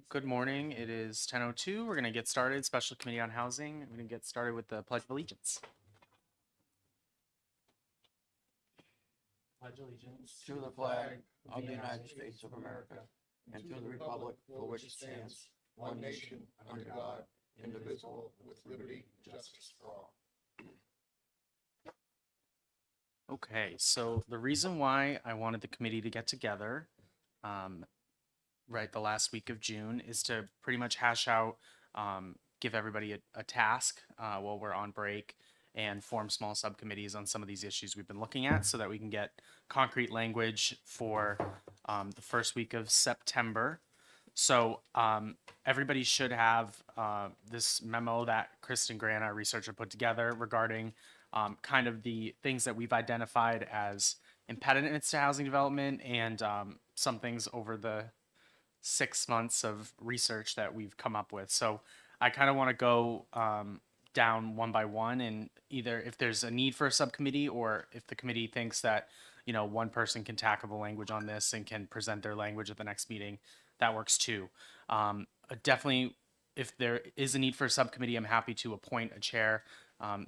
Good morning. It is 10:02. We're going to get started. Special Committee on Housing. We're going to get started with the Pledge of Allegiance. Pledge allegiance to the flag of the United States of America and to the republic for which it stands, one nation, under God, indivisible, with liberty and justice for all. Okay, so the reason why I wanted the committee to get together, right, the last week of June is to pretty much hash out, give everybody a task while we're on break and form small subcommittees on some of these issues we've been looking at so that we can get concrete language for the first week of September. So everybody should have this memo that Kristen Grant, our researcher, put together regarding kind of the things that we've identified as impediments to housing development and some things over the 6 months of research that we've come up with. So I kind of want to go down one by one, and either if there's a need for a subcommittee or if the committee thinks that one person can tackle the language on this and can present their language at the next meeting, that works too. Definitely, if there is a need for a subcommittee, I'm happy to appoint a chair.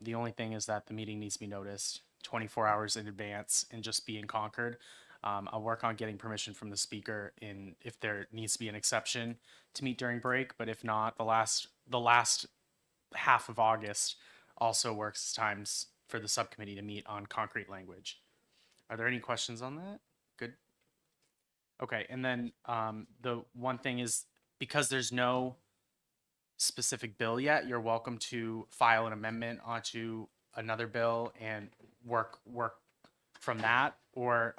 The only thing is that the meeting needs to be noticed 24 hours in advance and just be in Concord. I'll work on getting permission from the speaker in if there needs to be an exception to meet during break, but if not, the last half of August also works times for the subcommittee to meet on concrete language. Are there any questions on that? Good. Okay, and then the one thing is, because there's no specific bill yet, you're welcome to file an amendment onto another bill and work from that, or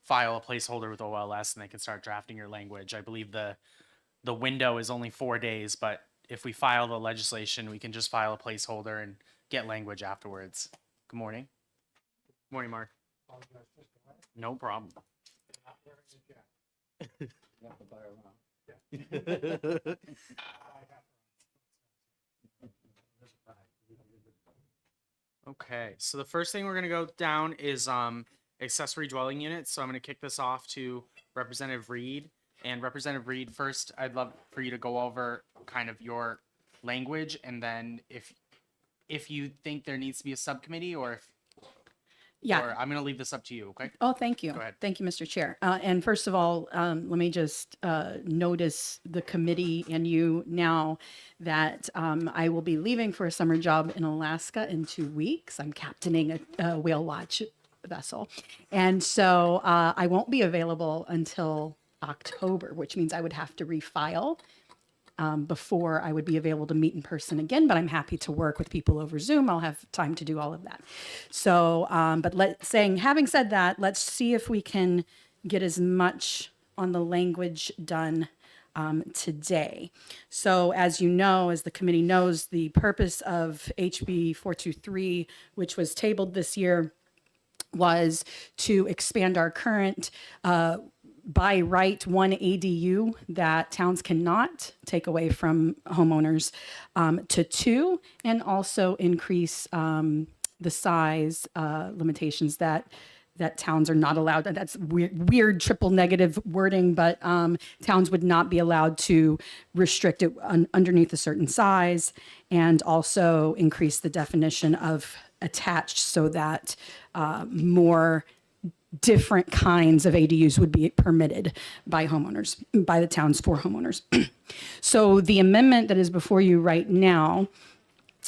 file a placeholder with OLS and they can start drafting your language. I believe the window is only 4 days, but if we file the legislation, we can just file a placeholder and get language afterwards. Good morning. Good morning, Mark. No problem. Okay, so the first thing we're gonna go down is accessory dwelling units. So I'm gonna kick this off to Representative Reed. And Representative Reed, first, I'd love for you to go over kind of your language, and then if you think there needs to be a subcommittee, or or I'm gonna leave this up to you. Okay. Oh, thank you. Go ahead. Thank you, Mr. Chair. And first of all, let me just notice the committee and you now that I will be leaving for a summer job in Alaska in 2 weeks. I'm captaining a whale watch vessel. And so I won't be available until October, which means I would have to refile before I would be available to meet in person again, but I'm happy to work with people over Zoom. I'll have time to do all of that. So, but having said that, let's see if we can get as much on the language done today. So as you know, as the committee knows, the purpose of HB 423, which was tabled this year, was to expand our current by right one ADU that towns cannot take away from homeowners to 2, and also increase the size limitations that towns are not allowed. That's weird triple negative wording, but towns would not be allowed to restrict it underneath a certain size, and also increase the definition of attached so that more different kinds of ADUs would be permitted by homeowners, by the towns for homeowners. So the amendment that is before you right now,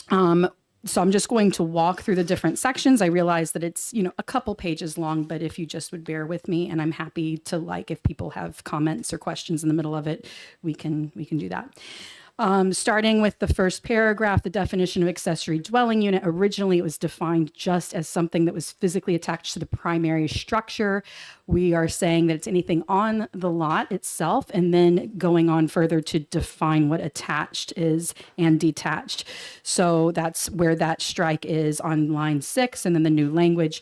so I'm just going to walk through the different sections. I realize that it's, a couple pages long, but if you just would bear with me, and I'm happy to, if people have comments or questions in the middle of it, we can do that. Starting with the first paragraph, the definition of accessory dwelling unit. Originally, it was defined just as something that was physically attached to the primary structure. We are saying that it's anything on the lot itself, and then going on further to define what attached is and detached. So that's where that strike is on line 6, and then the new language.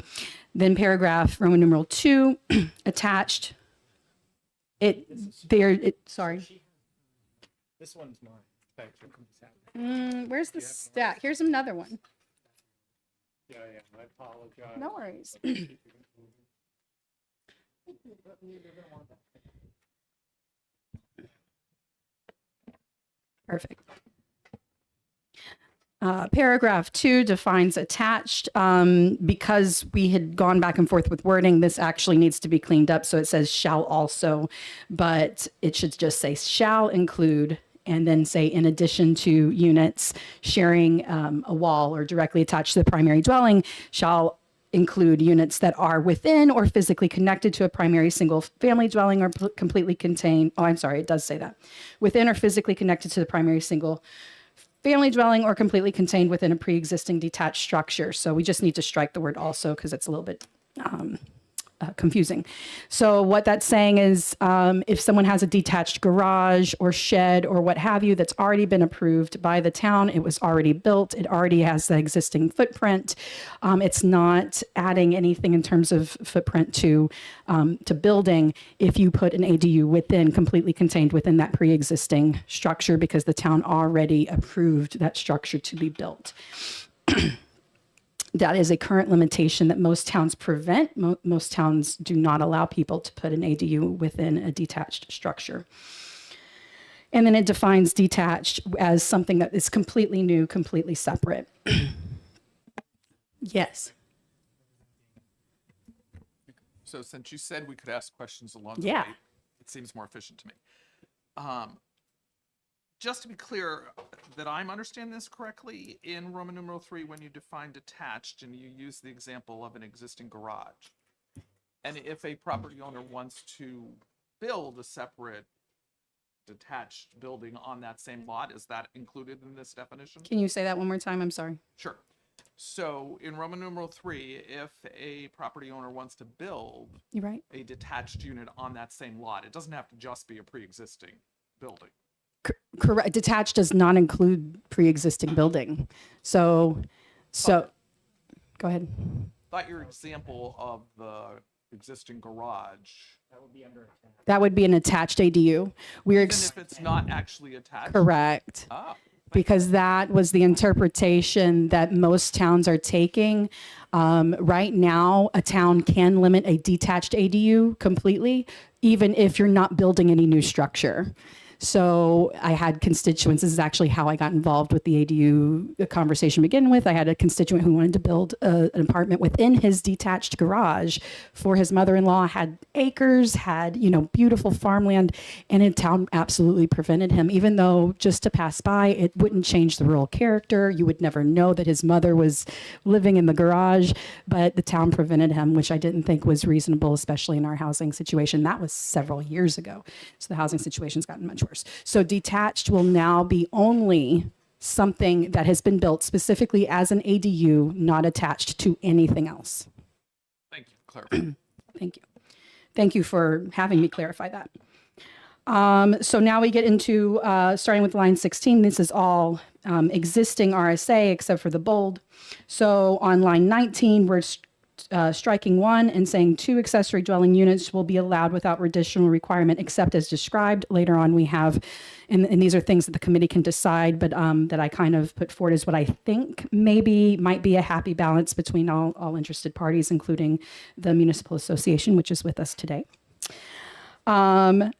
Then paragraph Roman numeral 2, attached. Sorry. This one's mine. Where's the stack? Here's another one. Yeah, I apologize. No worries. Perfect. Paragraph 2 defines attached. Because we had gone back and forth with wording, this actually needs to be cleaned up. So it says shall also, but it should just say shall include, and then say in addition to units sharing a wall or directly attached to the primary dwelling, shall include units that are within or physically connected to a primary single family dwelling or completely contained. Oh, I'm sorry, it does say that. Within or physically connected to the primary single family dwelling or completely contained within a pre-existing detached structure. So we just need to strike the word also because it's a little bit confusing. So what that's saying is if someone has a detached garage or shed or what have you that's already been approved by the town, it was already built, it already has the existing footprint. It's not adding anything in terms of footprint to building if you put an ADU within, completely contained within that pre-existing structure because the town already approved that structure to be built. That is a current limitation that most towns prevent. Most towns do not allow people to put an ADU within a detached structure. And then it defines detached as something that is completely new, completely separate. Yes. So since you said we could ask questions along Yeah. the way, it seems more efficient to me. Just to be clear that I'm understanding this correctly, in Roman numeral 3, when you define detached and you use the example of an existing garage, and if a property owner wants to build a separate detached building on that same lot, is that included in this definition? Can you say that one more time? I'm sorry. Sure. So in Roman numeral 3, if a property owner wants to build You right? a detached unit on that same lot, it doesn't have to just be a pre-existing building. Correct. Detached does not include pre-existing building. So go ahead. Thought your example of the existing garage, That would be an attached ADU. We're even if it's not actually attached. correct. Ah, Because that was the interpretation that most towns are taking. Right now, a town can limit a detached ADU completely, even if you're not building any new structure. So I had constituents, this is actually how I got involved with the ADU conversation to begin with. I had a constituent who wanted to build an apartment within his detached garage for his mother-in-law, had acres, had, beautiful farmland, and a town absolutely prevented him, even though just to pass by, it wouldn't change the rural character. You would never know that his mother was living in the garage, but the town prevented him, which I didn't think was reasonable, especially in our housing situation. That was several years ago. So the housing situation's gotten much worse. So detached will now be only something that has been built specifically as an ADU, not attached to anything else. thank you. Clarify. Thank you. Thank you for having me clarify that. So now we get into, starting with line 16, this is all existing RSA except for the bold. So on line 19, we're striking 1 and saying 2 accessory dwelling units will be allowed without additional requirement except as described. Later on we have, and these are things that the committee can decide, but that I kind of put forward as what I think maybe might be a happy balance between all interested parties, including the municipal association, which is with us today. But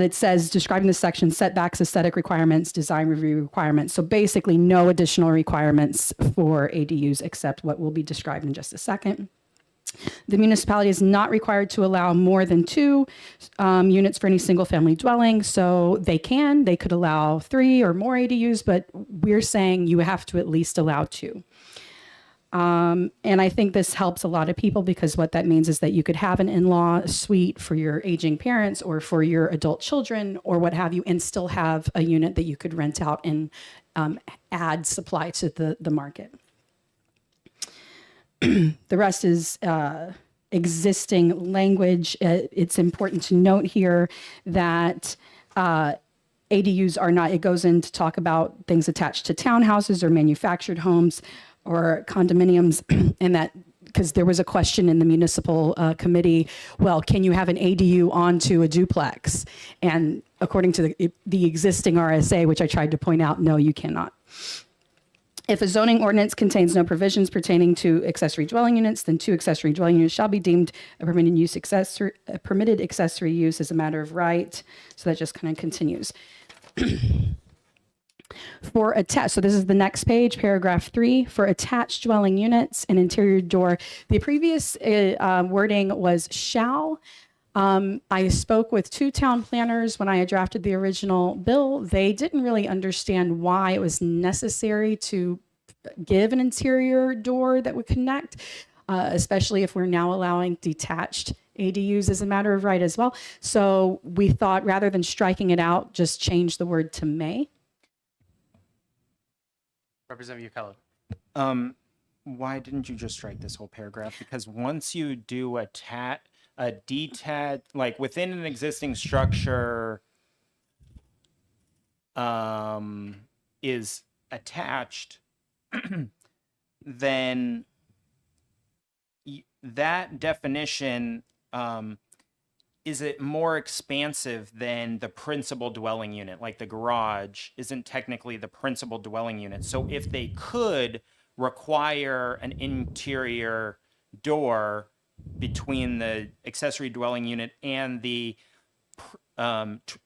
it says describing this section, setbacks, aesthetic requirements, design review requirements. So basically no additional requirements for ADUs except what will be described in just a second. The municipality is not required to allow more than 2 units for any single family dwelling. So they could allow 3 or more ADUs, but we're saying you have to at least allow 2. And I think this helps a lot of people because what that means is that you could have an in-law suite for your aging parents or for your adult children or what have you, and still have a unit that you could rent out and add supply to the market. The rest is existing language. It's important to note here that ADUs are not, it goes in to talk about things attached to townhouses or manufactured homes or condominiums, and that because there was a question in the municipal committee, well, can you have an ADU onto a duplex? And according to the existing RSA, which I tried to point out, no, you cannot. If a zoning ordinance contains no provisions pertaining to accessory dwelling units, then two accessory dwelling units shall be deemed a permitted accessory use as a matter of right. So that just kind of continues. For attached, so this is the next page, paragraph 3. For attached dwelling units, an interior door. The previous wording was shall. I spoke with 2 town planners when I drafted the original bill. They didn't really understand why it was necessary to give an interior door that would connect, especially if we're now allowing detached ADUs as a matter of right as well. So we thought rather than striking it out, just change the word to may. Representative Kelly. Why didn't you just strike this whole paragraph? Because once you do a detached, like within an existing structure, is attached, then that definition, is it more expansive than the principal dwelling unit? Like the garage isn't technically the principal dwelling unit. So if they could require an interior door between the accessory dwelling unit and the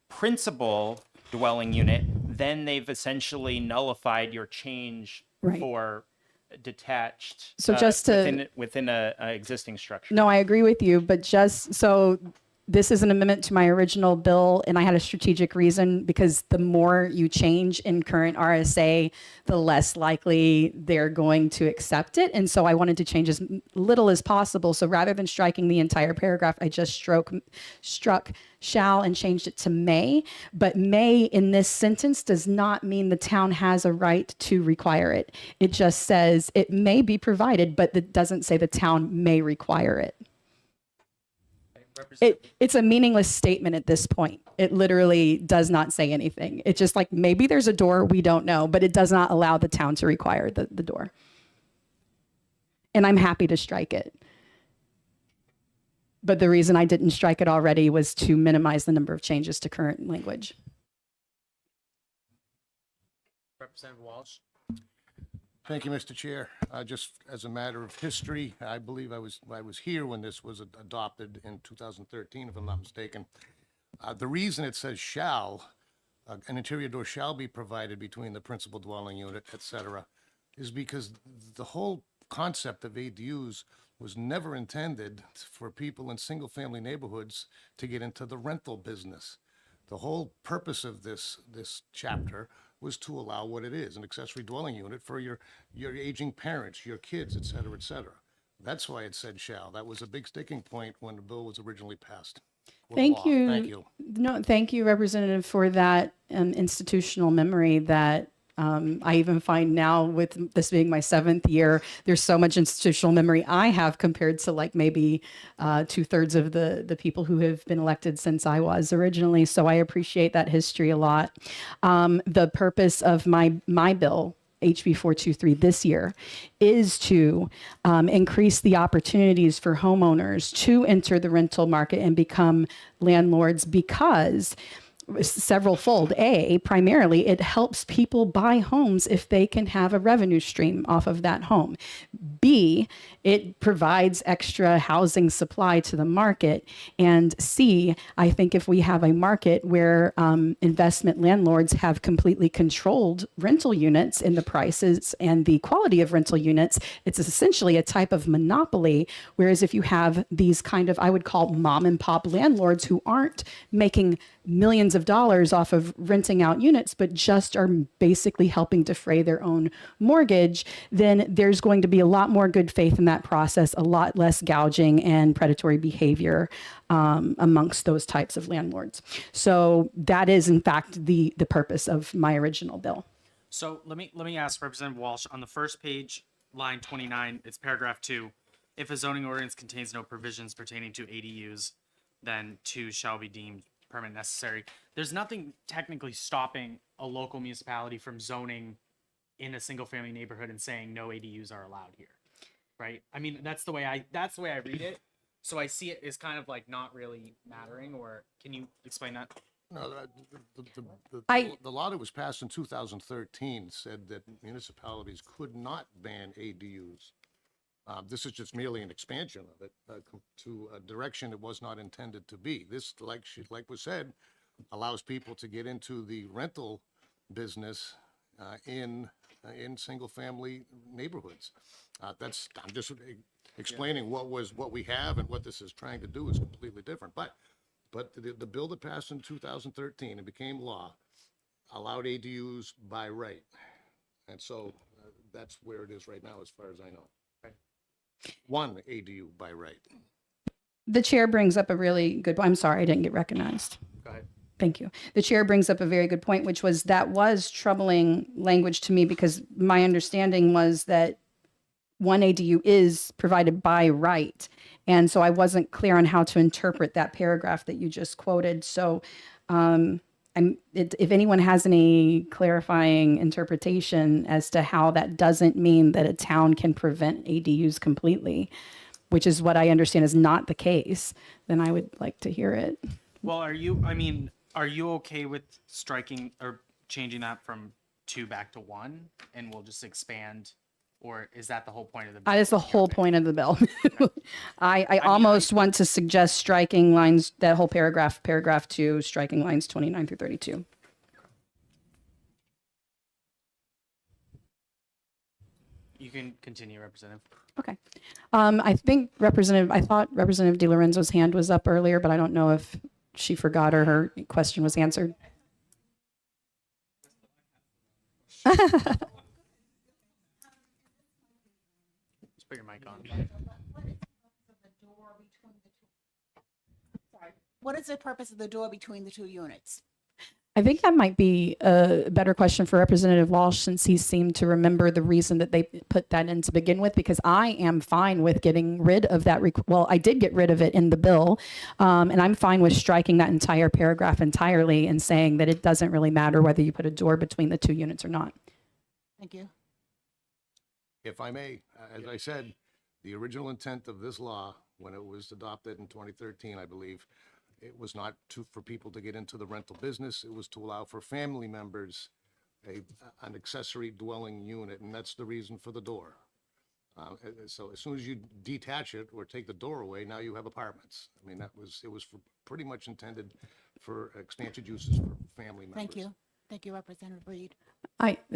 principal dwelling unit, then they've essentially nullified your change Right. for detached. So just to- within a existing structure. No, I agree with you, but just so this is an amendment to my original bill, and I had a strategic reason because the more you change in current RSA, the less likely they're going to accept it. And so I wanted to change as little as possible. So rather than striking the entire paragraph, I just struck shall and changed it to may. But may in this sentence does not mean the town has a right to require it. It just says it may be provided, but it doesn't say the town may require it. It's a meaningless statement at this point. It literally does not say anything. It's just like maybe there's a door, we don't know, but it does not allow the town to require the door. And I'm happy to strike it. But the reason I didn't strike it already was to minimize the number of changes to current language. Representative Walsh. Thank you, Mr. Chair. Just as a matter of history, I believe I was here when this was adopted in 2013, if I'm not mistaken. The reason it says shall, an interior door shall be provided between the principal dwelling unit, et cetera, is because the whole concept of ADUs was never intended for people in single-family neighborhoods to get into the rental business. The whole purpose of this chapter was to allow what it is, an accessory dwelling unit for your aging parents, your kids, et cetera, et cetera. That's why it said shall. That was a big sticking point when the bill was originally passed. With Thank law. you. Thank you. No, thank you, Representative, for that institutional memory that I even find now, with this being my 7th year, there's so much institutional memory I have compared to like maybe 2/3 of the people who have been elected since I was originally. So I appreciate that history a lot. The purpose of my bill, HB 423 this year, is to increase the opportunities for homeowners to enter the rental market and become landlords because several fold. A, primarily, it helps people buy homes if they can have a revenue stream off of that home. B, it provides extra housing supply to the market. And C, I think if we have a market where investment landlords have completely controlled rental units in the prices and the quality of rental units, it's essentially a type of monopoly. Whereas if you have these kind of, I would call mom and pop landlords who aren't making millions of dollars off of renting out units, but just are basically helping defray their own mortgage, then there's going to be a lot more good faith in that process, a lot less gouging and predatory behavior amongst those types of landlords. So that is, in fact, the purpose of my original bill. So let me ask Representative Walsh on the first page, line 29. It's paragraph 2. If a zoning ordinance contains no provisions pertaining to ADUs, then 2 shall be deemed permit necessary. There's nothing technically stopping a local municipality from zoning in a single family neighborhood and saying no ADUs are allowed here, right? I mean, that's the way I read it. So I see it as kind of like not really mattering. Or can you explain that? No, I- the law that was passed in 2013 said that municipalities could not ban ADUs. This is just merely an expansion of it to a direction it was not intended to be. This, like was said, allows people to get into the rental business in single-family neighborhoods. I'm just explaining what we have and what this is trying to do is completely different. But the bill that passed in 2013 and became law allowed ADUs by right. And so that's where it is right now, as far as I know. One ADU by right. The chair brings up a really good, I'm sorry, I didn't get recognized. Go ahead. Thank you. The chair brings up a very good point, which was that was troubling language to me because my understanding was that one ADU is provided by right. And so I wasn't clear on how to interpret that paragraph that you just quoted. So if anyone has any clarifying interpretation as to how that doesn't mean that a town can prevent ADUs completely, which is what I understand is not the case, then I would like to hear it. Well, are you okay with striking or changing that from 2 back to 1 and we'll just expand? Or is that the whole point of the bill? That is the whole point of the bill. I almost want to suggest striking lines, that whole paragraph 2, striking lines 29 through 32. You can continue, Representative. Okay. I thought Representative DiLorenzo's hand was up earlier, but I don't know if she forgot or her question was answered. Just put your mic on. What is the purpose of the door between the two units? I think that might be a better question for Representative Walsh, since he seemed to remember the reason that they put that in to begin with, because I am fine with getting rid of that. Well, I did get rid of it in the bill, and I'm fine with striking that entire paragraph entirely and saying that it doesn't really matter whether you put a door between the two units or not. Thank you. If I may, as I said, the original intent of this law, when it was adopted in 2013, I believe, it was not for people to get into the rental business. It was to allow for family members an accessory dwelling unit, and that's the reason for the door. So as soon as you detach it or take the door away, now you have apartments. I mean, it was pretty much intended for expansion uses for family members. Thank you. Thank you, Representative Reed.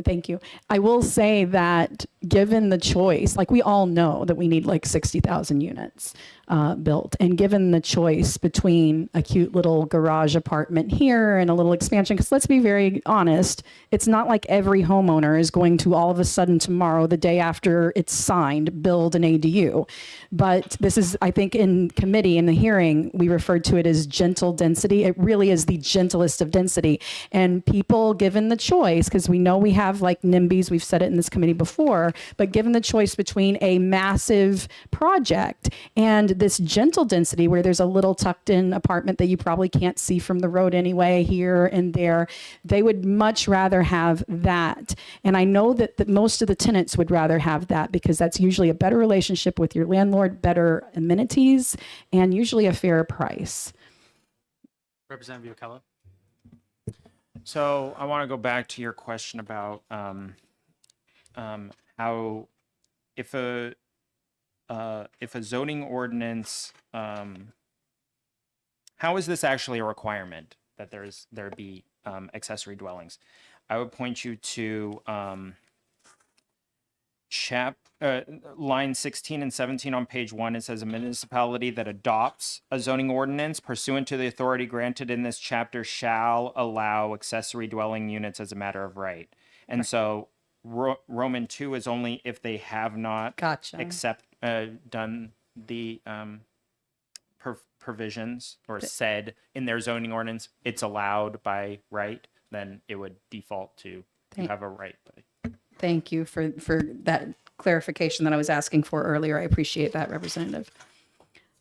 Thank you. I will say that given the choice, like we all know that we need like 60,000 units built, and given the choice between a cute little garage apartment here and a little expansion, because let's be very honest, it's not like every homeowner is going to all of a sudden tomorrow, the day after it's signed, build an ADU. But this is, I think in committee, in the hearing, we referred to it as gentle density. It really is the gentlest of density. And people, given the choice, because we know we have like NIMBYs, we've said it in this committee before, but given the choice between a massive project and this gentle density where there's a little tucked in apartment that you probably can't see from the road anyway, here and there, they would much rather have that. And I know that most of the tenants would rather have that because that's usually a better relationship with your landlord, better amenities, and usually a fairer price. Representative Yokella? So I want to go back to your question about how if a zoning ordinance, how is this actually a requirement that there be accessory dwellings? I would point you to line 16 and 17 on page 1. It says a municipality that adopts a zoning ordinance pursuant to the authority granted in this chapter shall allow accessory dwelling units as a matter of right. And so Roman 2 is only if they have not done the provisions or said in their zoning ordinance it's allowed by right, then it would default to you have a right. Thank you for that clarification that I was asking for earlier. I appreciate that, Representative.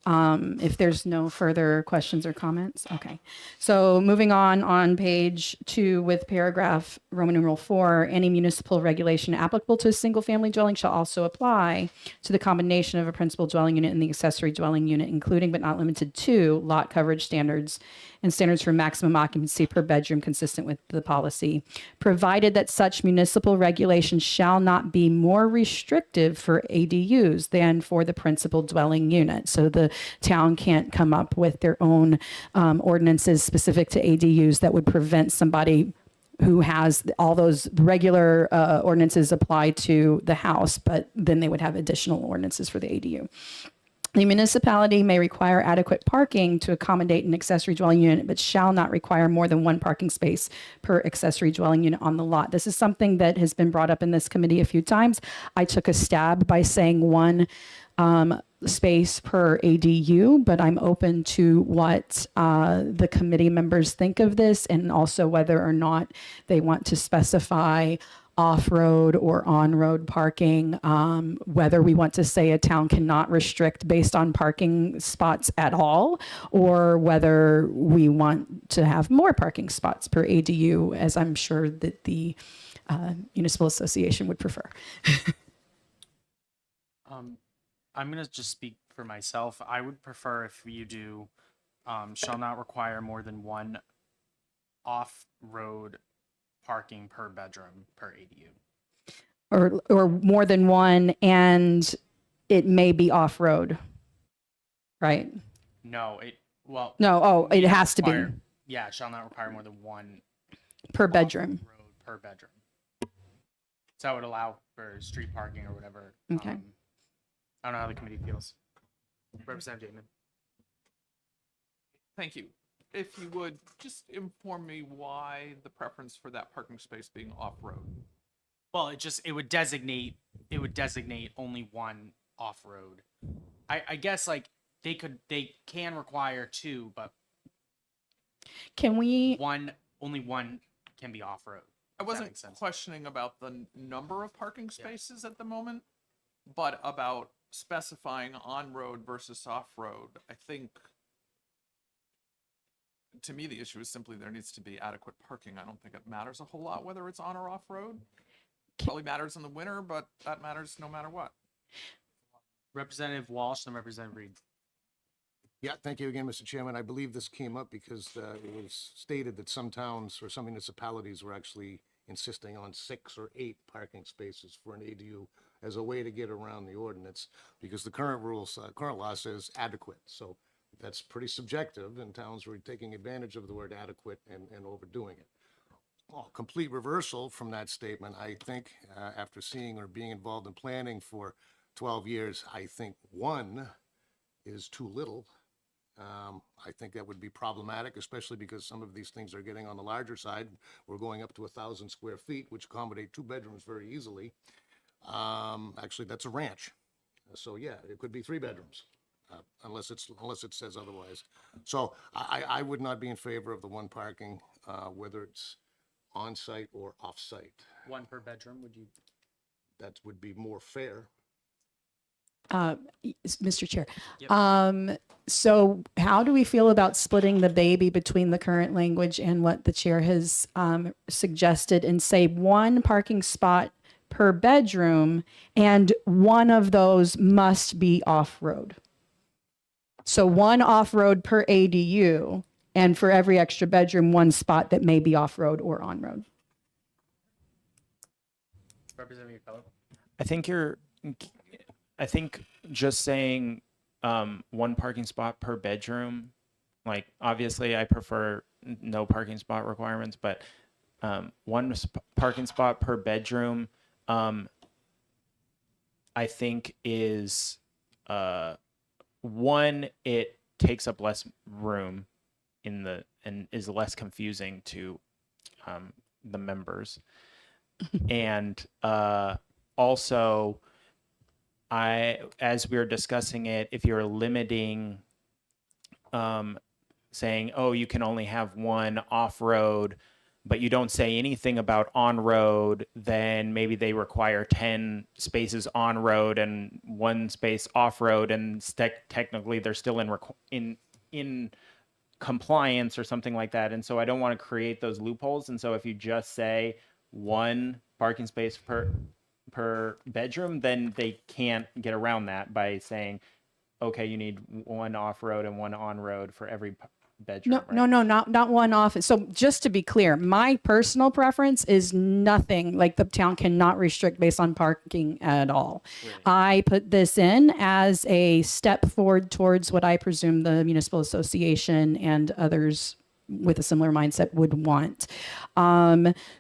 If there's no further questions or comments, okay. So moving on page 2 with paragraph Roman numeral 4, any municipal regulation applicable to a single-family dwelling shall also apply to the combination of a principal dwelling unit and the accessory dwelling unit, including but not limited to lot coverage standards and standards for maximum occupancy per bedroom consistent with the policy, provided that such municipal regulations shall not be more restrictive for ADUs than for the principal dwelling unit. So the town can't come up with their own ordinances specific to ADUs that would prevent somebody who has all those regular ordinances apply to the house, but then they would have additional ordinances for the ADU. The municipality may require adequate parking to accommodate an accessory dwelling unit, but shall not require more than one parking space per accessory dwelling unit on the lot. This is something that has been brought up in this committee a few times. I took a stab by saying one space per ADU, but I'm open to what the committee members think of this, and also whether or not they want to specify off-road or on-road parking, whether we want to say a town cannot restrict based on parking spots at all, or whether we want to have more parking spots per ADU, as I'm sure that the municipal association would prefer. I'm gonna just speak for myself. I would prefer if you do shall not require more than one off-road parking per bedroom per ADU. Or more than one, and it may be off-road, right? No, It has to be Yeah, it shall not require more than one per bedroom. road per bedroom. So that would allow for street parking or whatever. Okay. I don't know how the committee feels. Representative Damon. Thank you. If you would, just inform me why the preference for that parking space being off-road. Well, it would designate only one off-road. I guess like they can require two, but Can we, only one can be off-road. I if that wasn't makes sense. questioning about the number of parking spaces at the moment, but about specifying on-road versus off-road. I think, to me, the issue is simply there needs to be adequate parking. I don't think it matters a whole lot whether it's on or off-road. Probably matters in the winter, but that matters no matter what. Representative Walsh and Representative Reed. Yeah, thank you again, Mr. Chairman. I believe this came up because it was stated that some towns or some municipalities were actually insisting on 6 or 8 parking spaces for an ADU as a way to get around the ordinance, because the current rules, current law says adequate. So that's pretty subjective, and towns were taking advantage of the word adequate and overdoing it. Well, complete reversal from that statement, I think, after seeing or being involved in planning for 12 years, I think 1 is too little. I think that would be problematic, especially because some of these things are getting on the larger side. We're going up to 1,000 square feet, which accommodate 2 bedrooms very easily. Actually, that's a ranch. So yeah, it could be 3 bedrooms, unless it says otherwise. So I would not be in favor of the 1 parking, whether it's on-site or off-site. One per bedroom, would you? That would be more fair. Mr. Chair. Yep. So how do we feel about splitting the baby between the current language and what the chair has suggested, and say 1 parking spot per bedroom, and one of those must be off-road? So 1 off-road per ADU, and for every extra bedroom, 1 spot that may be off-road or on-road. Representative Fellow. I think just saying 1 parking spot per bedroom, like obviously I prefer no parking spot requirements, but 1 parking spot per bedroom, I think is one, it takes up less room and is less confusing to the members, and also, as we were discussing it, if you're limiting, saying, oh, you can only have 1 off-road but you don't say anything about on road, then maybe they require 10 spaces on road and 1 space off road, and technically they're still in compliance or something like that. And so I don't want to create those loopholes. And so if you just say 1 parking space per bedroom, then they can't get around that by saying, okay, you need 1 off road and 1 on road for every bedroom. No, right? no, not one office. So just to be clear, my personal preference is nothing, like the town cannot restrict based on parking at all. I put this in as a step forward towards what I presume the municipal association and others with a similar mindset would want.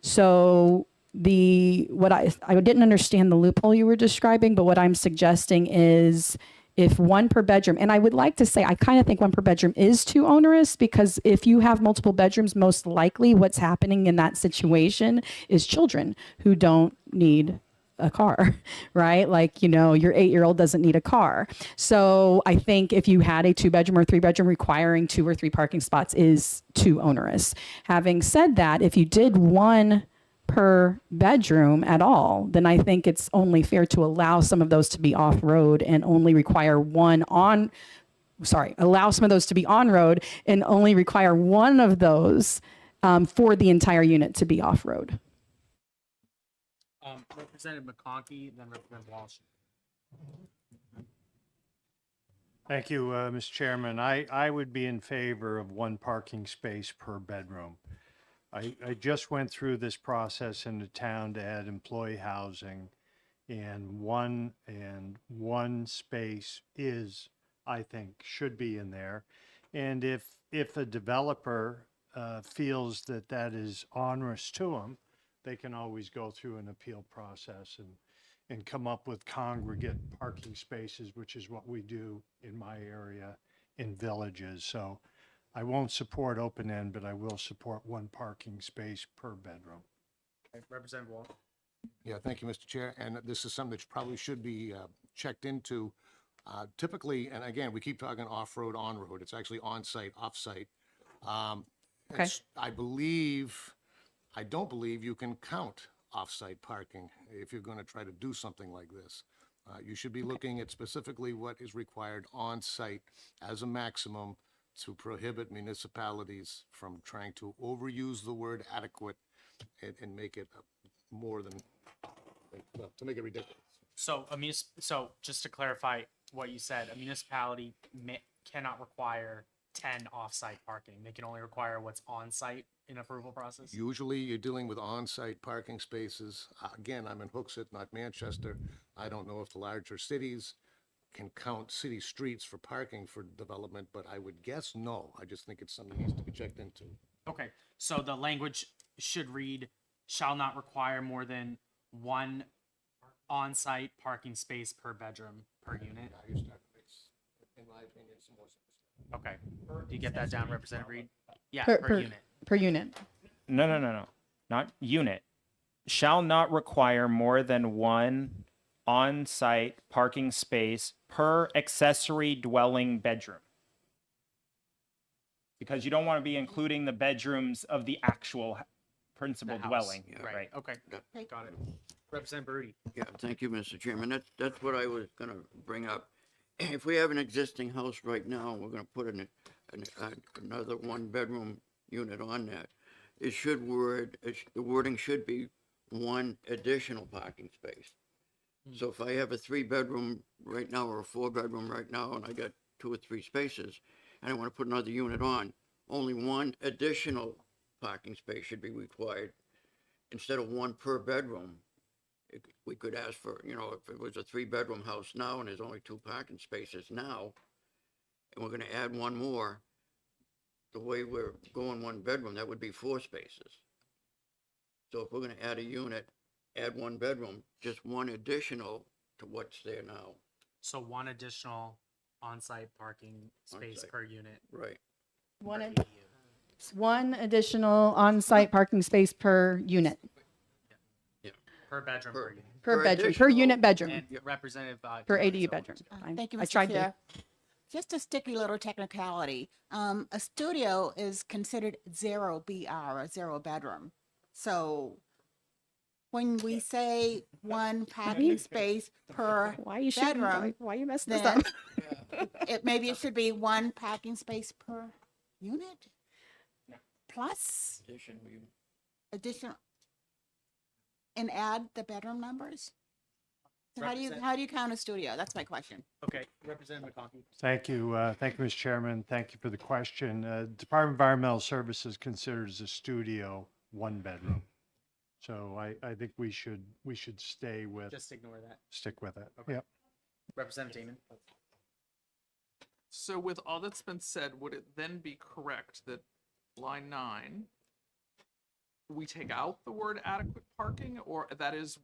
So what I didn't understand the loophole you were describing, but what I'm suggesting is if 1 per bedroom, and I would like to say, I kind of think 1 per bedroom is too onerous, because if you have multiple bedrooms, most likely what's happening in that situation is children who don't need a car, right? Like, your 8-year-old doesn't need a car. So I think if you had a 2-bedroom or 3-bedroom, requiring 2 or 3 parking spots is too onerous. Having said that, if you did 1 per bedroom at all, then I think it's only fair to allow some of those to be off-road and only require allow some of those to be on-road and only require 1 of those for the entire unit to be off-road. Representative McConkey, then Representative Walsh. Thank you, Mr. Chairman. I would be in favor of 1 parking space per bedroom. I just went through this process in the town to add employee housing, and one space is, I think, should be in there. And if a developer feels that is onerous to them, they can always go through an appeal process and come up with congregate parking spaces, which is what we do in my area in villages. So I won't support open end, but I will support 1 parking space per bedroom. Okay, Representative Walsh. Yeah, thank you, Mr. Chair. And this is something that probably should be checked into. Typically, and again, we keep talking off-road, on-road. It's actually on-site, off-site. Okay. I don't believe you can count off-site parking if you're going to try to do something like this. You should be looking at specifically what is required on-site as a maximum to prohibit municipalities from trying to overuse the word adequate and make it more than, well, to make it ridiculous. So so just to clarify what you said, a municipality cannot require 10 off-site parking. They can only require what's on-site in approval process. Usually you're dealing with on-site parking spaces. Again, I'm in Hooksett, not Manchester. I don't know if the larger cities can count city streets for parking for development, but I would guess no. I just think it's something that needs to be checked into. Okay, so the language should read, shall not require more than 1 on-site parking space per bedroom per unit. Now you're starting to mix, in my opinion, some more sense. Okay, do you get that down, Representative Reed? Yeah, Per- per per- unit. Per unit. No. Not unit. Shall not require more than 1 on-site parking space per accessory dwelling bedroom. Because you don't want to be including the bedrooms of the actual principal The house. dwelling, Right, right? okay, Okay. got it. Representative Barudi. Yeah, thank you, Mr. Chairman. That's what I was gonna bring up. If we have an existing house right now, we're gonna put another 1-bedroom unit on that. The wording should be 1 additional parking space. So if I have a 3-bedroom right now or a 4-bedroom right now, and I got 2 or 3 spaces, and I want to put another unit on, only 1 additional parking space should be required instead of 1 per bedroom. We could ask for, if it was a 3-bedroom house now and there's only 2 parking spaces now, and we're going to add 1 more, the way we're going 1 bedroom, that would be 4 spaces. So if we're going to add a unit, add 1 bedroom, just 1 additional to what's there now. So 1 additional on-site parking space On-site. per unit. Right. One additional on-site parking space per unit, Per bedroom per unit. per Per bedroom, per unit additional- bedroom, And Representative. per ADU Jones. bedroom. Thank you, I Mr. tried to. Chair. just a sticky little technicality. A studio is considered 0 BR, or 0 bedroom. So when we say one parking space per Why you shooting? bedroom, Why you messing this then up? maybe it should be one parking space per unit? Plus Addition, we- additional, and add the bedroom numbers? So how do Represent- you count a studio? That's my question. Okay, Representative McConkey. Thank you. Thank you, Mr. Chairman. Thank you for the question. Department of Environmental Services considers a studio 1 bedroom. So I think we should stay with, Just ignore that. stick with it. Okay. Yep. Representative Damon. So with all that's been said, would it then be correct that line 9, we take out the word adequate parking, or that is,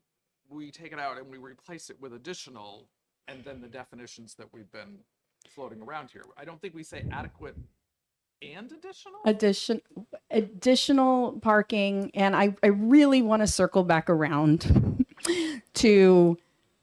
we take it out and we replace it with additional, and then the definitions that we've been floating around here? I don't think we say adequate and additional. Additional parking, and I really want to circle back around to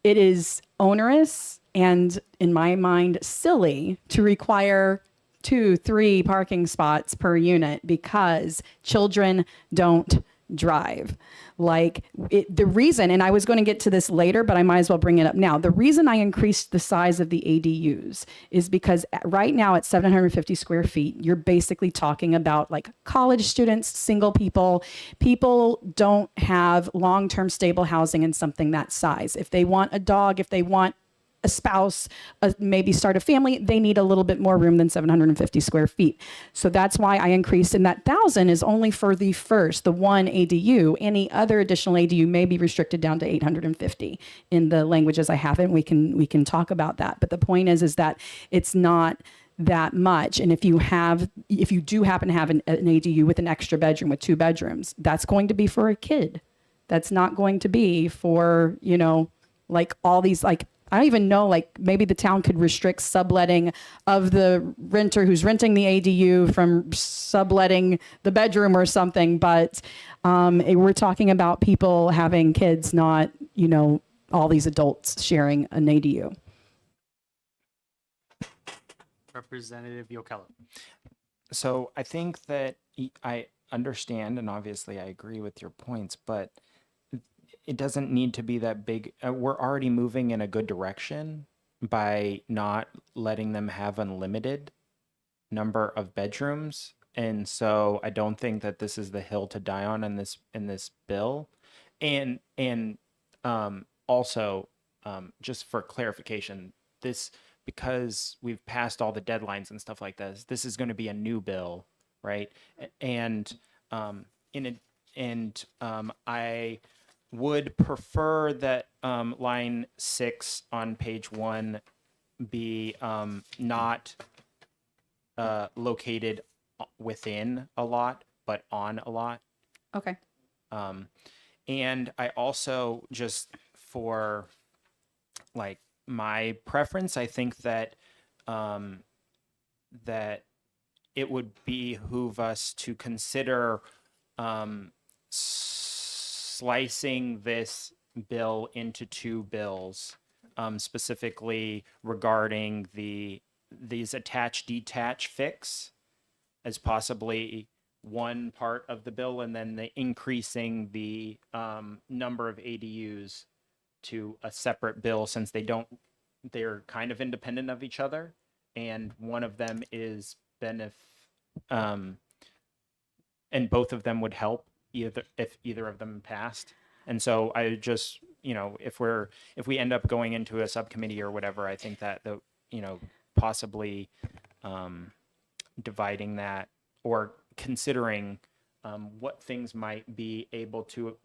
it is onerous and, in my mind, silly to require 2-3 parking spots per unit because children don't drive. The reason, and I was going to get to this later, but I might as well bring it up now. The reason I increased the size of the ADUs is because right now at 750 square feet, you're basically talking about like college students, single people. People don't have long-term stable housing in something that size. If they want a dog, if they want a spouse, maybe start a family, they need a little bit more room than 750 square feet. So that's why I increased, and that 1,000 is only for the one ADU. Any other additional ADU may be restricted down to 850 in the languages I have it. We can talk about that. But the point is that it's not that much. And if you do happen to have an ADU with an extra bedroom, with 2 bedrooms, that's going to be for a kid. That's not going to be for, like all these, like, I don't even know, like maybe the town could restrict subletting of the renter who's renting the ADU from subletting the bedroom or something. But we're talking about people having kids, not, all these adults sharing an ADU. Representative Yockello. So I think that I understand, and obviously I agree with your points, but it doesn't need to be that big. We're already moving in a good direction by not letting them have unlimited number of bedrooms. And so I don't think that this is the hill to die on in this bill. And also, just for clarification, because we've passed all the deadlines and stuff like this is going to be a new bill, right? And I would prefer that line 6 on page 1 be not located within a lot, but on a lot. Okay. And I also, just for like my preference, I think that that it would behoove us to consider slicing this bill into 2 bills, specifically regarding these attach detach fix as possibly one part of the bill, and then the increasing the number of ADUs to a separate bill, since they're kind of independent of each other, and one of them is and both of them would help if either of them passed. And so I just, if we end up going into a subcommittee or whatever, I think that possibly dividing that or considering what things might be able to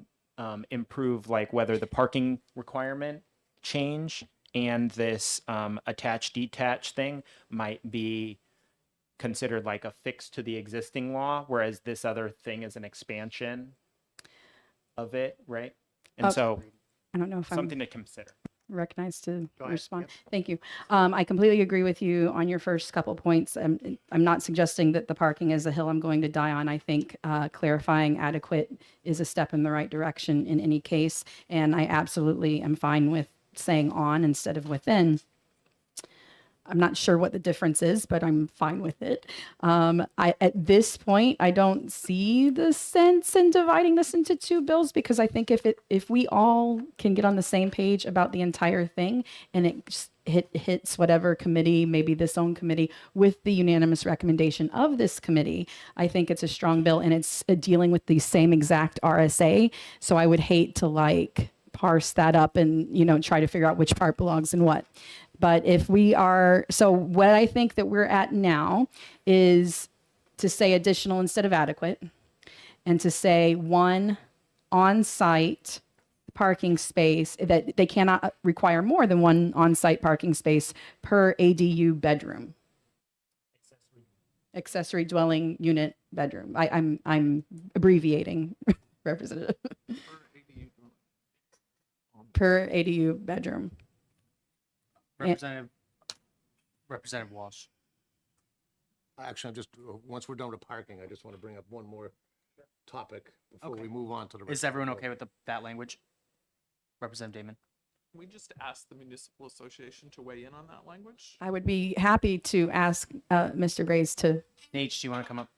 improve, like whether the parking requirement change and this attach detach thing might be considered like a fix to the existing law, whereas this other thing is an expansion of it, right? And so I don't know if something to consider. I'm recognized to Go ahead. respond. Thank you. I completely agree with you on your first couple points. I'm not suggesting that the parking is a hill I'm going to die on. I think clarifying adequate is a step in the right direction in any case. And I absolutely am fine with saying on instead of within. I'm not sure what the difference is, but I'm fine with it. At this point, I don't see the sense in dividing this into two bills, because I think if we all can get on the same page about the entire thing, and it just hits whatever committee, maybe this own committee, with the unanimous recommendation of this committee, I think it's a strong bill, and it's dealing with the same exact RSA. So I would hate to like parse that up and, try to figure out which part belongs in what. But if we are, so what I think that we're at now is to say additional instead of adequate, and to say one on-site parking space, that they cannot require more than one on-site parking space per ADU bedroom. Accessory dwelling unit bedroom. I'm abbreviating, Representative. Per ADU bedroom. Representative Walsh. Actually, I'm just, once we're done with parking, I just want to bring up one more topic before Okay. we move on to the. Is everyone okay with that language? Representative Damon. Can we just ask the municipal association to weigh in on that language? I would be happy to ask Mr. Grace to. Nate, do you want to come up?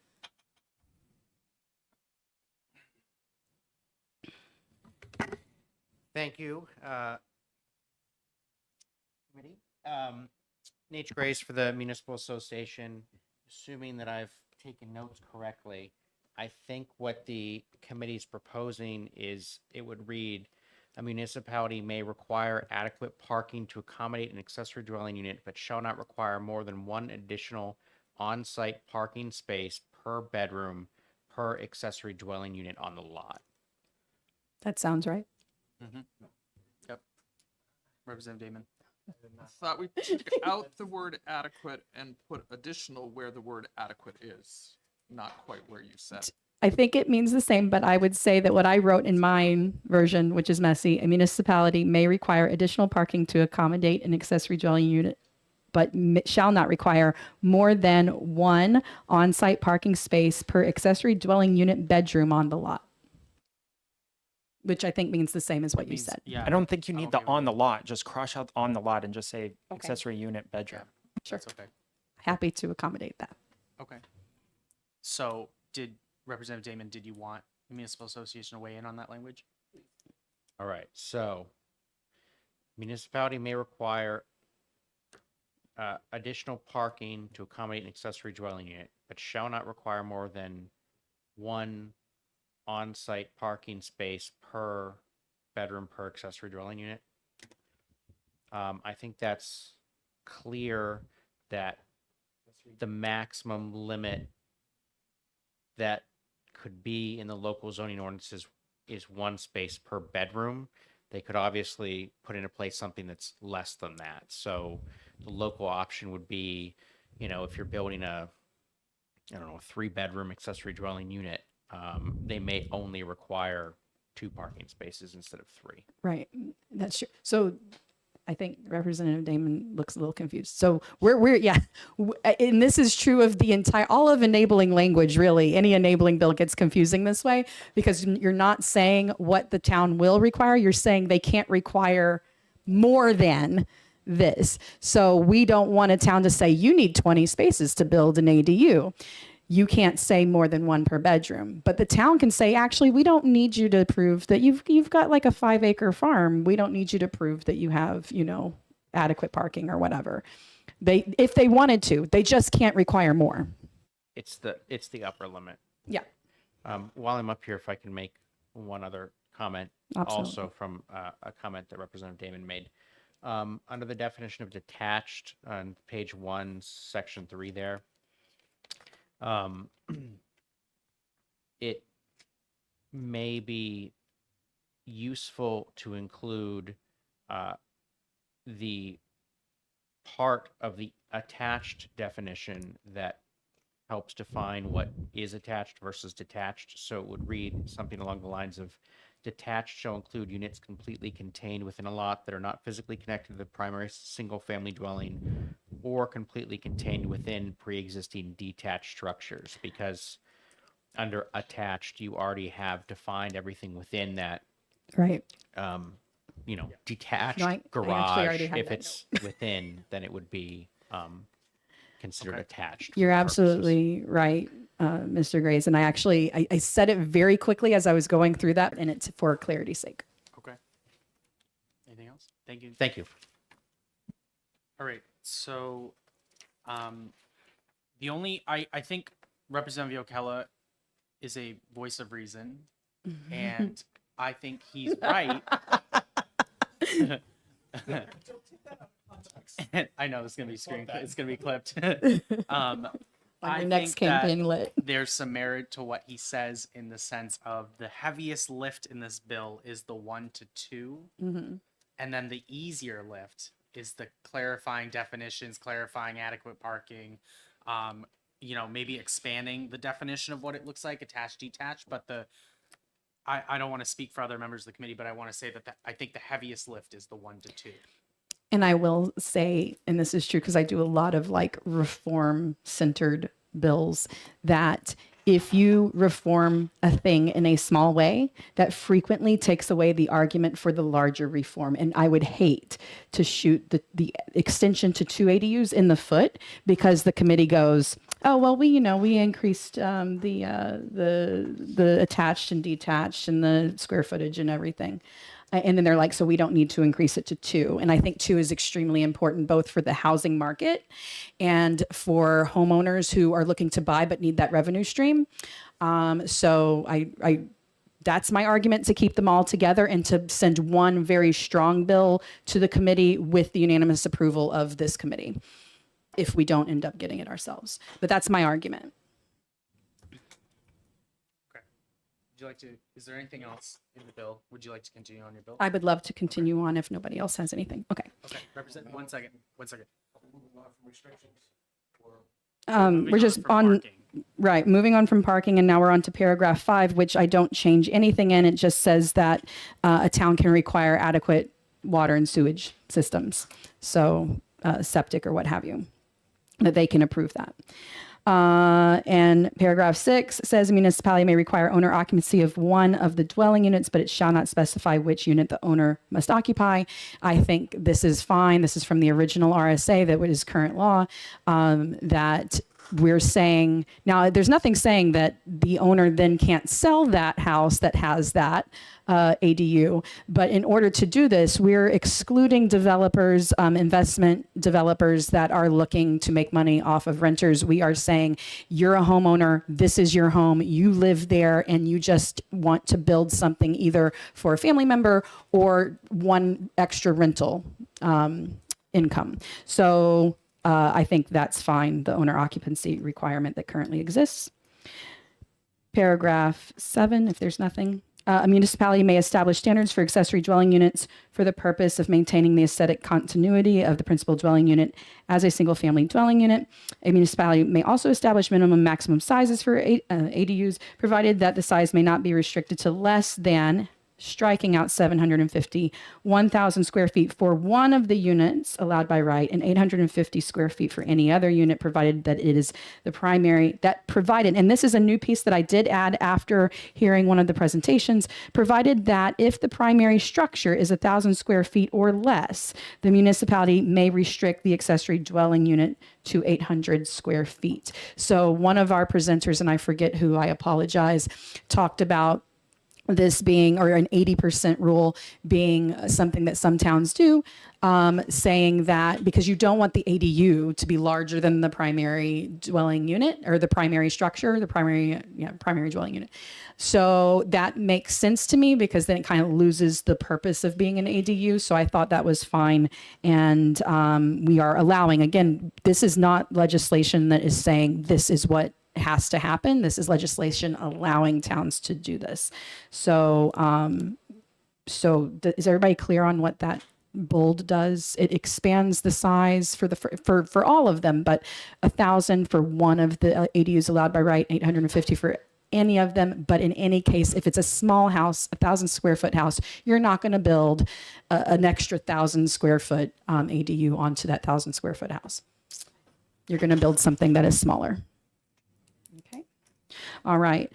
Thank you. Committee. Nate Grace for the Municipal Association. Assuming that I've taken notes correctly, I think what the committee is proposing is it would read, a municipality may require adequate parking to accommodate an accessory dwelling unit, but shall not require more than one additional on-site parking space per bedroom per accessory dwelling unit on the lot. That sounds right. Yep. Representative Damon. I thought we took out the word adequate and put additional where the word adequate is, not quite where you said. I think it means the same, but I would say that what I wrote in my version, which is messy, a municipality may require additional parking to accommodate an accessory dwelling unit, but shall not require more than one on-site parking space per accessory dwelling unit bedroom on the lot. Which I think means the same as what you said. Yeah. I don't think you I'm need okay the with on the lot. Just cross out on the lot and just say Okay. accessory unit bedroom. Sure. That's okay. Happy to accommodate that. Okay. So Representative Damon, did you want the municipal association to weigh in on that language? All right, so municipality may require additional parking to accommodate an accessory dwelling unit, but shall not require more than one on-site parking space per bedroom per accessory dwelling unit. I think that's clear that the maximum limit that could be in the local zoning ordinances is one space per bedroom. They could obviously put into place something that's less than that. So the local option would be, if you're building a 3-bedroom accessory dwelling unit, they may only require 2 parking spaces instead of 3. Right. That's true. So I think Representative Damon looks a little confused. So and this is true of all of enabling language, really. Any enabling bill gets confusing this way, because you're not saying what the town will require. You're saying they can't require more than this. So we don't want a town to say you need 20 spaces to build an ADU. You can't say more than one per bedroom, but the town can say, actually, we don't need you to prove that you've got like a 5-acre farm. We don't need you to prove that you have, adequate parking or whatever. If they wanted to, they just can't require more. It's the upper limit. Yeah. While I'm up here, if I can make one other comment, Absolutely. also from a comment that Representative Damon made. Under the definition of detached on page 1, section 3 there, it may be useful to include the part of the attached definition that helps define what is attached versus detached. So it would read something along the lines of, detached shall include units completely contained within a lot that are not physically connected to the primary single-family dwelling or completely contained within pre-existing detached structures, because under attached, you already have defined everything within that, Right. detached No, I actually garage. already had If that it's within, then it would be considered Okay. attached. for You're purposes. absolutely right, Mr. Grays. And I said it very quickly as I was going through that, and it's for clarity's sake. Okay. Anything else? Thank you. Thank you. All right. So, the only I think Representative Yokela is a voice of reason, and I think he's right. I know it's gonna be screen. It's gonna be clipped. On I your next think that campaign lit. there's some merit to what he says in the sense of the heaviest lift in this bill is the 1 to 2, Mm-hmm. and then the easier lift is the clarifying definitions, clarifying adequate parking, maybe expanding the definition of what it looks like, attached, detached. But I don't want to speak for other members of the committee, but I want to say that I think the heaviest lift is the 1 to 2. And I will say, and this is true because I do a lot of like reform centered bills, that if you reform a thing in a small way, that frequently takes away the argument for the larger reform. And I would hate to shoot the extension to 2 ADUs in the foot because the committee goes, oh, well, we increased the attached and detached and the square footage and everything. And then they're like, so we don't need to increase it to 2. And I think 2 is extremely important, both for the housing market and for homeowners who are looking to buy but need that revenue stream. So that's my argument, to keep them all together and to send one very strong bill to the committee with the unanimous approval of this committee, if we don't end up getting it ourselves. But that's my argument. Would you like to? Is there anything else in the bill? Would you like to continue on your bill? I would love to continue on if nobody else has anything. Okay. Okay. Represent. 1 second. 1 second. We're Moving just from on, parking. right, moving on from parking, and now we're on to paragraph 5, which I don't change anything in. It just says that a town can require adequate water and sewage systems. So septic or what have you, that they can approve that. And paragraph 6 says a municipality may require owner occupancy of one of the dwelling units, but it shall not specify which unit the owner must occupy. I think this is fine. This is from the original RSA that is current law, that we're saying now there's nothing saying that the owner then can't sell that house that has that ADU. But in order to do this, we're excluding developers, investment developers that are looking to make money off of renters. We are saying you're a homeowner. This is your home. You live there and you just want to build something either for a family member or one extra rental income. So I think that's fine, the owner occupancy requirement that currently exists. Paragraph 7, if there's nothing. A municipality may establish standards for accessory dwelling units for the purpose of maintaining the aesthetic continuity of the principal dwelling unit as a single-family dwelling unit. A municipality may also establish minimum and maximum sizes for ADUs, provided that the size may not be restricted to less than, striking out 750, 1,000 square feet for one of the units allowed by right, and 850 square feet for any other unit, provided that it is the primary, that provided, and this is a new piece that I did add after hearing one of the presentations, provided that if the primary structure is 1,000 square feet or less, the municipality may restrict the accessory dwelling unit to 800 square feet. So one of our presenters, and I forget who, I apologize, talked about this being, or an 80% rule being something that some towns do, saying that because you don't want the ADU to be larger than the primary dwelling unit or the primary structure, the primary dwelling unit. So that makes sense to me because then it kind of loses the purpose of being an ADU. So I thought that was fine. And we are allowing, again, this is not legislation that is saying this is what has to happen. This is legislation allowing towns to do this. So, is everybody clear on what that bold does? It expands the size for all of them, but 1,000 for one of the ADUs allowed by right, 850 for any of them. But in any case, if it's a small house, 1,000 square foot house, you're not going to build an extra 1,000 square foot ADU onto that 1,000 square foot house. You're going to build something that is smaller. Okay. All right.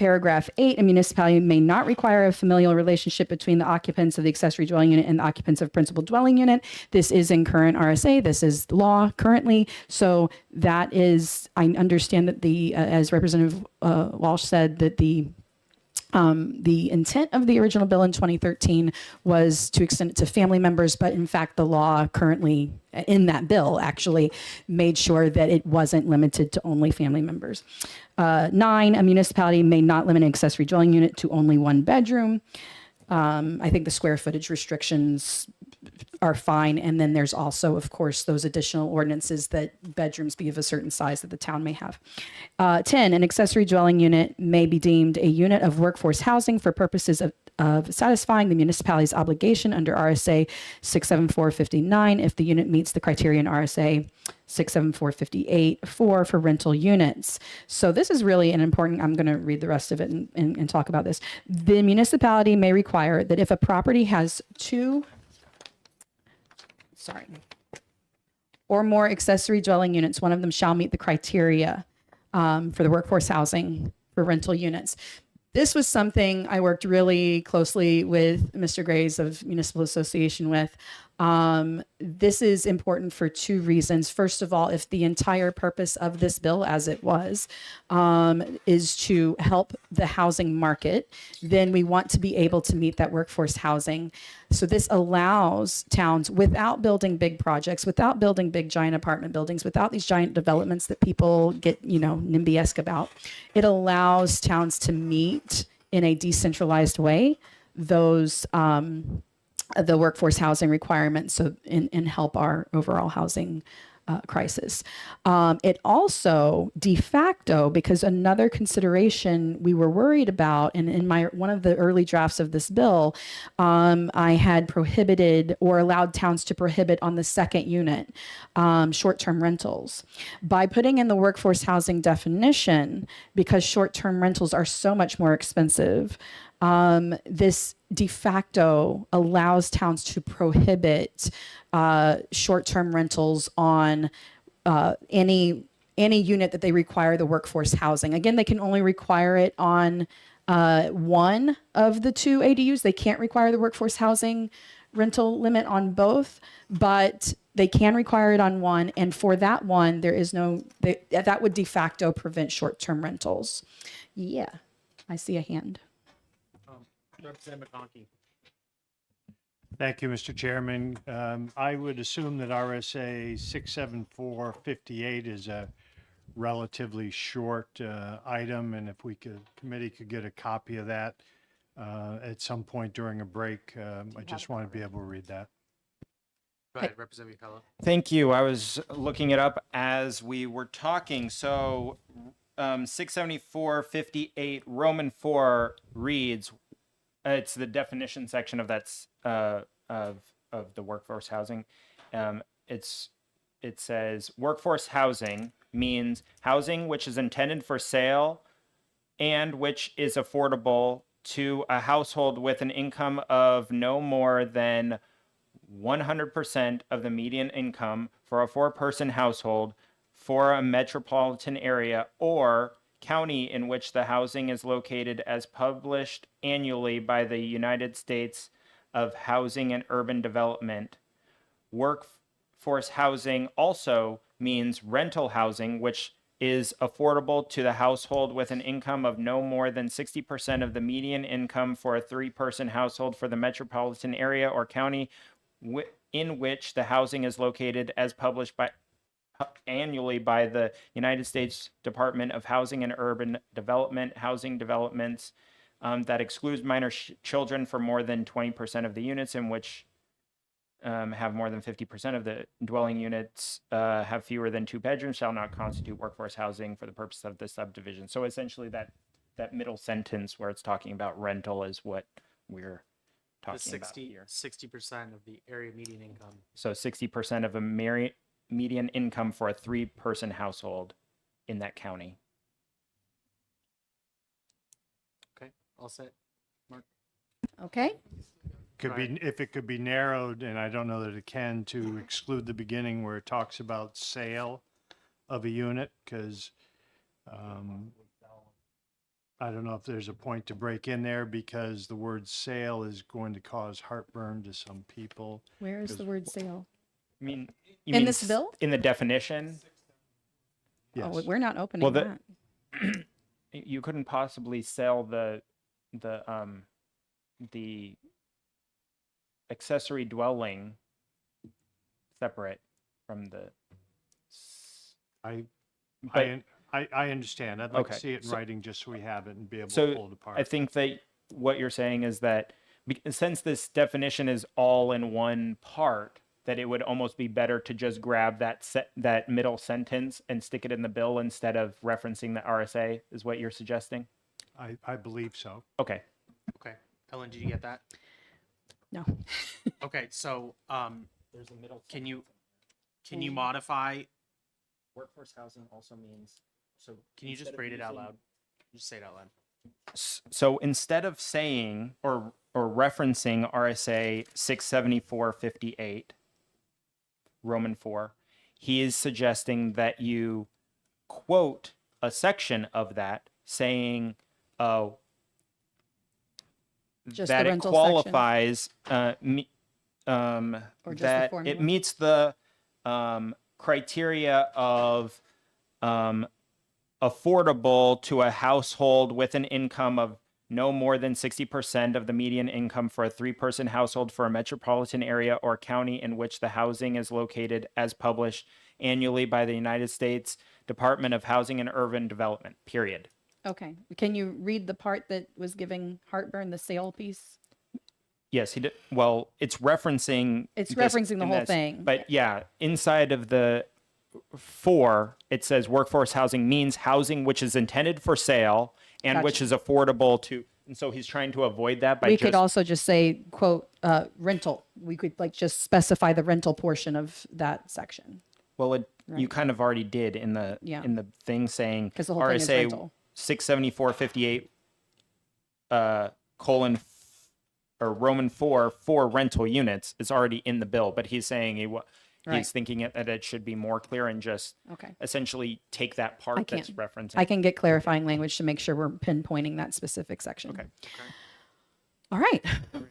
Paragraph 8, a municipality may not require a familial relationship between the occupants of the accessory dwelling unit and the occupants of principal dwelling unit. This is in current RSA. This is law currently. So that is, I understand that as Representative Walsh said, that the intent of the original bill in 2013 was to extend it to family members, but in fact, the law currently in that bill actually made sure that it wasn't limited to only family members. 9, a municipality may not limit an accessory dwelling unit to only 1 bedroom. I think the square footage restrictions are fine. And then there's also, of course, those additional ordinances that bedrooms be of a certain size that the town may have. 10, an accessory dwelling unit may be deemed a unit of workforce housing for purposes of satisfying the municipality's obligation under RSA 67459 if the unit meets the criteria in RSA 67458 for rental units. So this is really an important, I'm going to read the rest of it and talk about this. The municipality may require that if a property has 2 or more accessory dwelling units, one of them shall meet the criteria for the workforce housing for rental units. This was something I worked really closely with Mr. Grays of Municipal Association with. This is important for 2 reasons. First of all, if the entire purpose of this bill, as it was, is to help the housing market, then we want to be able to meet that workforce housing. So this allows towns, without building big projects, without building big giant apartment buildings, without these giant developments that people get, NIMBY-esque about, it allows towns to meet in a decentralized way those the workforce housing requirements and help our overall housing crisis. It also de facto, because another consideration we were worried about, and in one of the early drafts of this bill, I had prohibited or allowed towns to prohibit on the second unit short-term rentals. By putting in the workforce housing definition, because short-term rentals are so much more expensive, this de facto allows towns to prohibit short-term rentals on any unit that they require the workforce housing. Again, they can only require it on one of the 2 ADUs. They can't require the workforce housing rental limit on both, but they can require it on one. And for that one, there is that would de facto prevent short-term rentals. Yeah, I see a hand. Representative McConkey. Thank you, Mr. Chairman. I would assume that RSA 67458 is a relatively short item, and if committee could get a copy of that at some point during a break, I just want to be able to read that. Go ahead, Representative Capello. Thank you. I was looking it up as we were talking. So 67458 Roman 4 reads, it's the definition section of that's of the workforce housing. It says workforce housing means housing which is intended for sale and which is affordable to a household with an income of no more than 100% of the median income for a 4-person household for a metropolitan area or county in which the housing is located as published annually by the United States of Housing and Urban Development. Workforce housing also means rental housing, which is affordable to the household with an income of no more than 60% of the median income for a 3-person household for the metropolitan area or county in which the housing is located as published annually by the United States Department of Housing and Urban Development. Housing developments that excludes minor children for more than 20% of the units in which have more than 50% of the dwelling units have fewer than 2 bedrooms shall not constitute workforce housing for the purpose of the subdivision. So essentially that middle sentence where it's talking about rental is what we're talking about here. 60% of the area median income. So 60% of a median income for a 3-person household in that county. Okay, all set. Mark. Okay. If it could be narrowed, and I don't know that it can, to exclude the beginning where it talks about sale of a unit, because I don't know if there's a point to break in there because the word sale is going to cause heartburn to some people. Where is the word sale? I mean, In this bill? in the definition, Yes. Oh, we're not opening the- that. you couldn't possibly sell the accessory dwelling separate from the. I, But I understand. I'd like to Okay, see it in so- writing just so we have it and be able to so pull it apart. I think that what you're saying is that since this definition is all in one part, that it would almost be better to just grab that middle sentence and stick it in the bill instead of referencing the RSA, is what you're suggesting? I believe so. Okay. Okay. Ellen, did you get that? No. Okay, so There's a middle. can you modify? Workforce housing also means, so Can you just read it out loud? Just say it out loud. So instead of saying or referencing RSA 67458 Roman 4, he is suggesting that you quote a section of that saying Just the that it rental section? qualifies Or just the that formula? it meets the criteria of affordable to a household with an income of no more than 60% of the median income for a 3-person household for a metropolitan area or county in which the housing is located, as published annually by the United States Department of Housing and Urban Development, period. Okay. Can you read the part that was giving heartburn, the sale piece? Yes, he did. Well, it's referencing. It's this referencing the in whole this, thing. But yeah, inside of the 4, it says workforce housing means housing which is intended for sale and which Gotcha. is affordable to. And so he's trying to avoid that by We just. could also just say, quote, rental. We could like just specify the rental portion of that section. Well, you Right. kind of already did in the Yeah. thing saying 'Cause the whole thing is RSA rental. 67458 colon or Roman 4 for rental units is already in the bill, but he's saying Right. he's thinking that it should be more clear and just Okay. essentially take that part that's can. referencing. I can get clarifying language to make sure we're pinpointing that specific section. Okay. All right.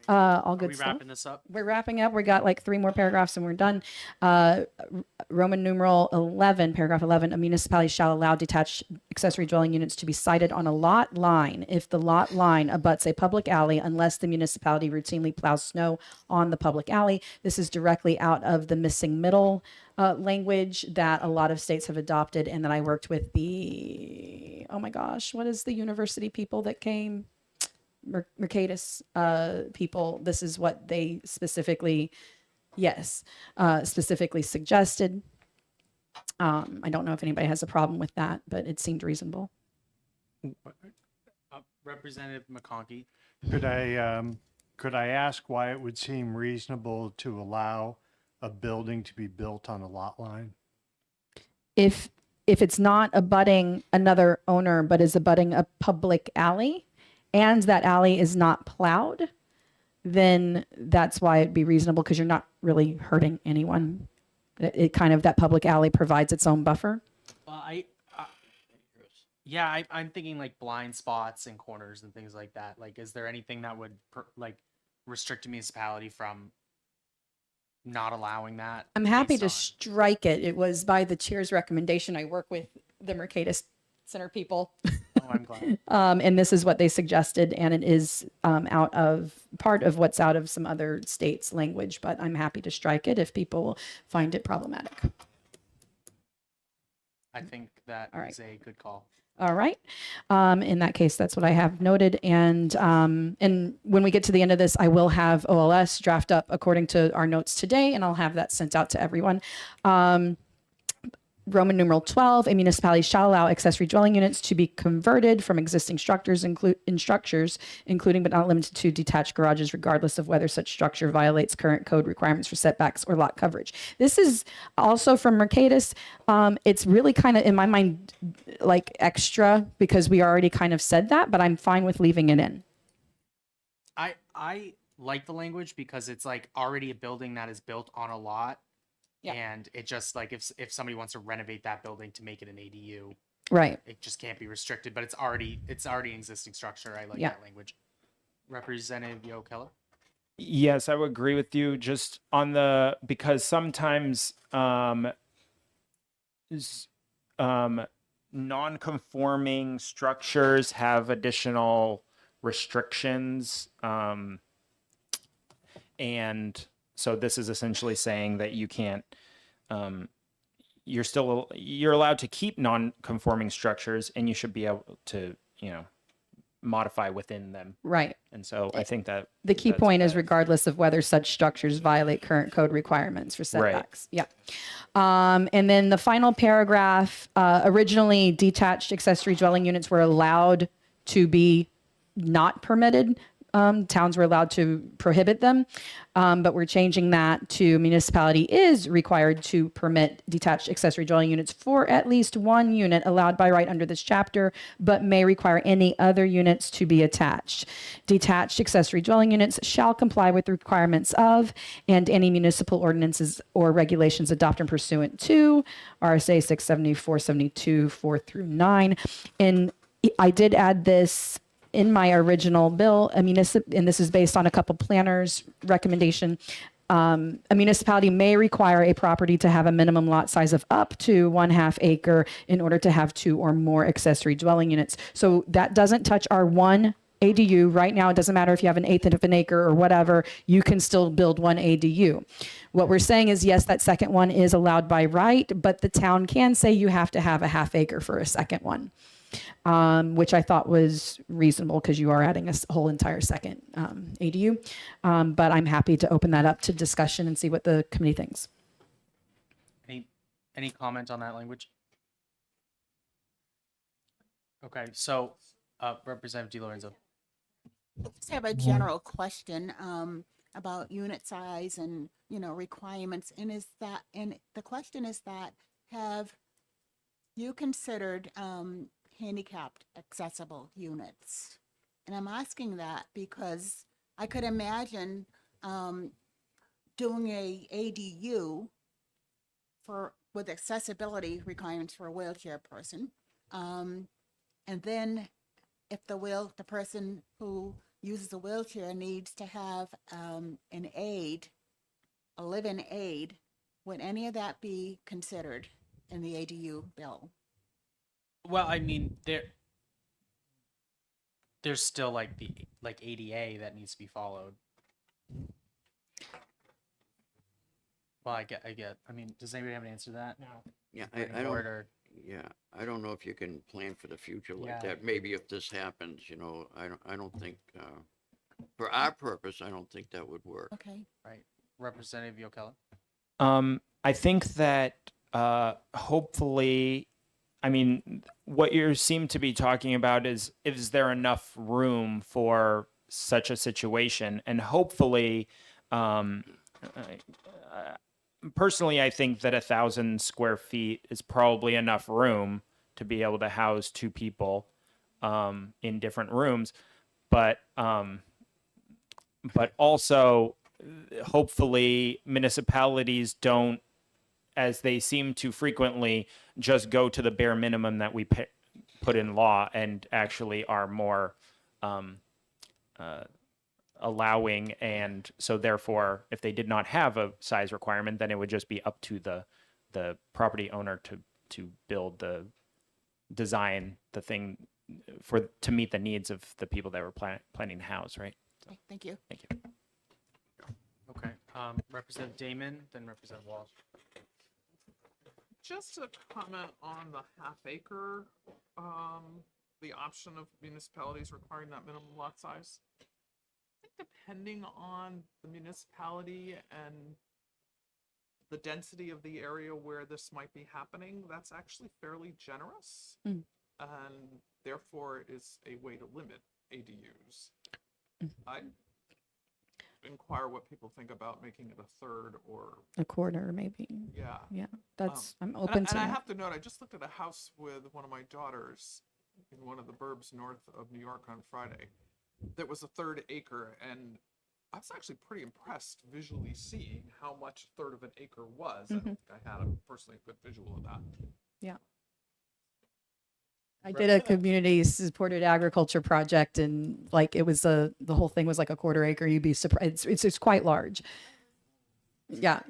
All Are good we stuff. wrapping this up? We're wrapping up. We got like 3 more paragraphs and we're done. Roman numeral 11, paragraph 11, a municipality shall allow detached accessory dwelling units to be sited on a lot line if the lot line abuts a public alley unless the municipality routinely plows snow on the public alley. This is directly out of the missing middle language that a lot of states have adopted and that I worked with oh my gosh, what is the university people that came? Mercatus people, this is what they specifically suggested. I don't know if anybody has a problem with that, but it seemed reasonable. Representative McConkey. Could I ask why it would seem reasonable to allow a building to be built on a lot line? If it's not abutting another owner, but is abutting a public alley, and that alley is not plowed, then that's why it'd be reasonable because you're not really hurting anyone. It kind of, that public alley provides its own buffer. Well, I'm thinking like blind spots and corners and things like that. Like, is there anything that would restrict a municipality from not allowing that? I'm happy based to on- strike it. It was by the chair's recommendation. I work with the Mercatus Center people. Oh, I'm glad. And this is what they suggested, and it is out of part of what's out of some other states' language, but I'm happy to strike it if people find it problematic. I think that All right. is a good call. All right. In that case, that's what I have noted. And when we get to the end of this, I will have OLS draft up according to our notes today, and I'll have that sent out to everyone. Roman numeral 12, a municipality shall allow accessory dwelling units to be converted from existing structures, including but not limited to detached garages, regardless of whether such structure violates current code requirements for setbacks or lot coverage. This is also from Mercatus. It's really kind of, in my mind, like extra because we already kind of said that, but I'm fine with leaving it in. I like the language because it's like already a building that is built on a lot. Yeah. And it just like if somebody wants to renovate that building to make it an ADU. Right. It just can't be restricted, but it's already existing structure. I like Yeah. that language. Representative Yo Keller. Yes, I would agree with you just on because sometimes s- non-conforming structures have additional restrictions. And so this is essentially saying that you can't, you're allowed to keep non-conforming structures and you should be able to, modify within them. Right. And so I think that The key that's point is better. regardless of whether such structures violate current code requirements for Right. setbacks. Yeah. And then the final paragraph, originally detached accessory dwelling units were allowed to be not permitted. Towns were allowed to prohibit them, but we're changing that to municipality is required to permit detached accessory dwelling units for at least one unit allowed by right under this chapter, but may require any other units to be attached. Detached accessory dwelling units shall comply with the requirements of and any municipal ordinances or regulations adopted pursuant to RSA 674, 72, 4 through 9. And I did add this in my original bill, and this is based on a couple planners' recommendation. A municipality may require a property to have a minimum lot size of up to 1/2 acre in order to have 2 or more accessory dwelling units. So that doesn't touch our one ADU. Right now, it doesn't matter if you have an eighth of an acre or whatever, you can still build one ADU. What we're saying is, yes, that second one is allowed by right, but the town can say you have to have a 1/2 acre for a second one. Which I thought was reasonable because you are adding a whole entire second ADU. But I'm happy to open that up to discussion and see what the committee thinks. Any comment on that language? Okay, so Representative DiLorenzo. I just have a general question about unit size and, requirements. And the question is that, have you considered handicapped accessible units? And I'm asking that because I could imagine doing a ADU with accessibility requirements for a wheelchair person. And then if the person who uses a wheelchair needs to have an aid, a live-in aid, would any of that be considered in the ADU bill? Well, I mean, there's still like the ADA that needs to be followed. Well, I get. I mean, does anybody have an answer to that? No. Yeah, I don't, Or, yeah, I don't know if you can plan for the future like Yeah. that. Maybe if this happens, I don't think, for our purpose, I don't think that would work. Okay. right, Representative Yo Keller. I think that hopefully, I mean, what you seem to be talking about is there enough room for such a situation? And hopefully, personally, I think that 1,000 square feet is probably enough room to be able to house 2 people in different rooms. But also, hopefully, municipalities don't, as they seem to frequently, just go to the bare minimum that we put in law and actually are more allowing. And so therefore, if they did not have a size requirement, then it would just be up to the property owner to build design the thing to meet the needs of the people that were planning to house, right? Okay, thank you. Thank you. Okay, Representative Damon, then Representative Walsh. Just a comment on the 1/2 acre, the option of municipalities requiring that minimum lot size. I think depending on the municipality and the density of the area where this might be happening, that's actually fairly generous. Mm. And therefore is a way to limit ADUs. I'd inquire what people think about making it a third or, A quarter, maybe. yeah. Yeah, that's, I'm And I- open to And I that. have to note, I just looked at a house with one of my daughters in one of the burbs north of New York on Friday. That was a 1/3 acre, and I was actually pretty impressed visually seeing how much 1/3 of an acre was. I don't think I had personally a good visual of that. Yeah. I did a community supported agriculture project, and like it was the whole thing was like a quarter acre. You'd be surprised. It's quite large. Yeah,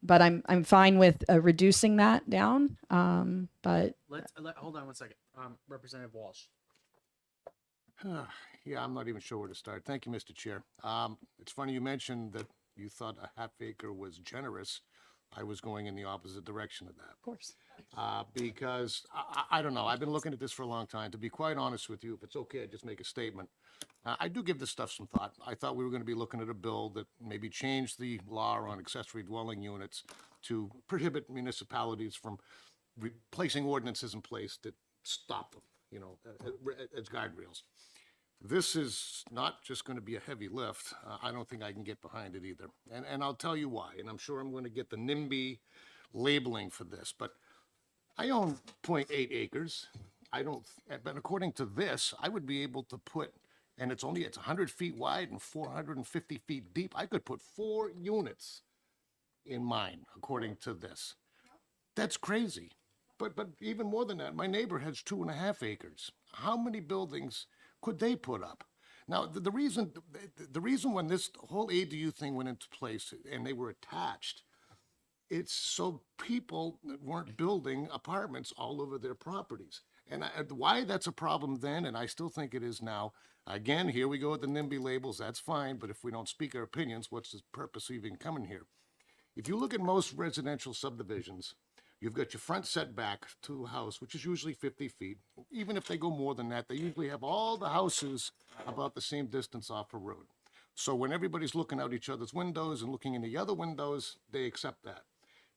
but I'm fine with reducing that down. But Hold on one second. Representative Walsh. Yeah, I'm not even sure where to start. Thank you, Mr. Chair. It's funny you mentioned that you thought a half acre was generous. I was going in the opposite direction of that. of course, Because I don't know, I've been looking at this for a long time. To be quite honest with you, if it's okay, I just make a statement. I do give this stuff some thought. I thought we were going to be looking at a bill that maybe changed the law on accessory dwelling units to prohibit municipalities from placing ordinances in place that stop them, you know, as guardrails. This is not just going to be a heavy lift. I don't think I can get behind it either. And I'll tell you why. And I'm sure I'm going to get the NIMBY labeling for this, but I own 0.8 acres. I don't, but according to this, I would be able to put, and it's 100 feet wide and 450 feet deep. I could put 4 units in mine, according to this. That's crazy. But even more than that, my neighbor has 2.5 acres. How many buildings could they put up? Now, the reason when this whole ADU thing went into place and they were attached, it's so people weren't building apartments all over their properties. And why that's a problem then, and I still think it is now, again, here we go with the NIMBY labels, that's fine, but if we don't speak our opinions, what's the purpose of even coming here? If you look at most residential subdivisions, you've got your front setback to a house, which is usually 50 feet. Even if they go more than that, they usually have all the houses about the same distance off a road. So when everybody's looking out each other's windows and looking in the other windows, they accept that.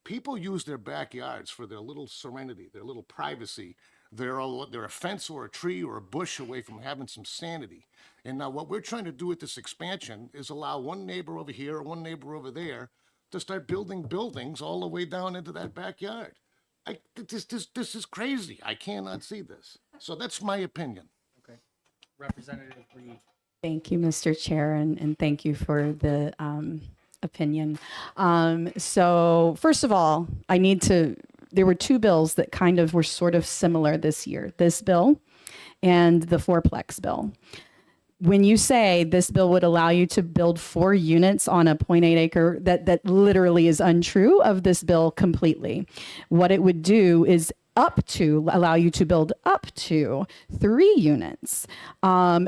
People use their backyards for their little serenity, their little privacy. They're a fence or a tree or a bush away from having some sanity. And now what we're trying to do with this expansion is allow one neighbor over here or one neighbor over there to start building buildings all the way down into that backyard. This is crazy. I cannot see this. So that's my opinion. Okay. Representative Reed. thank you, Mr. Chair, and thank you for the opinion. So first of all, there were 2 bills that kind of were sort of similar this year, this bill and the fourplex bill. When you say this bill would allow you to build 4 units on a 0.8 acre, that literally is untrue of this bill completely. What it would do is allow you to build up to 3 units,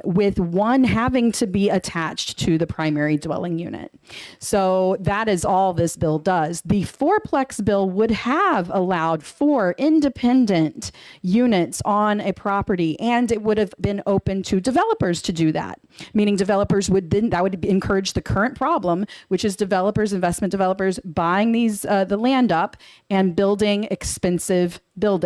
with one having to be attached to the primary dwelling unit. So that is all this bill does. The fourplex bill would have allowed 4 independent units on a property, and it would have been open to developers to do that, meaning developers would encourage the current problem, which is investment developers buying the land up and building expensive buildings.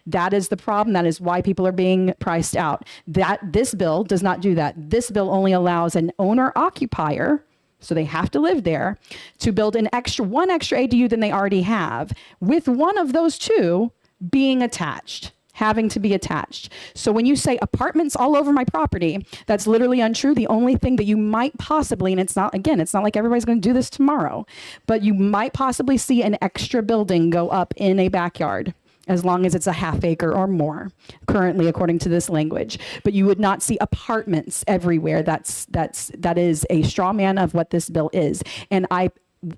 That is the problem. That is why people are being priced out. This bill does not do that. This bill only allows an owner occupier, so they have to live there, to build one extra ADU than they already have, with one of those 2 being attached, having to be attached. So when you say apartments all over my property, that's literally untrue. The only thing that you might possibly, and it's not like everybody's going to do this tomorrow, but you might possibly see an extra building go up in a backyard, as long as it's a half acre or more, currently, according to this language. But you would not see apartments everywhere. That is a straw man of what this bill is. And I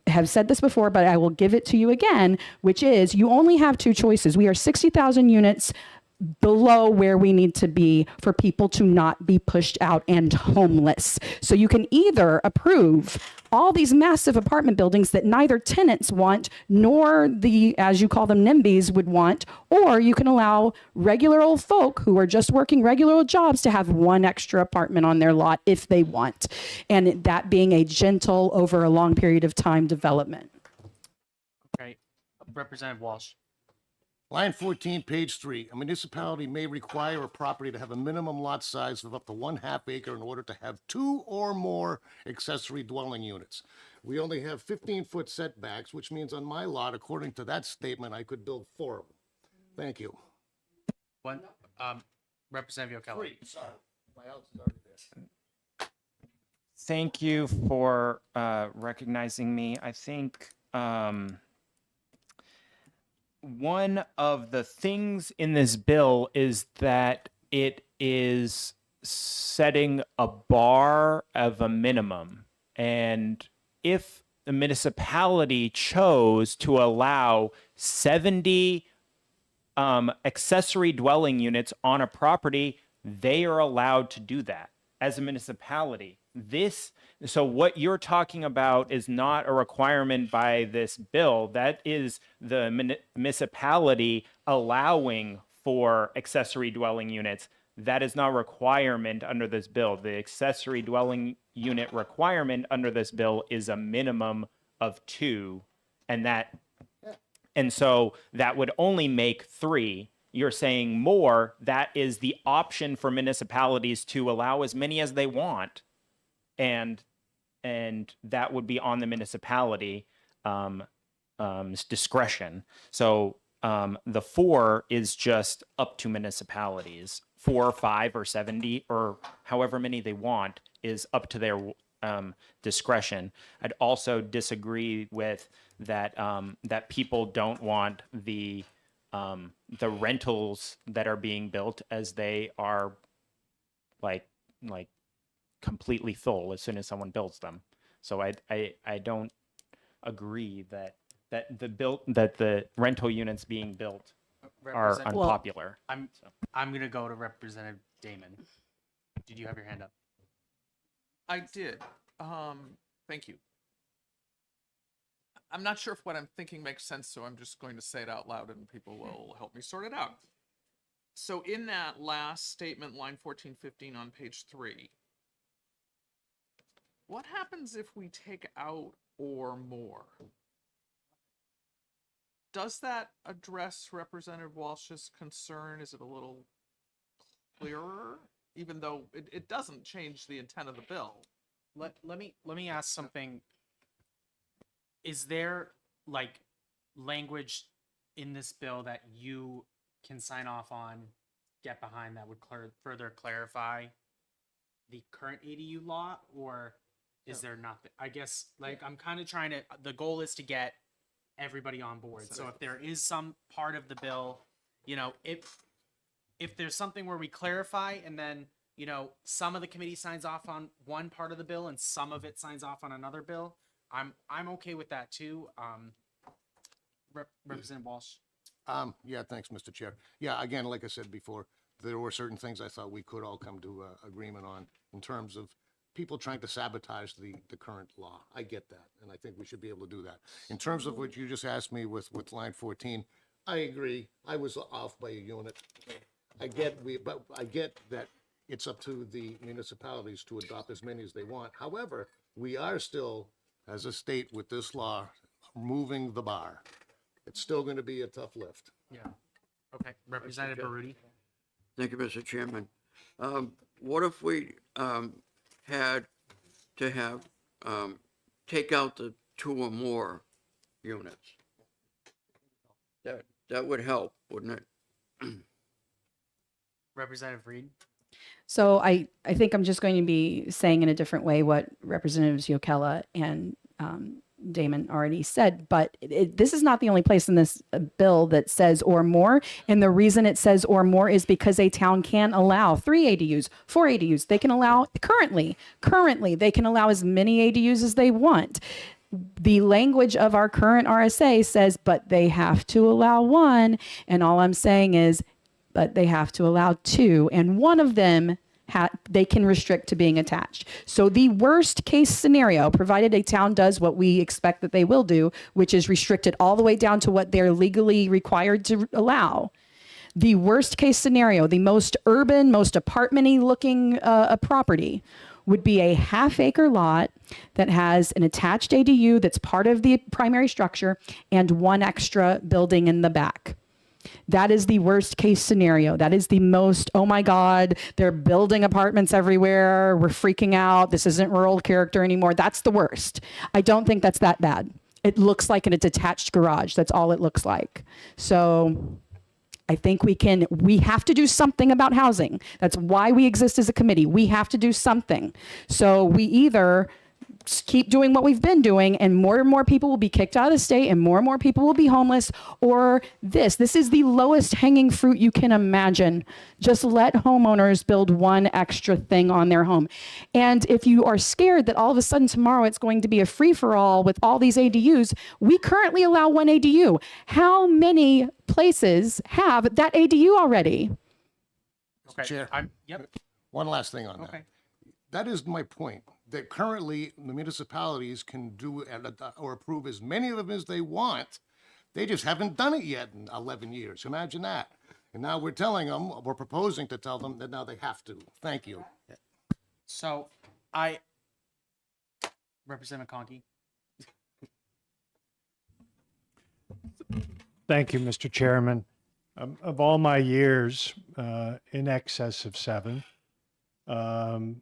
have said this before, but I will give it to you again, which is you only have 2 choices. We are 60,000 units below where we need to be for people to not be pushed out and homeless. So you can either approve all these massive apartment buildings that neither tenants want nor the, as you call them, NIMBYs would want, or you can allow regular old folk who are just working regular old jobs to have 1 extra apartment on their lot if they want, and that being a gentle, over a long period of time development. Okay. Representative Walsh. Line 14, page 3, a municipality may require a property to have a minimum lot size of up to 1/2 acre in order to have 2 or more accessory dwelling units. We only have 15-foot setbacks, which means on my lot, according to that statement, I could build 4 of them. Thank you. One. Representative O'Kelly. Sorry. My house is already there. Thank you for recognizing me. I think one of the things in this bill is that it is setting a bar of a minimum. And if the municipality chose to allow 70 accessory dwelling units on a property, they are allowed to do that as a municipality. So what you're talking about is not a requirement by this bill. That is the municipality allowing for accessory dwelling units. That is not a requirement under this bill. The accessory dwelling unit requirement under this bill is a minimum of 2, and so that would only make 3. You're saying more, that is the option for municipalities to allow as many as they want. And that would be on the municipality discretion. So the 4 is just up to municipalities. 4 or 5 or 70 or however many they want is up to their discretion. I'd also disagree with that that people don't want the rentals that are being built, as they are like completely full as soon as someone builds them. So I don't agree that the rental units being built are Representative- unpopular. I'm gonna go to Representative Damon. Did you have your hand up? I did. Thank you. I'm not sure if what I'm thinking makes sense, so I'm just going to say it out loud and people will help me sort it out. So in that last statement, line 14, 15 on page 3, what happens if we take out or more? Does that address Representative Walsh's concern? Is it a little clearer? Even though it doesn't change the intent of the bill. Let me ask something. Is there like language in this bill that you can sign off on, get behind, that would further clarify the current ADU law, or is there nothing? I guess like I'm kind of trying to. The goal is to get everybody on board. So if there is some part of the bill, if there's something where we clarify and then some of the committee signs off on one part of the bill and some of it signs off on another bill, I'm okay with that too. Representative Walsh. Yeah, thanks, Mr. Chair. Yeah, again, like I said before, there were certain things I thought we could all come to agreement on in terms of people trying to sabotage the current law. I get that, and I think we should be able to do that. In terms of what you just asked me with line 14, I agree. I was off by a unit. I get that it's up to the municipalities to adopt as many as they want. However, we are still, as a state with this law, moving the bar. It's still going to be a tough lift. Yeah. Okay. Representative Baruti. Thank you, Mr. Chairman. What if we had to have, take out the 2 or more units? That would help, wouldn't it? Representative Reed. So I think I'm just going to be saying in a different way what Representatives Yokella and Damon already said, but this is not the only place in this bill that says or more. And the reason it says or more is because a town can allow 3 ADUs, 4 ADUs. They can allow currently, they can allow as many ADUs as they want. The language of our current RSA says, but they have to allow 1. And all I'm saying is, but they have to allow 2. And one of them they can restrict to being attached. So the worst case scenario, provided a town does what we expect that they will do, which is restrict it all the way down to what they're legally required to allow. The worst case scenario, the most urban, most apartment-y looking property would be a half-acre lot that has an attached ADU that's part of the primary structure and 1 extra building in the back. That is the worst case scenario. That is the most, oh my God, they're building apartments everywhere. We're freaking out. This isn't rural character anymore. That's the worst. I don't think that's that bad. It looks like a detached garage. That's all it looks like. So I think we have to do something about housing. That's why we exist as a committee. We have to do something. So we either keep doing what we've been doing, and more people will be kicked out of the state, and more people will be homeless, or this is the lowest hanging fruit you can imagine. Just let homeowners build one extra thing on their home. And if you are scared that all of a sudden tomorrow it's going to be a free-for-all with all these ADUs, we currently allow one ADU. How many places have that ADU already? Okay. Chair. Yep. One last thing on that. Okay. That is my point, that currently the municipalities can do or approve as many of them as they want. They just haven't done it yet in 11 years. Imagine that. And now we're telling them, we're proposing to tell them that now they have to. Thank you. So Representative McConkey. Thank you, Mr. Chairman. Of all my years, in excess of 7, I've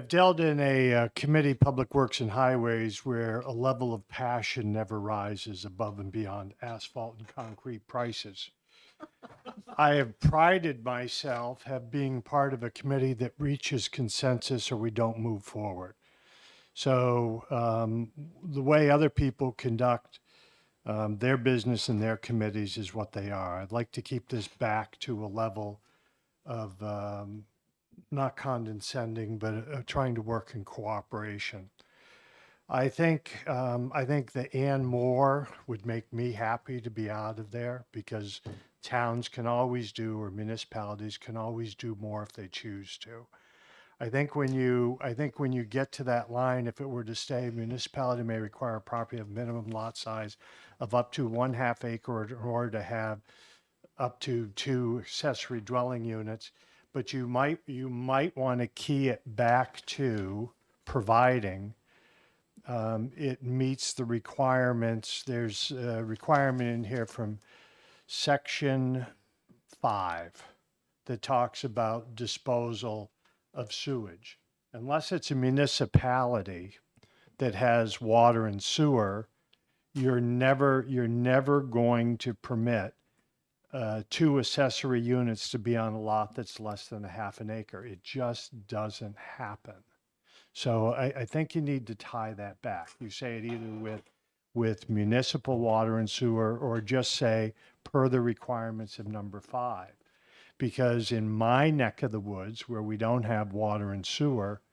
dealt in a committee, Public Works and Highways, where a level of passion never rises above and beyond asphalt and concrete prices. I have prided myself of being part of a committee that reaches consensus or we don't move forward. So the way other people conduct their business and their committees is what they are. I'd like to keep this back to a level of not condescending, but trying to work in cooperation. I think that Ann Moore would make me happy to be out of there, because towns can always do, or municipalities can always do more if they choose to. I think when you get to that line, if it were to stay, municipality may require a property of minimum lot size of up to 1/2 acre in order to have up to 2 accessory dwelling units. But you might want to key it back to providing it meets the requirements. There's a requirement in here from Section 5 that talks about disposal of sewage. Unless it's a municipality that has water and sewer, you're never going to permit 2 accessory units to be on a lot that's less than 1/2 acre. It just doesn't happen. So I think you need to tie that back. You say it either with municipal water and sewer, or just say per the requirements of number 5. Because in my neck of the woods, where we don't have water and sewer,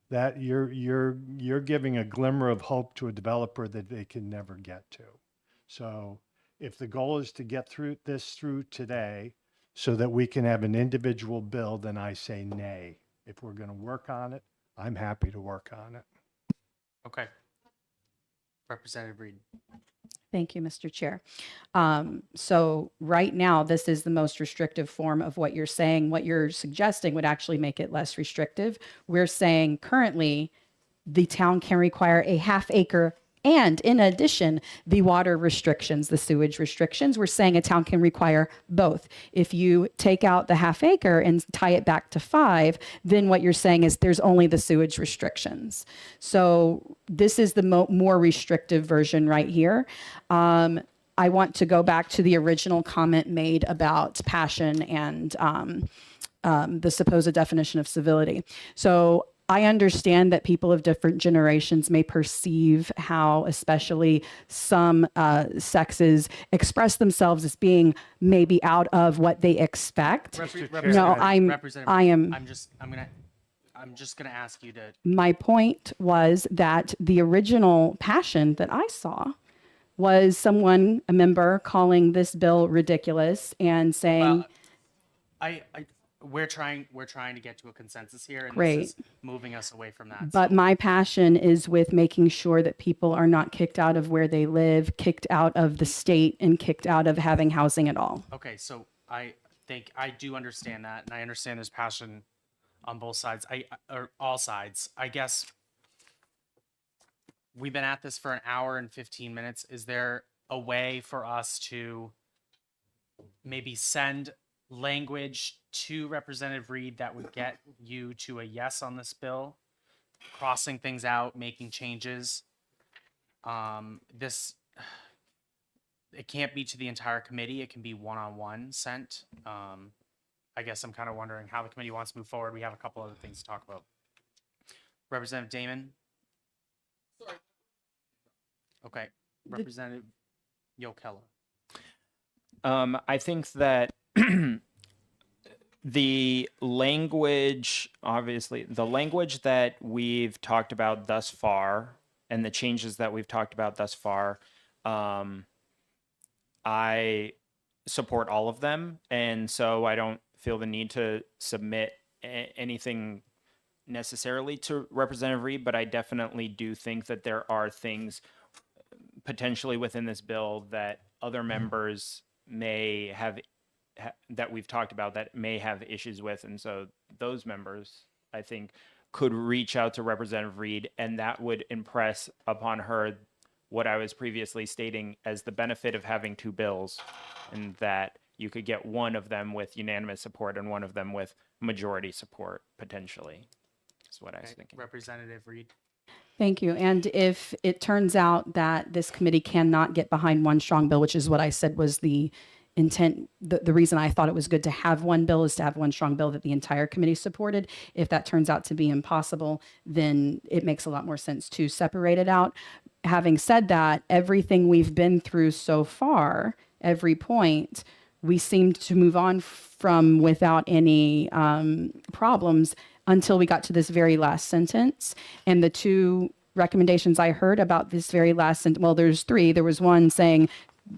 that you're giving a glimmer of hope to a developer that they can never get to. So if the goal is to get through today so that we can have an individual bill, then I say nay. If we're going to work on it, I'm happy to work on it. Okay. Representative Reed. Thank you, Mr. Chair. So right now, this is the most restrictive form of what you're saying. What you're suggesting would actually make it less restrictive. We're saying currently the town can require a 1/2 acre, and in addition, the water restrictions, the sewage restrictions. We're saying a town can require both. If you take out the 1/2 acre and tie it back to 5, then what you're saying is there's only the sewage restrictions. So this is the more restrictive version right here. I want to go back to the original comment made about passion and the supposed definition of civility. So I understand that people of different generations may perceive how, especially some sexes, express themselves as being maybe out of what they expect. No, I'm just gonna ask you to. My point was that the original passion that I saw was a member calling this bill ridiculous and saying, We're trying to get to a consensus here, and Great. this is moving us away from that. but so- my passion is with making sure that people are not kicked out of where they live, kicked out of the state, and kicked out of having housing at all. Okay, so I think I do understand that, and I understand there's passion on both sides. Or all sides. I guess we've been at this for an hour and 15 minutes. Is there a way for us to maybe send language to Representative Reed that would get you to a yes on this bill, crossing things out, making changes? It can't be to the entire committee. It can be one-on-one sent. I guess I'm kind of wondering how the committee wants to move forward. We have a couple other things to talk about. Representative Damon? Okay, Representative Yokella. I think that the language, obviously, the language that we've talked about thus far and the changes that we've talked about thus far, I support all of them. And so I don't feel the need to submit anything necessarily to Representative Reed, but I definitely do think that there are things potentially within this bill that other members may have that we've talked about that may have issues with, and so those members I think could reach out to Representative Reed, and that would impress upon her what I was previously stating as the benefit of having two bills, and that you could get one of them with unanimous support and one of them with majority support potentially. Is what I was Okay, thinking. Representative Reed. Thank you. And if it turns out that this committee cannot get behind one strong bill, which is what I said was the intent, the reason I thought it was good to have one bill is to have one strong bill that the entire committee supported. If that turns out to be impossible, then it makes a lot more sense to separate it out. Having said that, everything we've been through so far, every point, we seemed to move on from without any problems until we got to this very last sentence. And the two recommendations I heard about this very last sentence, well, there's three. There was one saying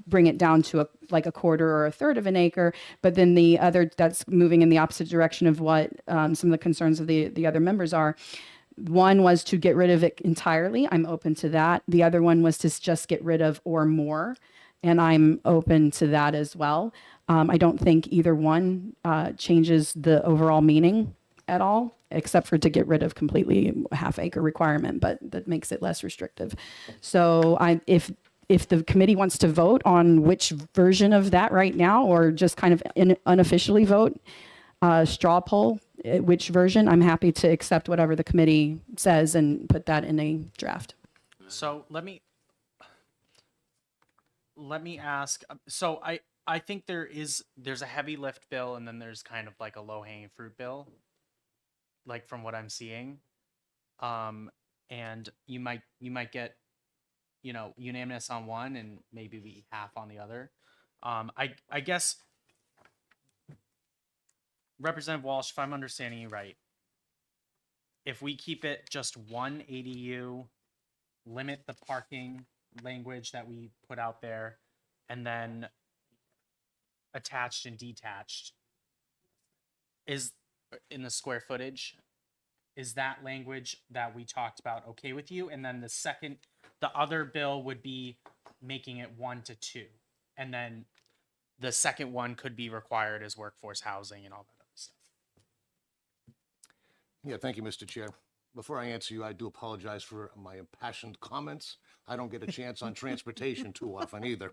bring it down to like a quarter or a third of an acre, but then the other that's moving in the opposite direction of what some of the concerns of the other members are. One was to get rid of it entirely. I'm open to that. The other one was to just get rid of or more, and I'm open to that as well. I don't think either one changes the overall meaning at all, except for to get rid of completely a half acre requirement, but that makes it less restrictive. So if the committee wants to vote on which version of that right now, or just kind of unofficially vote, straw poll, which version, I'm happy to accept whatever the committee says and put that in a draft. So let me ask. So I think there's a heavy lift bill, and then there's kind of like a low hanging fruit bill, like from what I'm seeing. And you might get, unanimous on one and maybe be half on the other. I guess, Representative Walsh, if I'm understanding you right, if we keep it just one ADU, limit the parking language that we put out there, and then attached and detached is in the square footage, is that language that we talked about okay with you? And then the other bill would be making it 1 to 2, and then the second one could be required as workforce housing and all that other stuff. Yeah, thank you, Mr. Chair. Before I answer you, I do apologize for my impassioned comments. I don't get a chance on transportation too often either.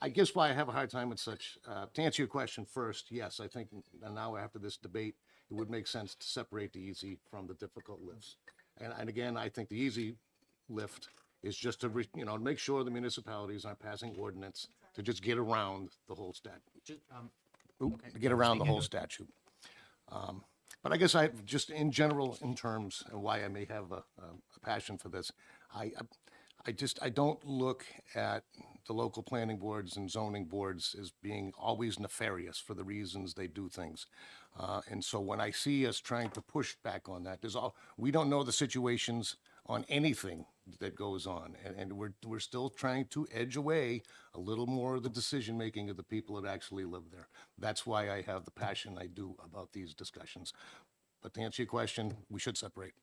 I guess why I have a hard time with such, to answer your question first, yes, I think now after this debate, it would make sense to separate the easy from the difficult lifts. And again, I think the easy lift is just to, make sure the municipalities aren't passing ordinance to just get around the whole statute. To get around the whole statute. But I guess I just in general, in terms of why I may have a passion for this, I don't look at the local planning boards and zoning boards as being always nefarious for the reasons they do things. And so when I see us trying to push back on that, we don't know the situations on anything that goes on. And we're still trying to edge away a little more of the decision-making of the people that actually live there. That's why I have the passion I do about these discussions. But to answer your question, we should separate.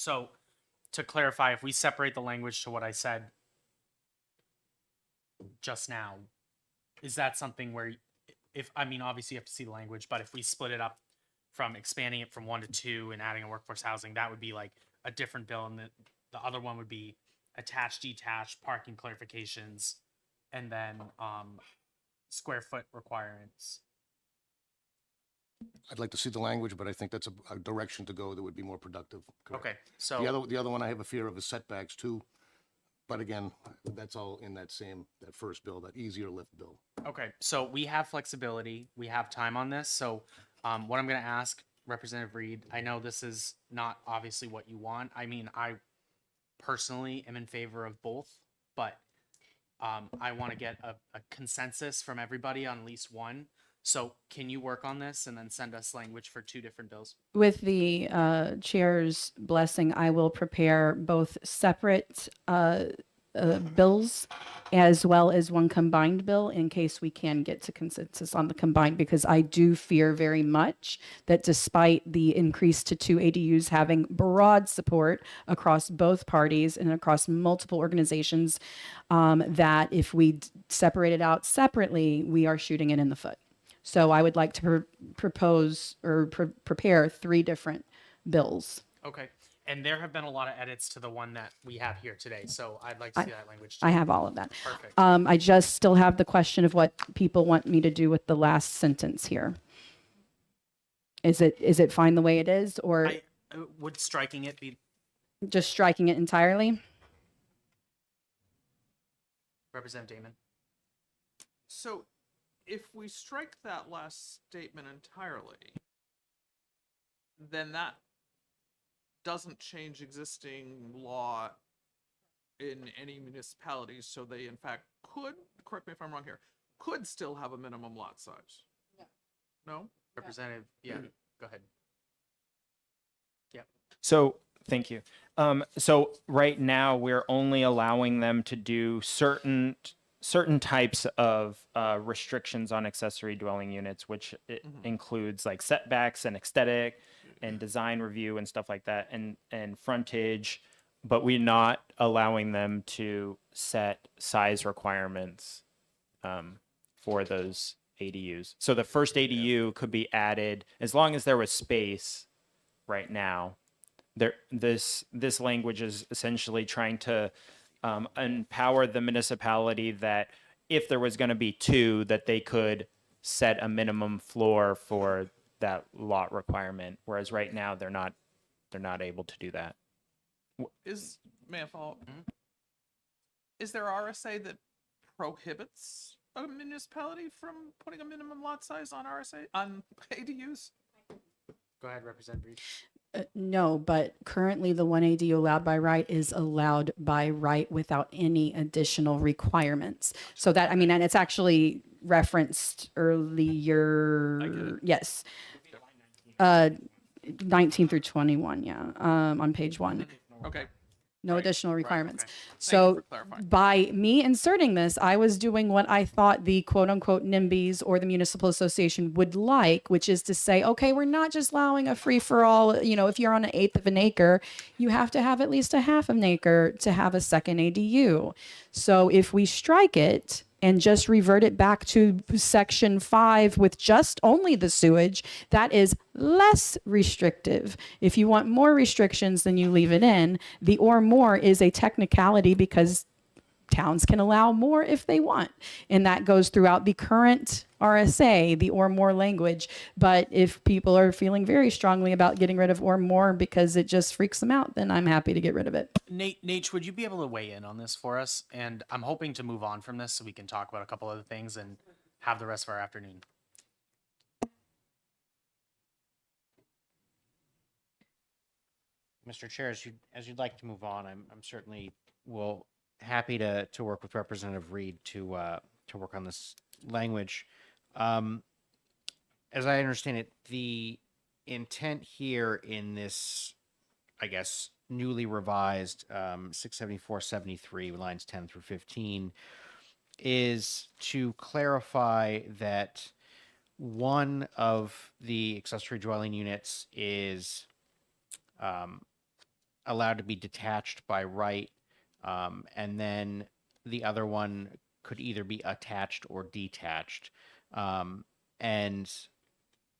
To clarify, if we separate the language to what I said just now, is that something where obviously you have to see the language, but if we split it up from expanding it from 1 to 2 and adding a workforce housing, that would be like a different bill, and the other one would be attached, detached, parking clarifications, and then square foot requirements. I'd like to see the language, but I think that's a direction to go that would be more productive. Correct. Okay, so The other one I have a fear of is setbacks too. But again, that's all in that first bill, that easier lift bill. okay, so we have flexibility, we have time on this. So what I'm going to ask Representative Reed, I know this is not obviously what you want. I mean, I personally am in favor of both, but I want to get a consensus from everybody on at least one. So can you work on this and then send us language for two different bills? With the chair's blessing, I will prepare both separate bills as well as one combined bill in case we can get to consensus on the combined, because I do fear very much that despite the increase to 2 ADUs having broad support across both parties and across multiple organizations, that if we separate it out separately, we are shooting it in the foot. So I would like to propose or prepare 3 different bills. Okay. And there have been a lot of edits to the one that we have here today. So I'd like to see that language too. I have all of that. Perfect. I just still have the question of what people want me to do with the last sentence here. Is it fine the way it is, or Would striking it be just striking it entirely? Representative Damon? So if we strike that last statement entirely, then that doesn't change existing law in any municipalities, so they in fact could, correct me if I'm wrong here, could still have a minimum lot size. No? Representative, yeah, go ahead. So thank you. So right now we're only allowing them to do certain types of restrictions on accessory dwelling units, which includes like setbacks and aesthetic and design review and stuff like that, and frontage, but we're not allowing them to set size requirements for those ADUs. So the first ADU could be added as long as there was space. Right now, this language is essentially trying to empower the municipality that if there was going to be 2, that they could set a minimum floor for that lot requirement, whereas right now they're not able to do that. May I follow? Is there RSA that prohibits a municipality from putting a minimum lot size on ADUs? Go ahead, Representative Reed. No, but currently the 1 ADU allowed by right is allowed by right without any additional requirements. So that, I mean, and it's actually referenced earlier. Yes. 19 through 21, yeah, on page 1. Okay. No Right, additional requirements. okay. Thank you So for clarifying. by me inserting this, I was doing what I thought the quote unquote NIMBYs or the municipal association would like, which is to say, okay, we're not just allowing a free for all. You know, if you're on 1/8 of an acre, you have to have at least 1/2 of an acre to have a second ADU. So if we strike it and just revert it back to section 5 with just only the sewage, that is less restrictive. If you want more restrictions, then you leave it in. The or more is a technicality because towns can allow more if they want. And that goes throughout the current RSA, the or more language. But if people are feeling very strongly about getting rid of or more because it just freaks them out, then I'm happy to get rid of it. Nate, would you be able to weigh in on this for us? And I'm hoping to move on from this so we can talk about a couple other things and have the rest of our afternoon. Mr. Chair, as you'd like to move on, I'm certainly happy to work with Representative Reed to work on this language. As I understand it, the intent here in this, I guess, newly revised 67473 lines 10 through 15 is to clarify that one of the accessory dwelling units is allowed to be detached by right, and then the other one could either be attached or detached. And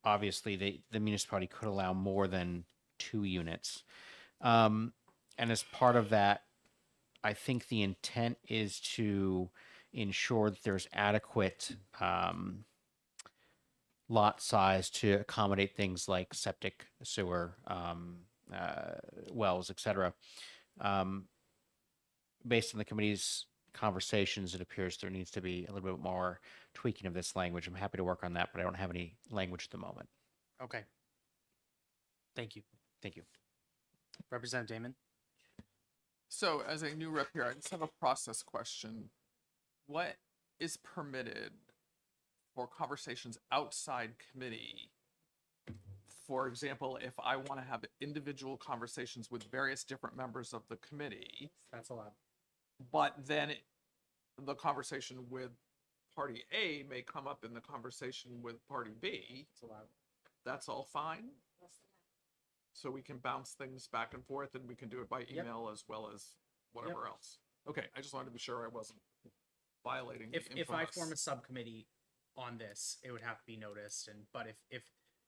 obviously the municipality could allow more than 2 units. And as part of that, I think the intent is to ensure that there's adequate lot size to accommodate things like septic, sewer, wells, etc. Based on the committee's conversations, it appears there needs to be a little bit more tweaking of this language. I'm happy to work on that, but I don't have any language at the moment. Okay. Thank you. Thank you. Representative Damon? So as a new rep here, I just have a process question. What is permitted for conversations outside committee? For example, if I want to have individual conversations with various different members of the committee, That's allowed. but then the conversation with party A may come up in the conversation with party B, It's allowed. that's all fine? So we can bounce things back and forth and we can do it by Yep. email as well as whatever else. Okay, I just wanted to be sure I wasn't violating the If I form a infamous- subcommittee on this, it would have to be noticed, and, but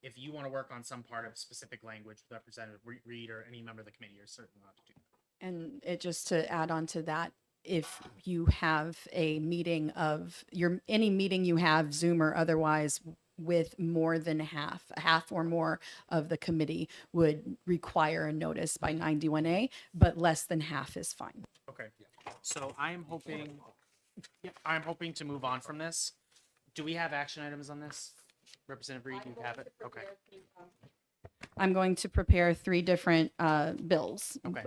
if you want to work on some part of specific language, Representative Reed or any member of the committee, you're certainly allowed to do that. And it just to add on to that, if you have a meeting of any meeting you have, Zoom or otherwise, with more than half or more of the committee would require a notice by 91A, but less than half is fine. Okay, so I'm hoping to move on from this. Do we have action items on this? Representative Reed, you have it? Okay. I'm going to prepare 3 different bills. Okay.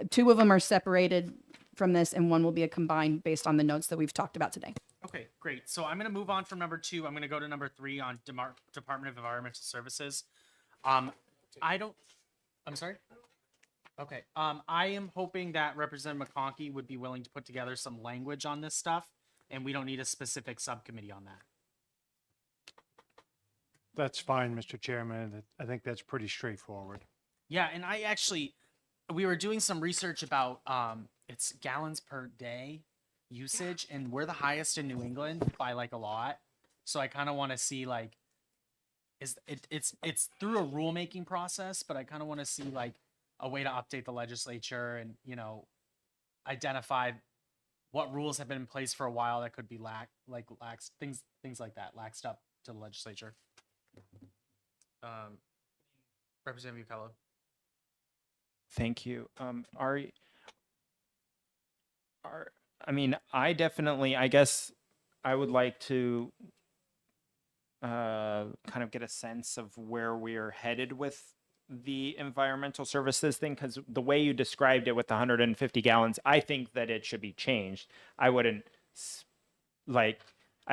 2 of them are separated from this, and 1 will be a combined based on the notes that we've talked about today. Okay, great. So I'm going to move on from number 2. I'm going to go to number 3 on Department of Environmental Services. I'm sorry? Okay. I am hoping that Representative McConkey would be willing to put together some language on this stuff, and we don't need a specific subcommittee on that. That's fine, Mr. Chairman. I think that's pretty straightforward. Yeah, and we were doing some research about it's gallons per day usage, and we're the highest in New England by like a lot. So I kind of want to see like it's through a rulemaking process, but I kind of want to see like a way to update the legislature and, you know, identify what rules have been in place for a while that could be lax things like that, laxed up to the legislature. Representative Bucalo. Thank you. I mean, I definitely, I guess I would like to kind of get a sense of where we are headed with the environmental services thing, because the way you described it with the 150 gallons, I think that it should be changed. I wouldn't, I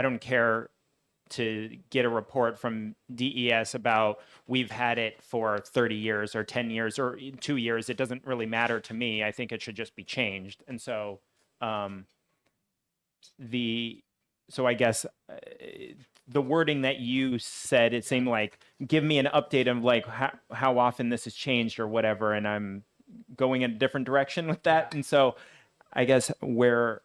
don't care to get a report from DES about we've had it for 30 years or 10 years or 2 years. It doesn't really matter to me. I think it should just be changed. And so so I guess the wording that you said, it seemed like give me an update of like how often this has changed or whatever, and I'm going in a different direction with that. And so I guess where's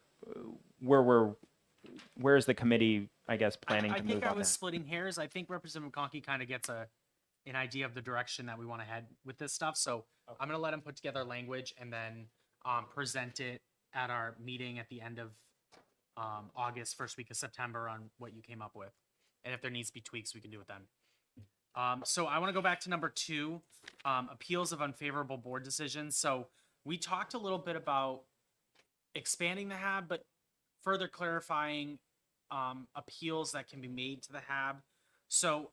the committee, I guess, planning I to move think I on was that? splitting hairs. I think Representative McConkey kind of gets an idea of the direction that we want to head with this stuff. So I'm going to let him put together language and then present it at our meeting at the end of August, first week of September on what you came up with. And if there needs to be tweaks, we can do it then. So I want to go back to number 2, appeals of unfavorable board decisions. So we talked a little bit about expanding the HAB, but further clarifying appeals that can be made to the HAB. So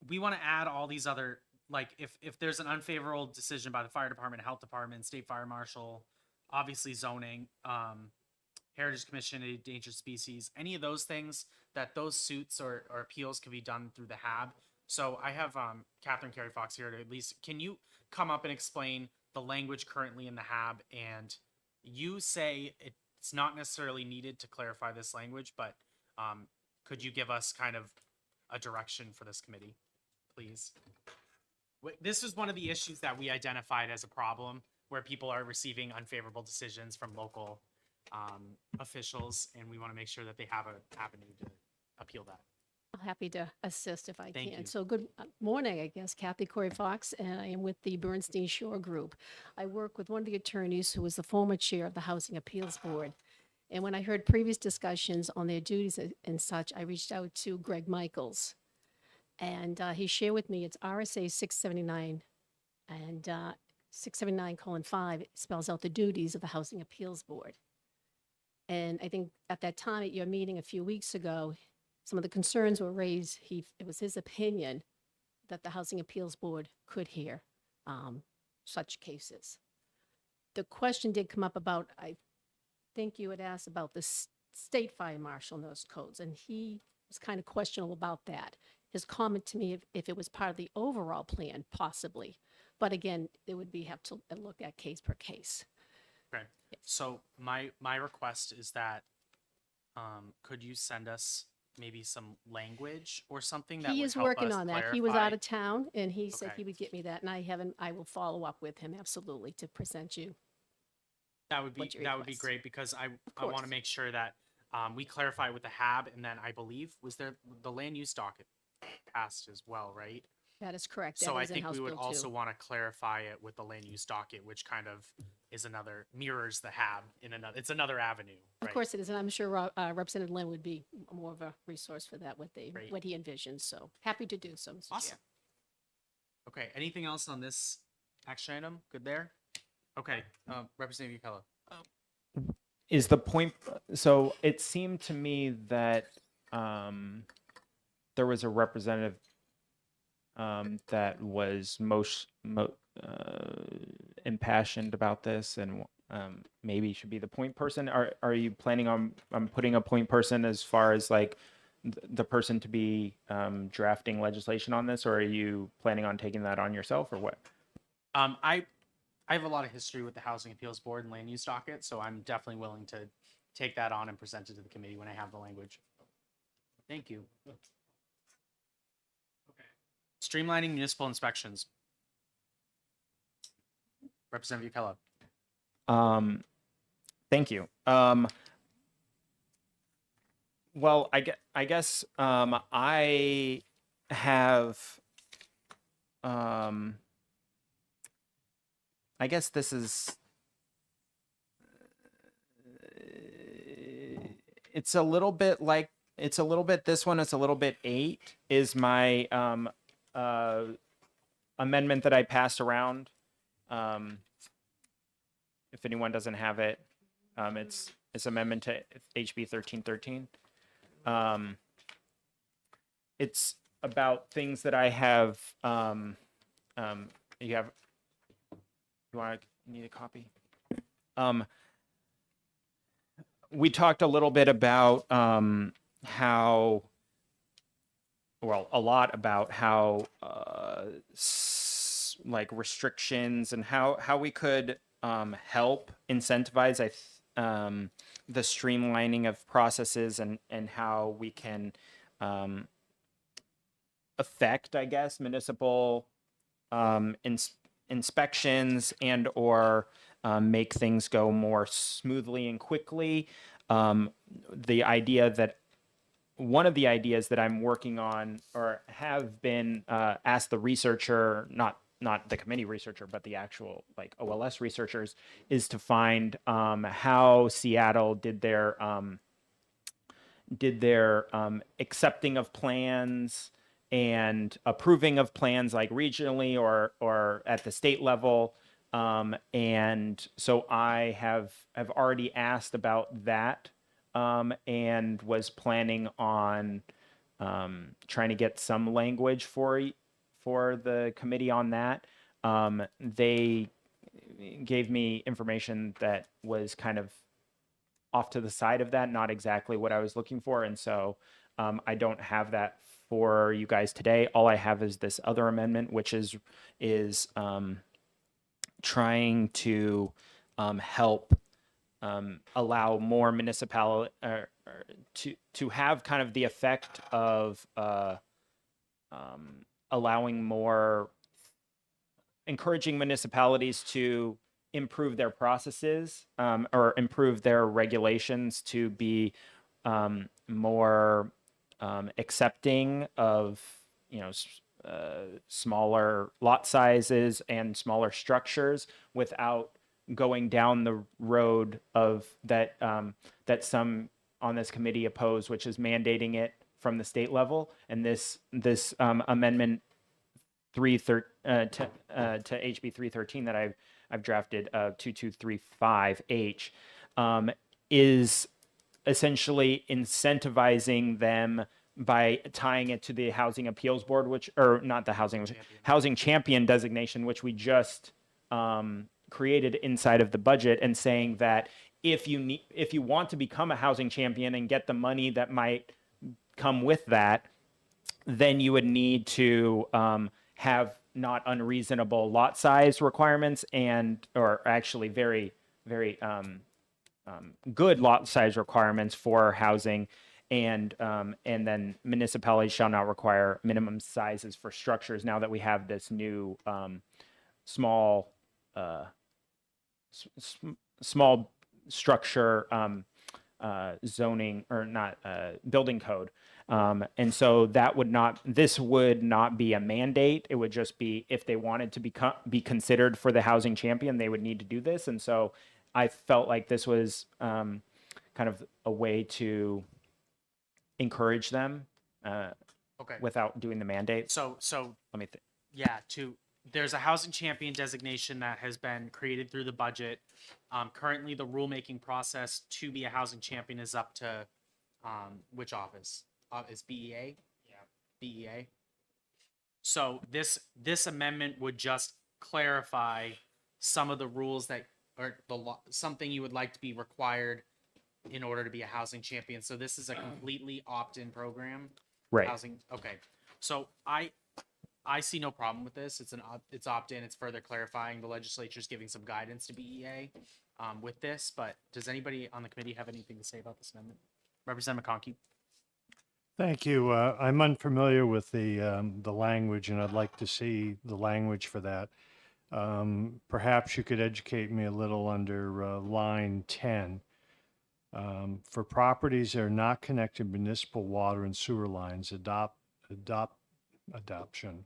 we want to add all these other, like if there's an unfavorable decision by the fire department, health department, state fire marshal, obviously zoning, Heritage Commission, endangered species, any of those things, that those suits or appeals can be done through the HAB. So I have Catherine Carey Fox here to at least, can you come up and explain the language currently in the HAB? And you say it's not necessarily needed to clarify this language, but could you give us kind of a direction for this committee, please? This is one of the issues that we identified as a problem, where people are receiving unfavorable decisions from local officials, and we want to make sure that they have a avenue to appeal that. I'm happy to assist if I Thank can. you. So good morning, I guess. Kathy Corey Fox, and I am with the Bernstein Shore Group. I work with one of the attorneys who was the former chair of the Housing Appeals Board. And when I heard previous discussions on their duties and such, I reached out to Greg Michaels. And he shared with me it's RSA 679, and 679:5 spells out the duties of the Housing Appeals Board. And I think at that time at your meeting a few weeks ago, some of the concerns were raised. It was his opinion that the Housing Appeals Board could hear such cases. The question did come up about, I think you had asked about the state fire marshal and those codes, and he was kind of questionable about that. His comment to me, if it was part of the overall plan, possibly. But again, it would be have to look at case per case. Okay. So my request is that could you send us maybe some language or something that He would is help working us on that. He was clarify? out of town and he said Okay. he would get me that, and I will follow up with him absolutely to present you. That would be what your request. great because I want course. to make sure that we clarify with the HAB, and then I believe was there the land use docket passed as well, right? That is correct. That So I was in think House we would Bill also 2. want to clarify it with the land use docket, which kind of is another mirrors the HAB in another. It's another avenue. Of right? course it is, and I'm sure Representative Lynn would be more of a resource for that, Great. what he envisions. So happy to do so, Mr. Awesome. Chair. Okay. Anything else on this action item? Good there. Okay. Representative Yukela. Is the point, so it seemed to me that there was a representative that was impassioned about this and maybe should be the point person. Are you planning on putting a point person as far as like the person to be drafting legislation on this, or are you planning on taking that on yourself, or what? I have a lot of history with the Housing Appeals Board and land use docket, so I'm definitely willing to take that on and present it to the committee when I have the language. Thank you. Okay. Streamlining municipal inspections. Representative Yukela. Thank you. Well, I guess I have I guess this is it's a little bit like this one. It's a little bit 8 is my amendment that I passed around. If anyone doesn't have it, it's amendment to HB 1313. It's about things that I have. You need a copy? We talked a little bit about a lot about how like restrictions and how we could help incentivize the streamlining of processes and how we can affect, I guess, municipal inspections and or make things go more smoothly and quickly. The idea that one of the ideas that I'm working on or have been asked the researcher, not the committee researcher, but the actual like OLS researchers, is to find how Seattle did their accepting of plans and approving of plans like regionally or at the state level. And so I have already asked about that and was planning on trying to get some language for the committee on that. They gave me information that was kind of off to the side of that, not exactly what I was looking for. And so I don't have that for you guys today. All I have is this other amendment, which is trying to help allow more municipality to have kind of the effect of encouraging municipalities to improve their processes or improve their regulations to be more accepting of smaller lot sizes and smaller structures without going down the road of that some on this committee oppose, which is mandating it from the state level. And this amendment to HB 313 that I've drafted 2235H is essentially incentivizing them by tying it to the Housing Appeals Board, which, or not the Housing Champion designation, which we just created inside of the budget, and saying that if you want to become a housing champion and get the money that might come with that, then you would need to have not unreasonable lot size requirements or actually very, very good lot size requirements for housing. And then municipalities shall not require minimum sizes for structures now that we have this new small structure zoning, or not building code. And so this would not be a mandate. It would just be, if they wanted to be considered for the housing champion, they would need to do this. And so I felt like this was kind of a way to encourage them Okay. without doing the mandate. So Let me think. yeah, there's a housing champion designation that has been created through the budget. Currently, the rulemaking process to be a housing champion is up to which office? Is BEA? Yeah, BEA. So this amendment would just clarify some of the rules that, or something you would like to be required in order to be a housing champion. So this is a completely opt-in program. Right. Housing. Okay. So I see no problem with this. It's opt-in. It's further clarifying. The legislature's giving some guidance to BEA with this. But does anybody on the committee have anything to say about this amendment? Representative McConkey. Thank you. I'm unfamiliar with the language, and I'd like to see the language for that. Perhaps you could educate me a little under line 10. For properties that are not connected to municipal water and sewer lines, adoption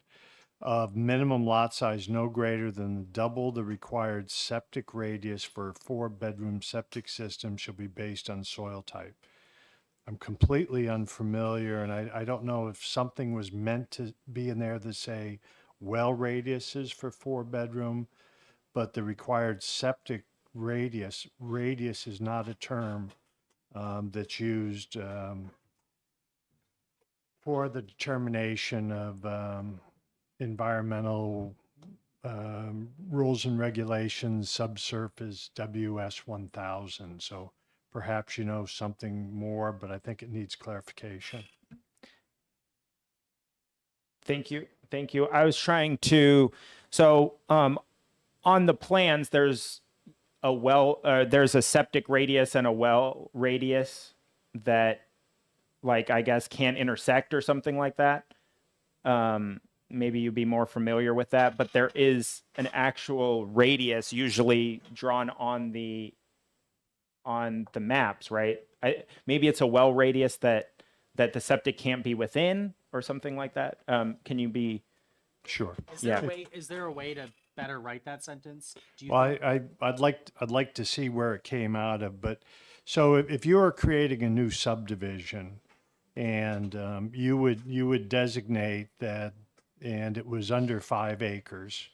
of minimum lot size no greater than double the required septic radius for a 4-bedroom septic system shall be based on soil type. I'm completely unfamiliar, and I don't know if something was meant to be in there to say well radiuses for 4-bedroom, but the required septic radius is not a term that's used for the determination of environmental rules and regulations, subsurface WS 1000. So perhaps you know something more, but I think it needs clarification. Thank you. I was trying to, on the plans, there's a septic radius and a well radius that, like, I guess can't intersect or something like that. Maybe you'd be more familiar with that, but there is an actual radius usually drawn on the maps, right? Maybe it's a well radius that the septic can't be within or something like that. Can you be? Sure. Is there a way to better write that sentence? Do you Well, think? I'd like to see where it came out of, but so if you are creating a new subdivision and you would designate that, and it was under 5 acres,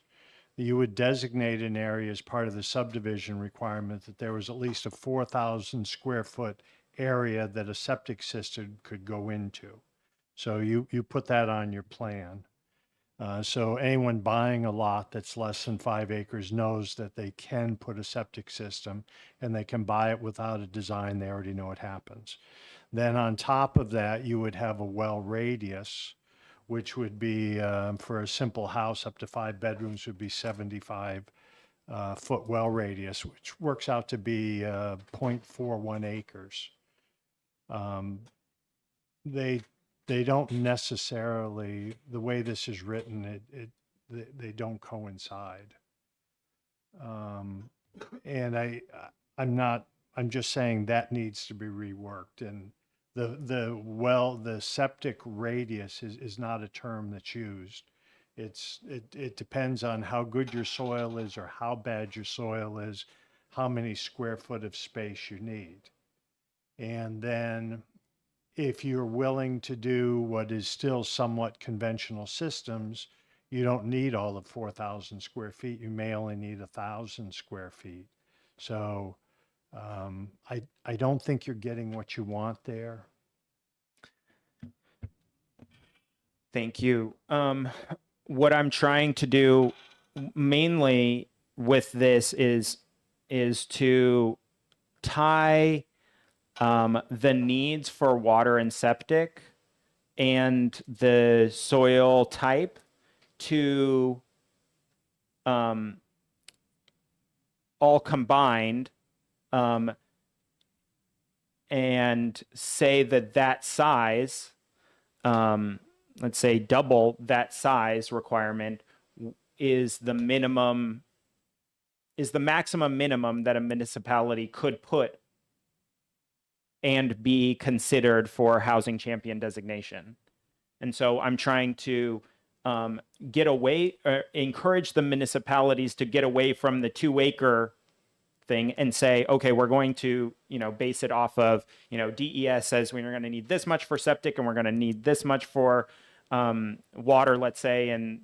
you would designate an area as part of the subdivision requirement that there was at least a 4,000 square foot area that a septic system could go into. So you put that on your plan. So anyone buying a lot that's less than 5 acres knows that they can put a septic system, and they can buy it without a design. They already know what happens. Then on top of that, you would have a well radius, which would be for a simple house up to 5 bedrooms would be 75 foot well radius, which works out to be 0.41 acres. They don't necessarily, the way this is written, they don't coincide. And I'm just saying that needs to be reworked. And the septic radius is not a term that's used. It depends on how good your soil is or how bad your soil is, how many square foot of space you need. And then if you're willing to do what is still somewhat conventional systems, you don't need all of 4,000 square feet. You may only need 1,000 square feet. So I don't think you're getting what you want there. Thank you. What I'm trying to do mainly with this is to tie the needs for water and septic and the soil type to all combined, and say that size, let's say double that size requirement, is the maximum minimum that a municipality could put and be considered for housing champion designation. And so I'm trying to get away, or encourage the municipalities to get away from the 2-acre thing and say, okay, we're going to, base it off of, DES says we're going to need this much for septic and we're going to need this much for water, let's say, and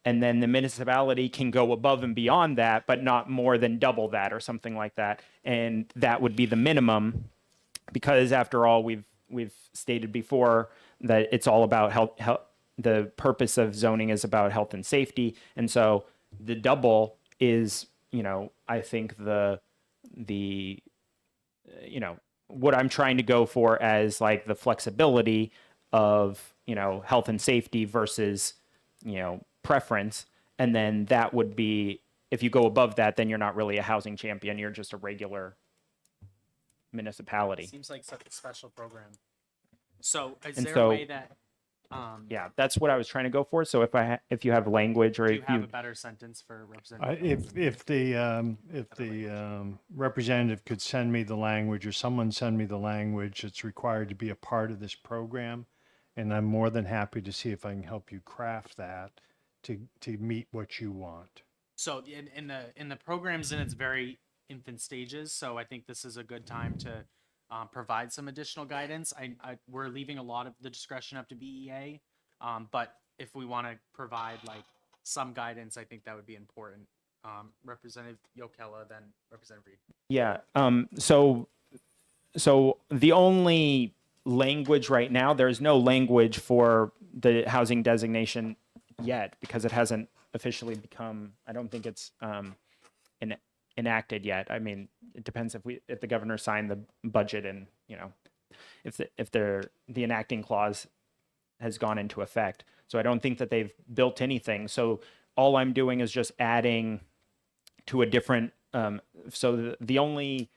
then the municipality can go above and beyond that, but not more than double that or something like that. And that would be the minimum, because after all, we've stated before that it's all about health. The purpose of zoning is about health and safety. And so the double is, I think what I'm trying to go for as like the flexibility of, health and safety versus, preference. And then that would be, if you go above that, then you're not really a housing champion. You're just a regular municipality. Seems like such a special program. So is And there so- a way that Yeah, that's what I was trying to go for. So if you have language, or do you if have you, a better sentence for representative? If the representative could send me the language, or someone send me the language that's required to be a part of this program, and I'm more than happy to see if I can help you craft that to meet what you want. So in the program's in its very infant stages, so I think this is a good time to provide some additional guidance. We're leaving a lot of the discretion up to BEA, but if we want to provide like some guidance, I think that would be important. Representative Yokella, then Representative Reed. yeah. So the only language right now, there's no language for the housing designation yet, because it hasn't officially become, I don't think it's enacted yet. I mean, it depends if the governor signed the budget and, if the enacting clause has gone into effect. So I don't think that they've built anything. So all I'm doing is just adding to a different, so the only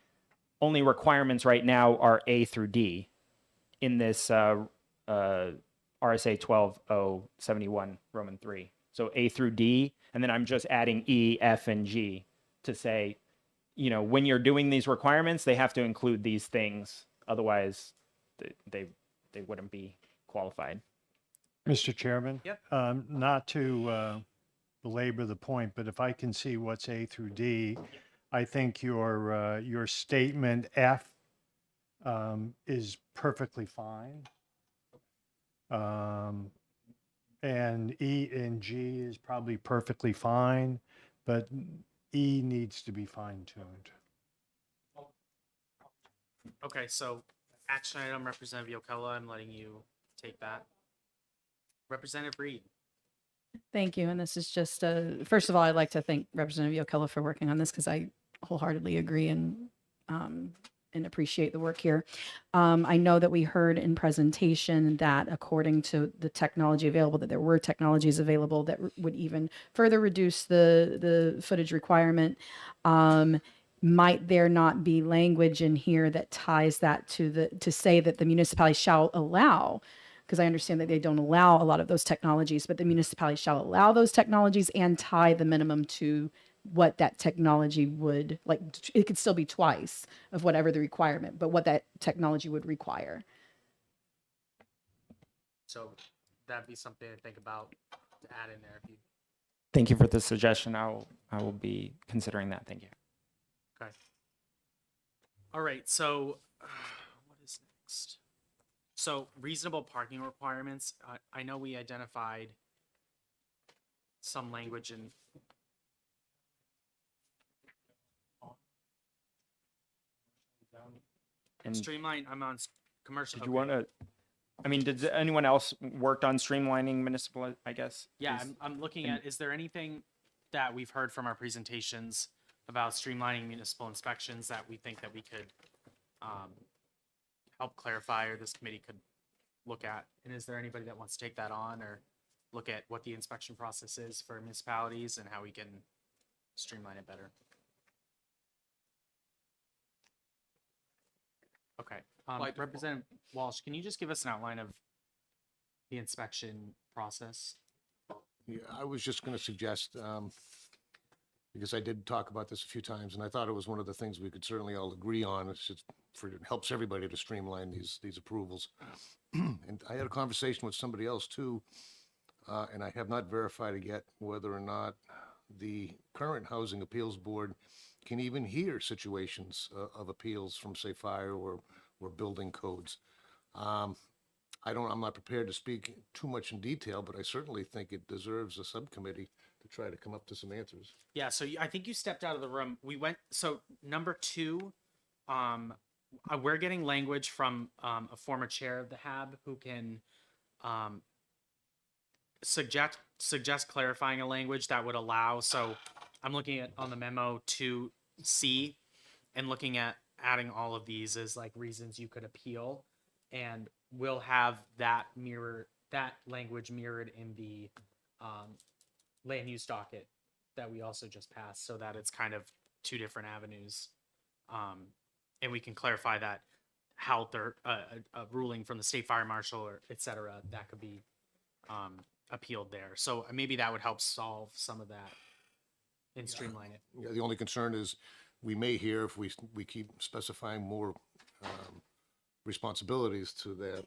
requirements right now are A through D in this RSA 12071 Roman 3. So A through D, and then I'm just adding E, F, and G to say, when you're doing these requirements, they have to include these things. Otherwise, they wouldn't be qualified. Mr. Chairman? Yep. Not to belabor the point, but if I can see what's A through D, I think your statement F is perfectly fine. And E and G is probably perfectly fine, but E needs to be fine-tuned. Okay, so action item, Representative Yokella, I'm letting you take that. Representative Reed. Thank you. And this is just, first of all, I'd like to thank Representative Yokella for working on this, because I wholeheartedly agree and appreciate the work here. I know that we heard in presentation that according to the technology available, that there were technologies available that would even further reduce the footage requirement. Might there not be language in here that ties that to say that the municipality shall allow, because I understand that they don't allow a lot of those technologies, but the municipality shall allow those technologies and tie the minimum to what that technology would, like, it could still be twice of whatever the requirement, but what that technology would require. So that'd be something to think about to add in there. If you, Thank you for the suggestion. I will be considering that. Thank you. okay. All right. So what is next? So reasonable parking requirements. I know we identified some language in. And Streamline. I'm on commercial. did you okay. want to I mean, did anyone else worked on streamlining municipal, I guess? Yeah, Is- I'm looking at, is there anything that we've heard from our presentations about streamlining municipal inspections that we think that we could help clarify or this committee could look at? And is there anybody that wants to take that on or look at what the inspection process is for municipalities and how we can streamline it better? Okay, By default. Representative Walsh, can you just give us an outline of the inspection process? Yeah, I was just going to suggest, because I did talk about this a few times, and I thought it was one of the things we could certainly all agree on. It's just it helps everybody to streamline these approvals. And I had a conversation with somebody else too, and I have not verified it yet whether or not the current Housing Appeals Board can even hear situations of appeals from, say, fire or building codes. I'm not prepared to speak too much in detail, but I certainly think it deserves a subcommittee to try to come up to some answers. Yeah, so I think you stepped out of the room. We went, so number 2, we're getting language from a former chair of the HAB who can suggest clarifying a language that would allow, so I'm looking at on the memo 2C and looking at adding all of these as like reasons you could appeal, and we'll have that language mirrored in the land use docket that we also just passed, so that it's kind of 2 different avenues. And we can clarify that how a ruling from the state fire marshal or et cetera, that could be appealed there. So maybe that would help solve some of that and streamline it. Yeah, the only concern is we may hear if we keep specifying more responsibilities to that,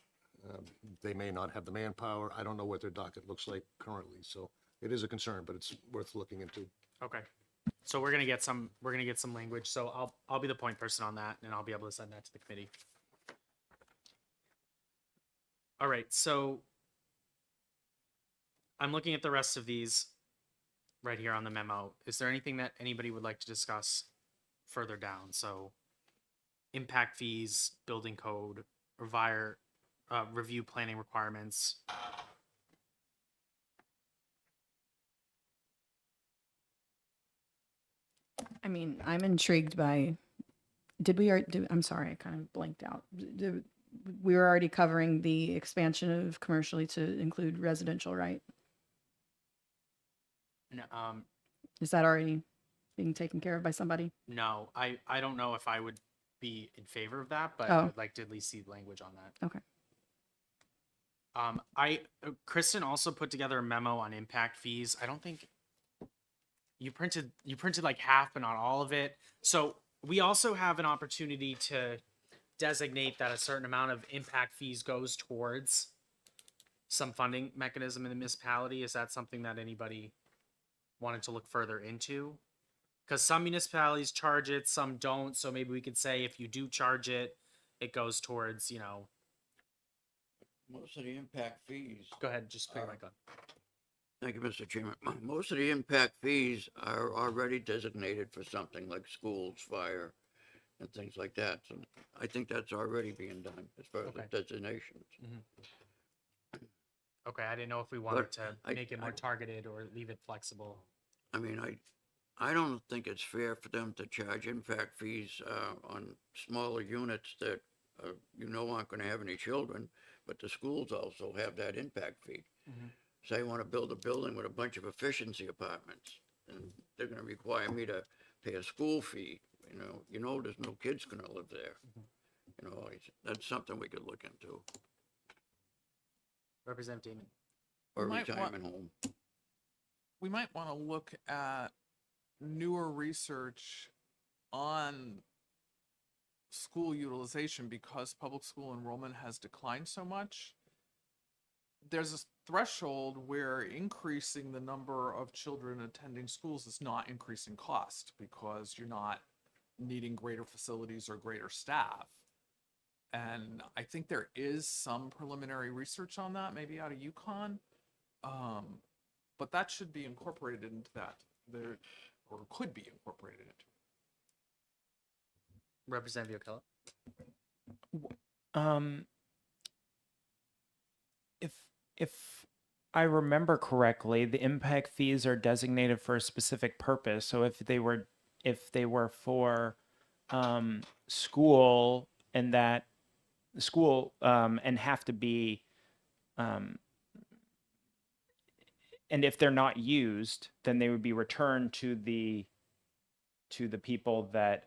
they may not have the manpower. I don't know what their docket looks like currently, so it is a concern, but it's worth looking into. Okay. So we're gonna get some language. So I'll be the point person on that, and I'll be able to send that to the committee. All right. So I'm looking at the rest of these right here on the memo. Is there anything that anybody would like to discuss further down? So impact fees, building code, review planning requirements. I mean, I'm intrigued by, I'm sorry, I kind of blanked out. We were already covering the expansion of commercially to include residential, right? And, Is that already being taken care of by somebody? no, I don't know if I would be in favor of that, but Oh. I would like to at least see language on that. Okay. Kristen also put together a memo on impact fees. I don't think you printed like half, but not all of it. So we also have an opportunity to designate that a certain amount of impact fees goes towards some funding mechanism in the municipality. Is that something that anybody wanted to look further into? Because some municipalities charge it, some don't. So maybe we could say if you do charge it, it goes towards, Most of the impact fees, go ahead, just put your mic on. thank you, Mr. Chairman. Most of the impact fees are already designated for something like schools, fire, and things like that. So I think that's already being done as far as the Okay. designations. Okay, I didn't know if we wanted to I- make it more targeted or leave it flexible. I mean, I don't think it's fair for them to charge impact fees on smaller units that aren't going to have any children, but the schools also have that impact fee. Say I want to build a building with a bunch of efficiency apartments, and they're going to require me to pay a school fee. There's no kids going to live there. That's something we could look into, Representative Damon. or Might want- retirement home. We might want to look at newer research on school utilization because public school enrollment has declined so much. There's a threshold where increasing the number of children attending schools is not increasing cost because you're not needing greater facilities or greater staff. And I think there is some preliminary research on that, maybe out of UConn. But that should be incorporated into that, or could be incorporated into. Representative Ocala. If I remember correctly, the impact fees are designated for a specific purpose. So if they were for school and that school and have to be um, and if they're not used, then they would be returned to the people that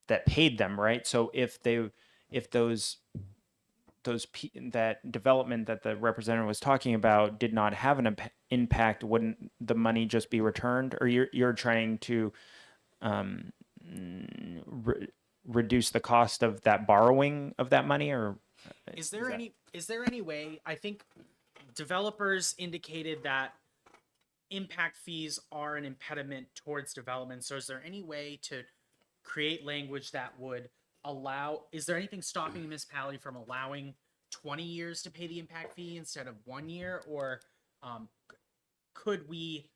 that paid them, right? So if that development that the representative was talking about did not have an impact, wouldn't the money just be returned? Or you're trying to reduce the cost of that borrowing of that money, or Is there any way, I think developers indicated that impact fees are an impediment towards development. So is there any way to create language that would is there anything stopping the municipality from allowing 20 years to pay the impact fee instead of 1 year? Or could we,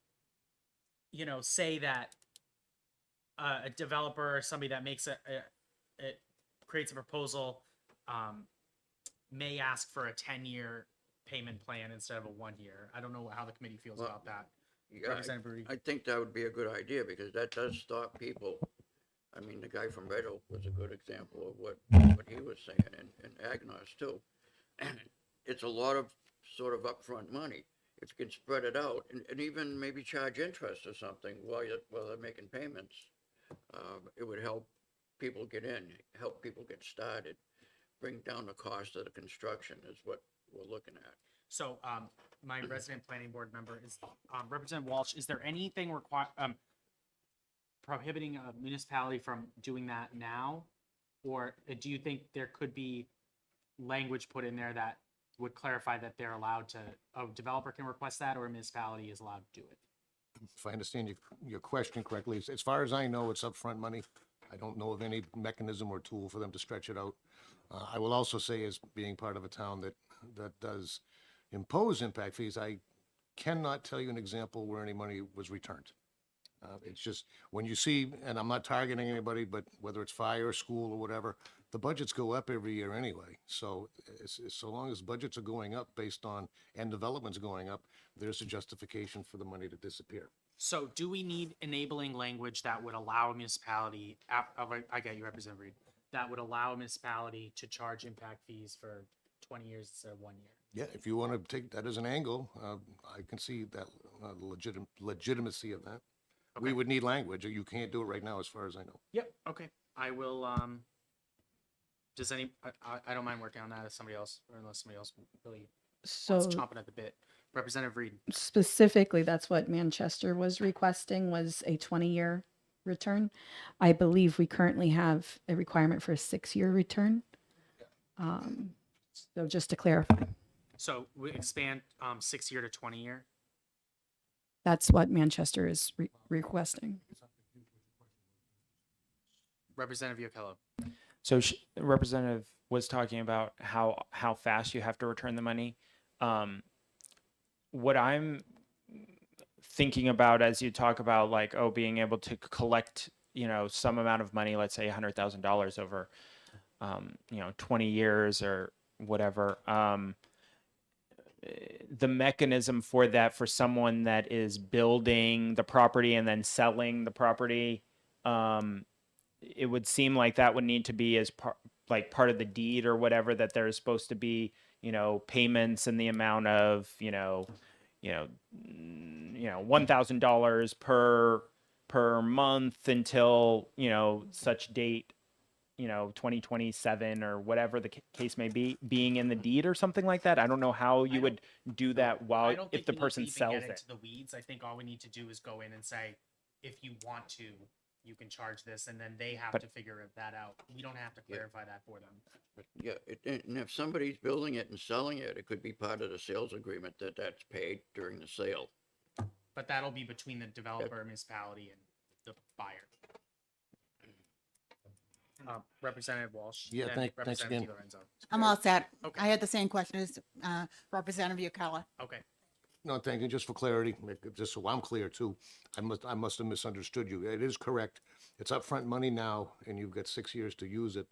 say that a developer or somebody that makes creates a proposal may ask for a 10-year payment plan instead of a 1 year? I don't know how the committee feels Well, about that. Yeah, Representative Reed. I think that would be a good idea because that does stop people. I mean, the guy from Red Oak was a good example of what he was saying, and Agnos too. And it's a lot of sort of upfront money. If you can spread it out and even maybe charge interest or something while they're making payments, it would help people get in, help people get started, bring down the cost of the construction is what we're looking at. So, my resident planning board member is Representative Walsh. Is there anything prohibiting a municipality from doing that now, or do you think there could be language put in there that would clarify that they're allowed to? A developer can request that, or a municipality is allowed to do it. If I understand your question correctly, as far as I know, it's upfront money. I don't know of any mechanism or tool for them to stretch it out. I will also say, as being part of a town that does impose impact fees, I cannot tell you an example where any money was returned. It's just, when you see, and I'm not targeting anybody, but whether it's fire, school, or whatever, the budgets go up every year anyway. So so long as budgets are going up based on, and development's going up, there's a justification for the money to disappear. So, do we need enabling language that would allow a municipality? I get you, Representative Reed. That would allow a municipality to charge impact fees for 20 years instead of 1 year. Yeah, if you want to take that as an angle, I can see that legitimacy of that. We Okay. would need language. You can't do it right now, as far as I know. Yep. Okay. I will. Does any? I don't mind working on that if somebody else, or unless somebody else really So wants chomping at the bit. Representative Reed. specifically, that's what Manchester was requesting, was a 20-year return. I believe we currently have a requirement for a 6-year return. So just to clarify, So we expand 6 year to 20 year. that's what Manchester is requesting. Representative Yokello. So representative was talking about how fast you have to return the money. What I'm thinking about as you talk about, like, being able to collect, some amount of money, let's say $100,000 over, 20 years or whatever. The mechanism for that, for someone that is building the property and then selling the property, it would seem like that would need to be as part of the deed or whatever, that there's supposed to be, payments in the amount of, $1,000 per month until, such date, 2027 or whatever the case may be, being in the deed or something like that. I don't know how you would do that I don't if think the we need to person even sells get it. into the weeds. I think all we need to do is go in and say, if you want to, you can charge this, and then they have to figure that out. We don't have to clarify that for them. Yeah, and if somebody's building it and selling it, it could be part of the sales agreement that's paid during the sale. But that'll be between the developer, municipality, and the buyer. Representative Walsh. Yeah, then thanks Representative again. Di Lorenzo. I'm all set. Okay. I had the same question as Representative Yukela. Okay. No, thank you. Just for clarity, just so I'm clear too, I must have misunderstood you. It is correct. It's upfront money now, and you've got 6 years to use it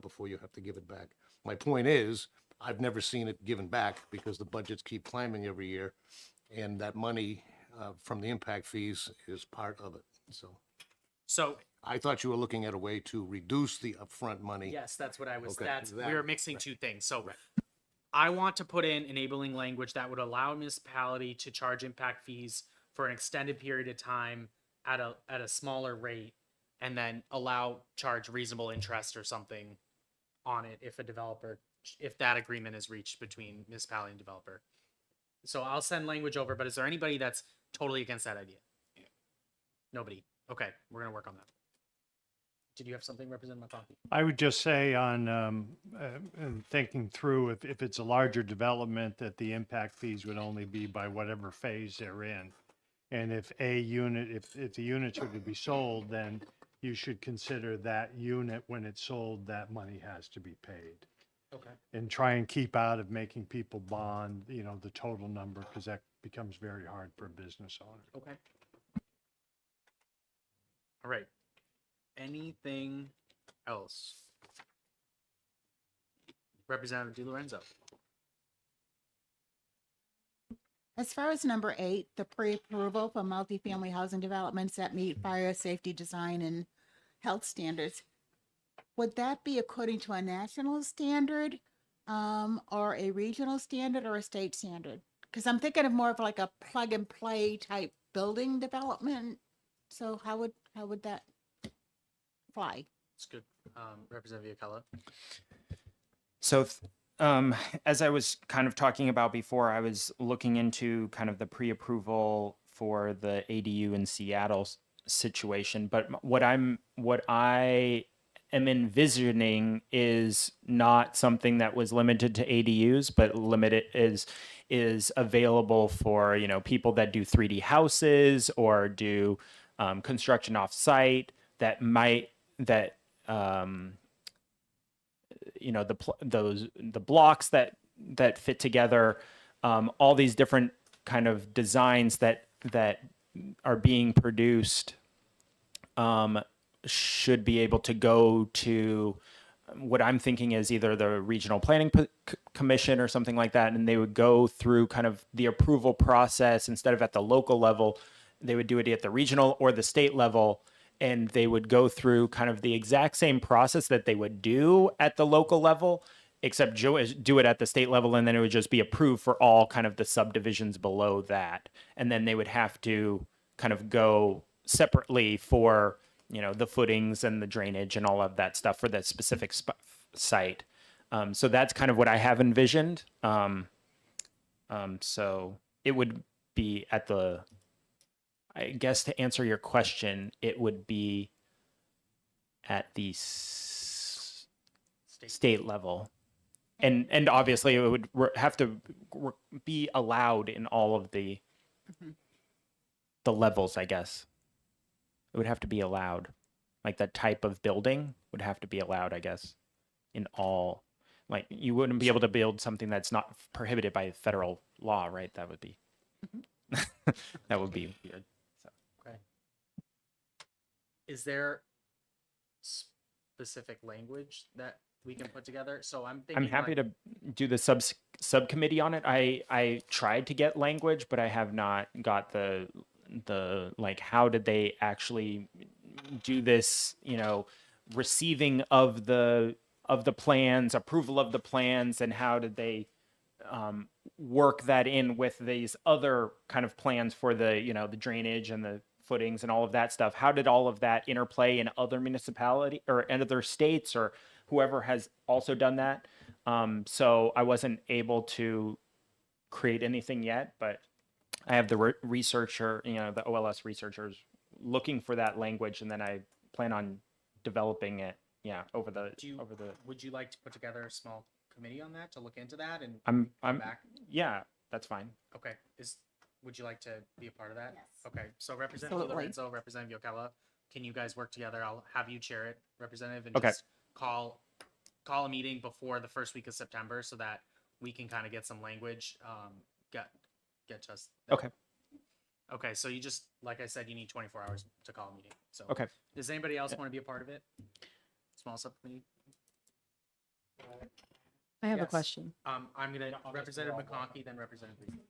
before you have to give it back. My point is, I've never seen it given back because the budgets keep climbing every year. And that money from the impact fees is part of it. So I thought you were looking at a way to reduce the upfront money. yes, that's what I was. Okay, That's we that- were mixing two things. So I want to put in enabling language that would allow a municipality to charge impact fees for an extended period of time at a smaller rate, and then charge reasonable interest or something on it if that agreement is reached between municipality and developer. So I'll send language over, but is there anybody that's totally against that idea? Nobody. Okay, we're gonna work on that. Did you have something, Representative McConkey? I would just say on, thinking through, if it's a larger development, that the impact fees would only be by whatever phase they're in. And if if the units are to be sold, then you should consider that unit when it's sold, that money has to be paid. Okay. And try and keep out of making people bond, the total number, because that becomes very hard for a business owner. Okay. All right. Anything else? Representative DiLorenzo. As far as number 8, the pre-approval for multifamily housing developments that meet fire, safety, design, and health standards, would that be according to a national standard, or a regional standard, or a state standard? Because I'm thinking of more of like a plug and play type building development. So how would that fly? It's good. Representative Viacala. So, as I was kind of talking about before, I was looking into kind of the pre-approval for the ADU in Seattle situation. But what I am envisioning is not something that was limited to ADUs, but is available for people that do 3D houses or do construction off site the blocks that fit together, all these different kind of designs that are being produced should be able to go to what I'm thinking is either the regional planning commission or something like that, and they would go through kind of the approval process instead of at the local level. They would do it at the regional or the state level, and they would go through kind of the exact same process that they would do at the local level, except do it at the state level, and then it would just be approved for all kind of the subdivisions below that. And then they would have to kind of go separately for, the footings and the drainage and all of that stuff for that specific site. So that's kind of what I have envisioned. So it would be at I guess to answer your question, it would be at the state level. And obviously it would have to be allowed in all of the levels, I guess. It would have to be allowed. Like that type of building would have to be allowed, I guess, in all. Like you wouldn't be able to build something that's not prohibited by federal law, right? That would be that would be weird. Okay. Is there specific language that we can put together? So I'm thinking I'm happy like, to do the subcommittee on it. I tried to get language, but I have not got the like how did they actually do this, receiving of the plans, approval of the plans, and how did they work that in with these other kind of plans for the the drainage and the footings and all of that stuff. How did all of that interplay in other municipality or in other states or whoever has also done that? So I wasn't able to create anything yet, but I have the researcher, the OLS researchers looking for that language, and then I plan on developing it. Yeah, over the. Would you like to put together a small committee on that to look into that and I'm come back? Yeah, that's fine. Okay. Would you like to be a part of that? Yes. Okay. So Representative Absolutely. Lorenzo, Representative Yocella, can you guys work together? I'll have you chair it, Representative, and Okay. just call a meeting before the first week of September so that we can kind of get some language. Get to us. then. Okay. Okay. So you just, like I said, you need 24 hours to call a meeting. So Okay. does anybody else want to be a part of it? Small subcommittee? I have a Yes. question. I'm gonna Representative McConkey, then Representative Reed.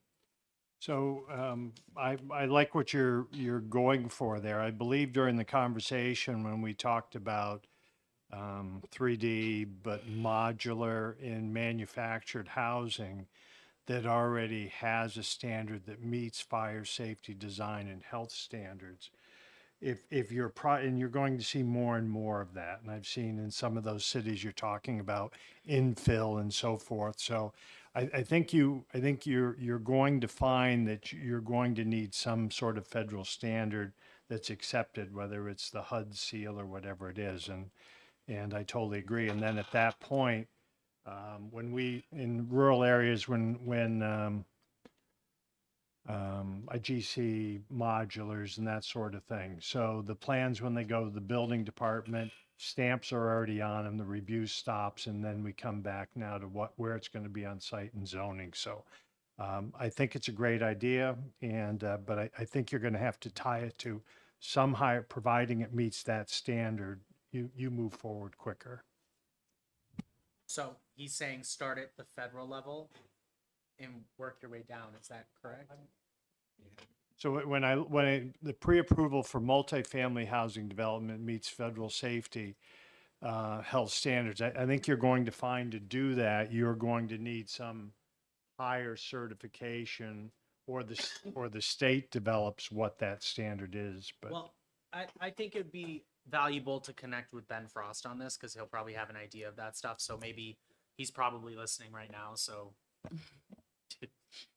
So I like what you're going for there. I believe during the conversation when we talked about 3D but modular in manufactured housing that already has a standard that meets fire safety design and health standards. If you're and you're going to see more and more of that, and I've seen in some of those cities you're talking about infill and so forth. So I think you're going to find that you're going to need some sort of federal standard that's accepted, whether it's the HUD seal or whatever it is, and I totally agree. And then at that point, when we in rural areas, when I GC modulars and that sort of thing. So the plans, when they go to the building department, stamps are already on them, the review stops, and then we come back now to where it's going to be on site and zoning. So I think it's a great idea, and but I think you're going to have to tie it to some higher, providing it meets that standard, you move forward quicker. So he's saying start at the federal level and work your way down. Is that correct? So the pre-approval for multifamily housing development meets federal safety health standards. I think you're going to find to do that, you're going to need some higher certification, or the state develops what that standard is. But Well, I think it'd be valuable to connect with Ben Frost on this because he'll probably have an idea of that stuff. So maybe he's probably listening right now. So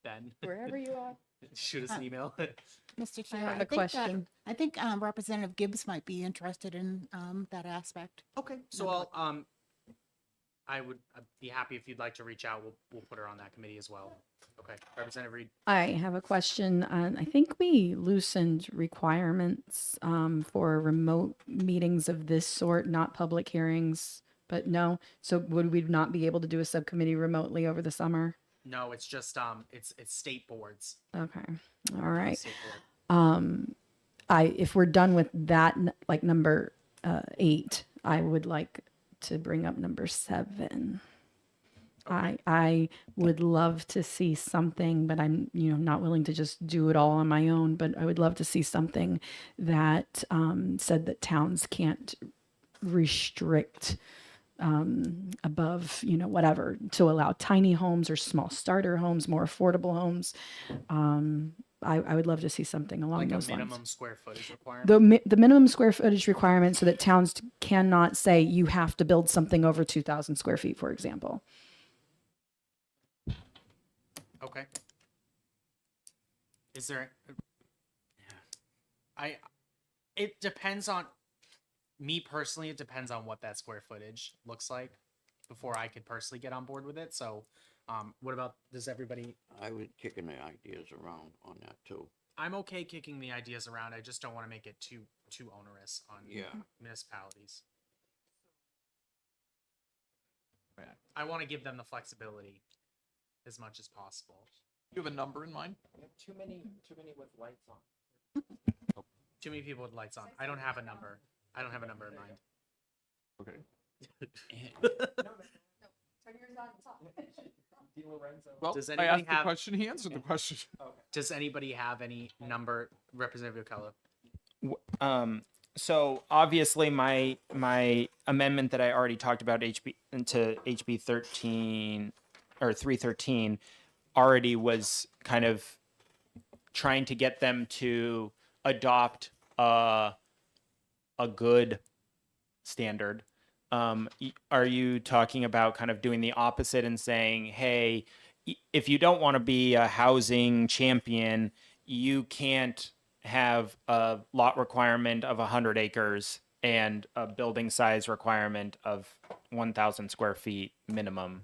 Ben, Wherever you are. shoot us an email. Mr. I Chair, have I a think question. I think Representative Gibbs might be interested in that aspect. Okay, so I'd be happy if you'd like to reach out. We'll put her on that committee as well. Okay, Representative Reed. I have a question. I think we loosened requirements for remote meetings of this sort, not public hearings, but no. So would we not be able to do a subcommittee remotely over the summer? No, it's just it's state boards. Okay. All right. State board. If we're done with that, like number 8, I would like to bring up number 7. I would love to see something, but I'm not willing to just do it all on my own. But I would love to see something that said that towns can't restrict above whatever, to allow tiny homes or small starter homes, more affordable homes. I would love to see something along Like a those lines. minimum square footage requirement. The minimum square footage requirement, so that towns cannot say you have to build something over 2,000 square feet, for example. Okay. Is there? It depends on me personally. It depends on what that square footage looks like before I could personally get on board with it. So, what about, does everybody? I was kicking the ideas around on that too. I'm okay kicking the ideas around. I just don't want to make it too onerous on Yeah. municipalities. Yeah. I want to give them the flexibility as much as possible. You have a number in mind? Too many with lights on. Too many people with lights on. I don't have a number. I don't have a number in mind. Okay. Well, Does I anybody asked the have- question, he answered the question. Does anybody have any number, Representative Ocala? So obviously my amendment that I already talked about HB 13 or 313 already was kind of trying to get them to adopt a good standard. Are you talking about kind of doing the opposite and saying, hey, if you don't want to be a housing champion, you can't have a lot requirement of 100 acres and a building size requirement of 1,000 square feet minimum?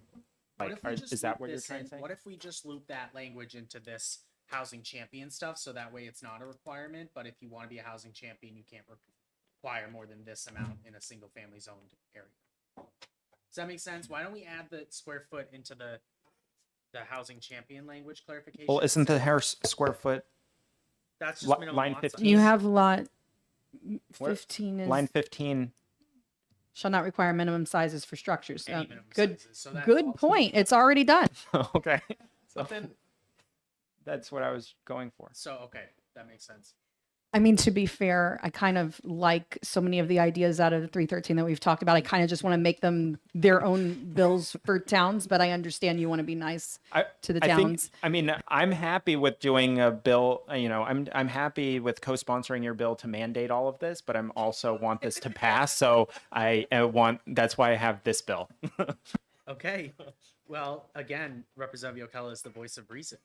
What if we just Is that loop what you're this trying in- to say? What if we just loop that language into this housing champion stuff, so that way it's not a requirement, but if you want to be a housing champion, you can't require more than this amount in a single family zoned area. Does that make sense? Why don't we add the square foot into the housing champion language clarification? Well, isn't the square foot That's just minimum line lot size. 15? You have lot Where- 15 is line 15? Shall not require minimum sizes for structures. Any minimum Good, sizes, so that good falls- point. It's already done. Okay. So But then, that's what I was going for. so, okay, that makes sense. I mean, to be fair, I kind of like so many of the ideas out of the 313 that we've talked about. I kind of just want to make them their own bills for towns, but I understand you want to be nice to the I think, towns. I mean, I'm happy with doing a bill, you know, I'm happy with co-sponsoring your bill to mandate all of this, but I'm also want this to pass. So that's why I have this bill. Okay. Well, again, Representative Yokela is the voice of reason.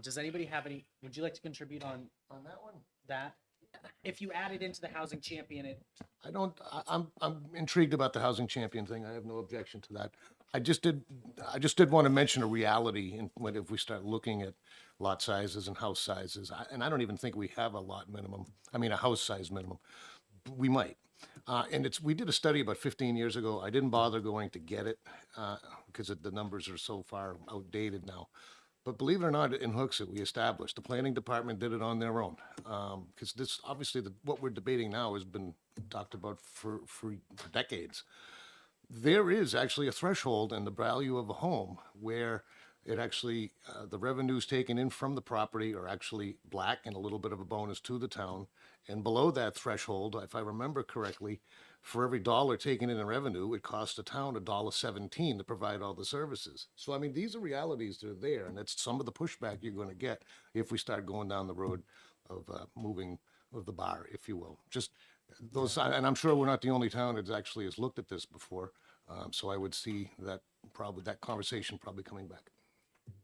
Does anybody have any, would you like to contribute on that one? that? If you added into the housing champion, I'm intrigued about the housing champion thing. I have no objection to that. I just did want to mention a reality if we start looking at lot sizes and house sizes. And I don't even think we have a lot minimum. I mean, a house size minimum. We might. We did a study about 15 years ago. I didn't bother going to get it because the numbers are so far outdated now. But believe it or not, in Hooksett, we established, the planning department did it on their own. Because this, obviously, what we're debating now has been talked about for decades. There is actually a threshold in the value of a home where it actually, the revenues taken in from the property are actually black and a little bit of a bonus to the town. And below that threshold, if I remember correctly, for every dollar taken in revenue, it costs the town $1.17 to provide all the services. So, I mean, these are realities that are there, and that's some of the pushback you're going to get if we start going down the road of moving of the bar, if you will. Just those, and I'm sure we're not the only town that actually has looked at this before. So I would see that conversation probably coming back.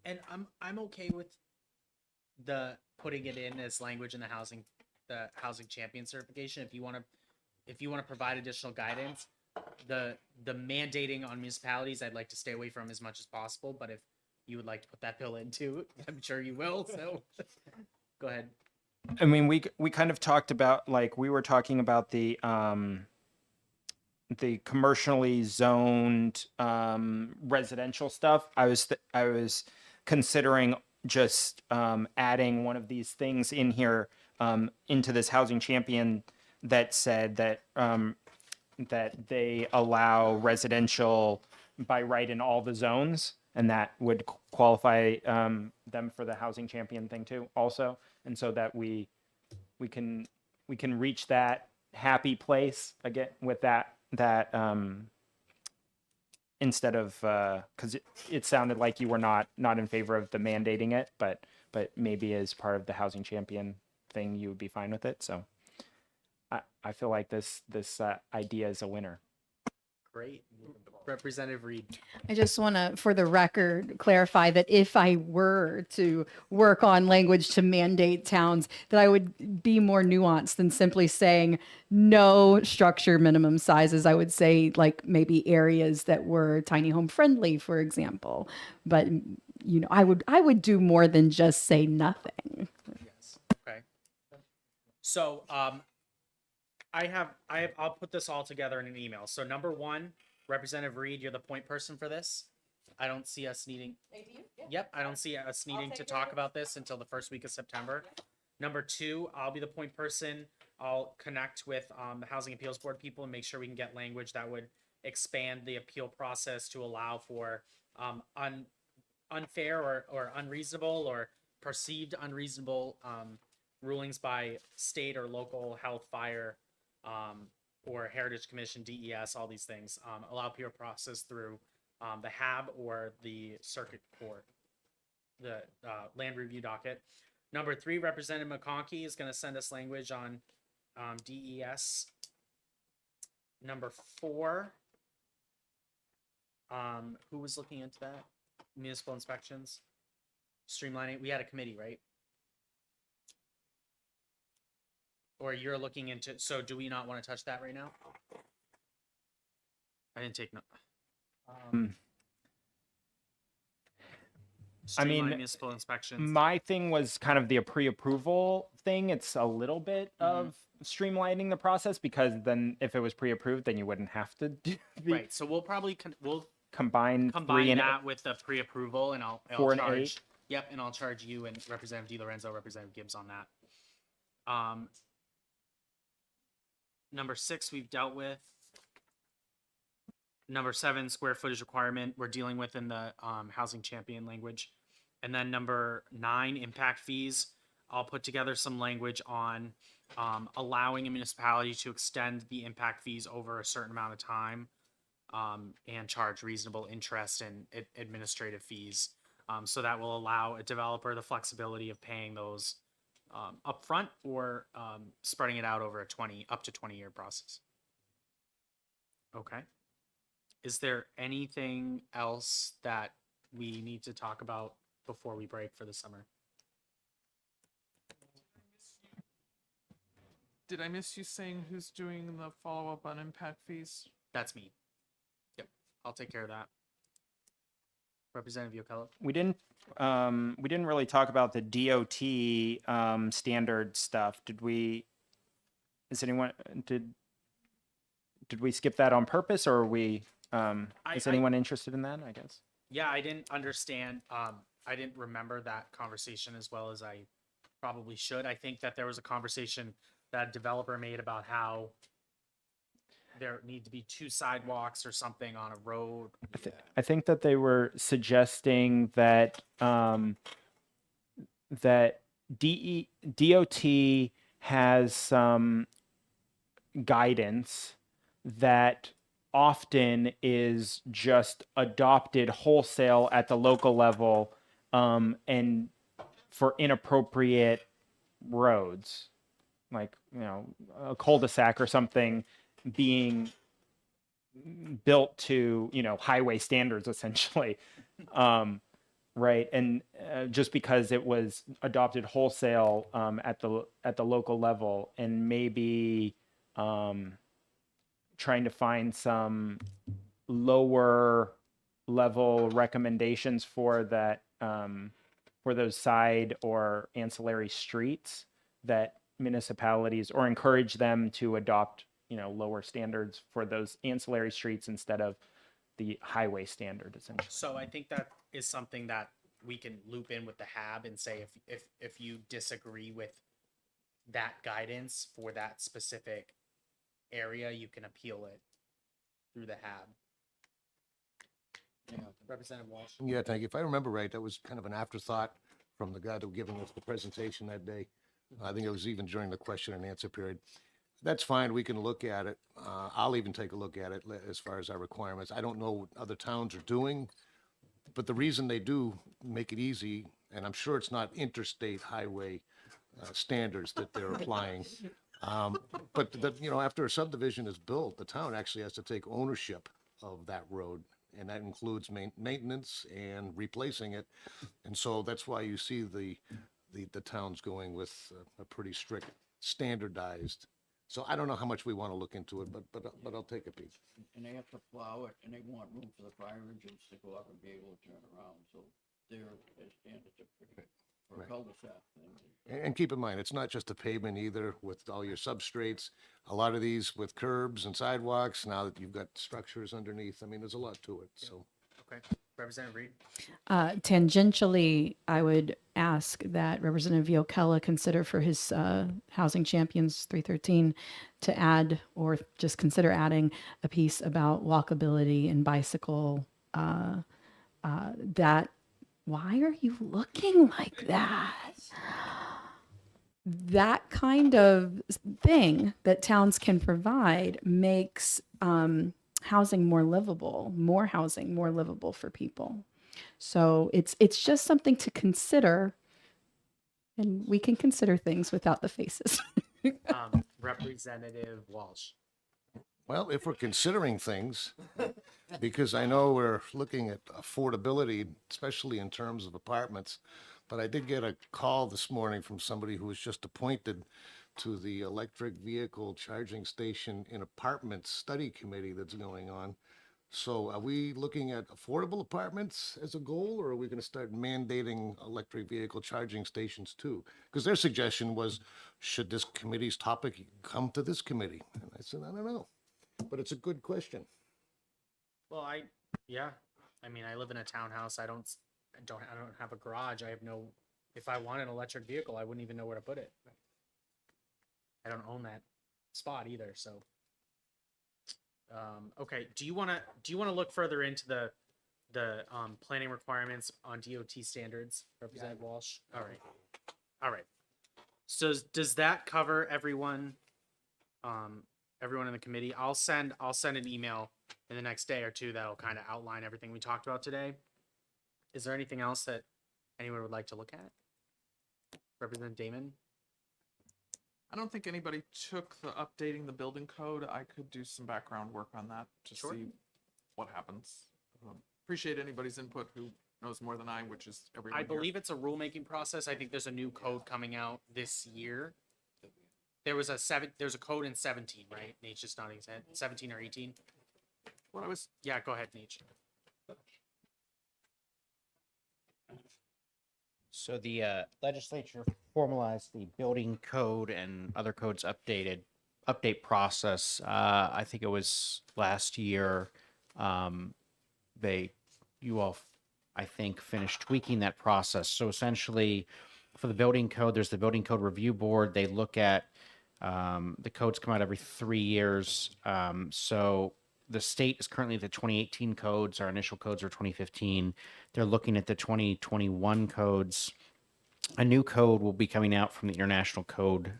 and I'm okay with the putting it in as language in the housing champion certification. If you want to provide additional guidance, the mandating on municipalities, I'd like to stay away from as much as possible. But if you would like to put that bill in too, I'm sure you will. So go ahead. I mean, we kind of talked about, like, we were talking about the commercially zoned residential stuff. I was considering just adding one of these things in here into this housing champion that said that that they allow residential by right in all the zones, and that would qualify them for the housing champion thing too, also. And so that we can reach that happy place again with that instead of because it sounded like you were not in favor of the mandating it, but maybe as part of the housing champion thing you would be fine with it. So I feel like this idea is a winner. Great. Representative Reed. I just want to, for the record, clarify that if I were to work on language to mandate towns, that I would be more nuanced than simply saying no structure minimum sizes. I would say like maybe areas that were tiny home friendly, for example. But you know, I would do more than just say nothing. Yes. Okay. So I'll put this all together in an email. So number one, Representative Reed, you're the point person for this. I don't see us needing. Yep, I don't see us needing to talk about this until the first week of September. Number two, I'll be the point person. I'll connect with the Housing Appeals Board people and make sure we can get language that would expand the appeal process to allow for unfair or unreasonable or perceived unreasonable rulings by state or local health, fire, or Heritage Commission, DES, all these things. Allow appeal process through the HAB or the Circuit Court, the land review docket. Number three, Representative McConkey is going to send us language on DES. Number four, who was looking into that? Municipal inspections, streamlining. We had a committee, right? Or you're looking into, so do we not want to touch that right now? I didn't take note. I mean, municipal inspections. My thing was kind of the pre-approval thing. It's a little bit of streamlining the process, because then if it was pre-approved, then you wouldn't have to do Right. So we'll probably combine combine that with the pre-approval, and I'll 4 and charge. 8. Yep, and I'll charge you and Representative DiLorenzo, Representative Gibbs on that. Number 6 we've dealt with. number 7, square footage requirement, we're dealing with in the housing champion language. And then number 9, impact fees. I'll put together some language on allowing a municipality to extend the impact fees over a certain amount of time and charge reasonable interest and administrative fees. So that will allow a developer the flexibility of paying those upfront or spreading it out over a up to 20-year process. Okay. Is there anything else that we need to talk about before we break for the summer? Did I miss you saying who's doing the follow-up on impact fees? That's me. Yep, I'll take care of that. Representative Yocella? We didn't really talk about the DOT standard stuff. Did we skip that on purpose, or are we is anyone interested in that, I guess? Yeah, I didn't understand. I didn't remember that conversation as well as I probably should. I think that there was a conversation that a developer made about how there need to be 2 sidewalks or something on a road. I think that they were suggesting that that DOT has some guidance that often is just adopted wholesale at the local level, and for inappropriate roads, like, a cul-de-sac or something being built to, highway standards essentially. Right. And just because it was adopted wholesale at the local level, and maybe trying to find some lower level recommendations for that, for those side or ancillary streets that municipalities, or encourage them to adopt, lower standards for those ancillary streets instead of the highway standard, essentially. So I think that is something that we can loop in with the HAB and say, if you disagree with that guidance for that specific area, you can appeal it through the HAB. Yeah. Representative Walsh? Yeah, thank you. If I remember right, that was kind of an afterthought from the guy that was giving us the presentation that day. I think it was even during the question and answer period. That's fine. We can look at it. I'll even take a look at it as far as our requirements. I don't know what other towns are doing, but the reason they do make it easy, and I'm sure it's not interstate highway standards that they're applying. But after a subdivision is built, the town actually has to take ownership of that road, and that includes maintenance and replacing it. And so that's why you see the towns going with a pretty strict standardized. So I don't know how much we want to look into it, but I'll take a peek. And they have to plow it, and they want room for the fire engines to go up and be able to turn around, so their standards are pretty, for a Right. cul-de-sac thing. And keep in mind, it's not just a pavement either with all your substrates. A lot of these with curbs and sidewalks, now that you've got structures underneath, I mean, there's a lot to it, so. Okay. Representative Reed? Tangentially, I would ask that Representative Yocella consider for his Housing Champions 313 to add, or just consider adding, a piece about walkability and bicycle. That, why are you looking like that? That kind of thing that towns can provide makes housing more livable, more housing more livable for people. So it's just something to consider, and we can consider things without the faces. Representative Walsh? Well, if we're considering things, because I know we're looking at affordability, especially in terms of apartments, but I did get a call this morning from somebody who was just appointed to the electric vehicle charging station in apartments study committee that's going on. So are we looking at affordable apartments as a goal, or are we going to start mandating electric vehicle charging stations too? Because their suggestion was, should this committee's topic come to this committee? And I said, I don't know, but it's a good question. Well, I mean, I live in a townhouse. I don't have a garage. If I want an electric vehicle, I wouldn't even know where to put it. I don't own that spot either, so. Okay, do you want to look further into the planning requirements on DOT standards, Representative Walsh? All right. All right. So does that cover everyone? Everyone in the committee? I'll send an email in the next day or two that'll kind of outline everything we talked about today. Is there anything else that anyone would like to look at? Representative Damon? I don't think anybody took the updating the building code. I could do some background work on that to Sure. see what happens. Appreciate anybody's input who knows more than I, which is everyone I here. believe it's a rulemaking process. I think there's a new code coming out this year. There's a code in 17, right? Nate's just nodding his head. 17 or 18? What I was Yeah, go ahead, Nate. So the legislature formalized the building code and other codes update process. I think it was last year. You all, I think, finished tweaking that process. So essentially, for the building code, there's the building code review board. They look at the codes come out every 3 years. So the state is currently the 2018 codes. Our initial codes are 2015. They're looking at the 2021 codes. A new code will be coming out from the International Code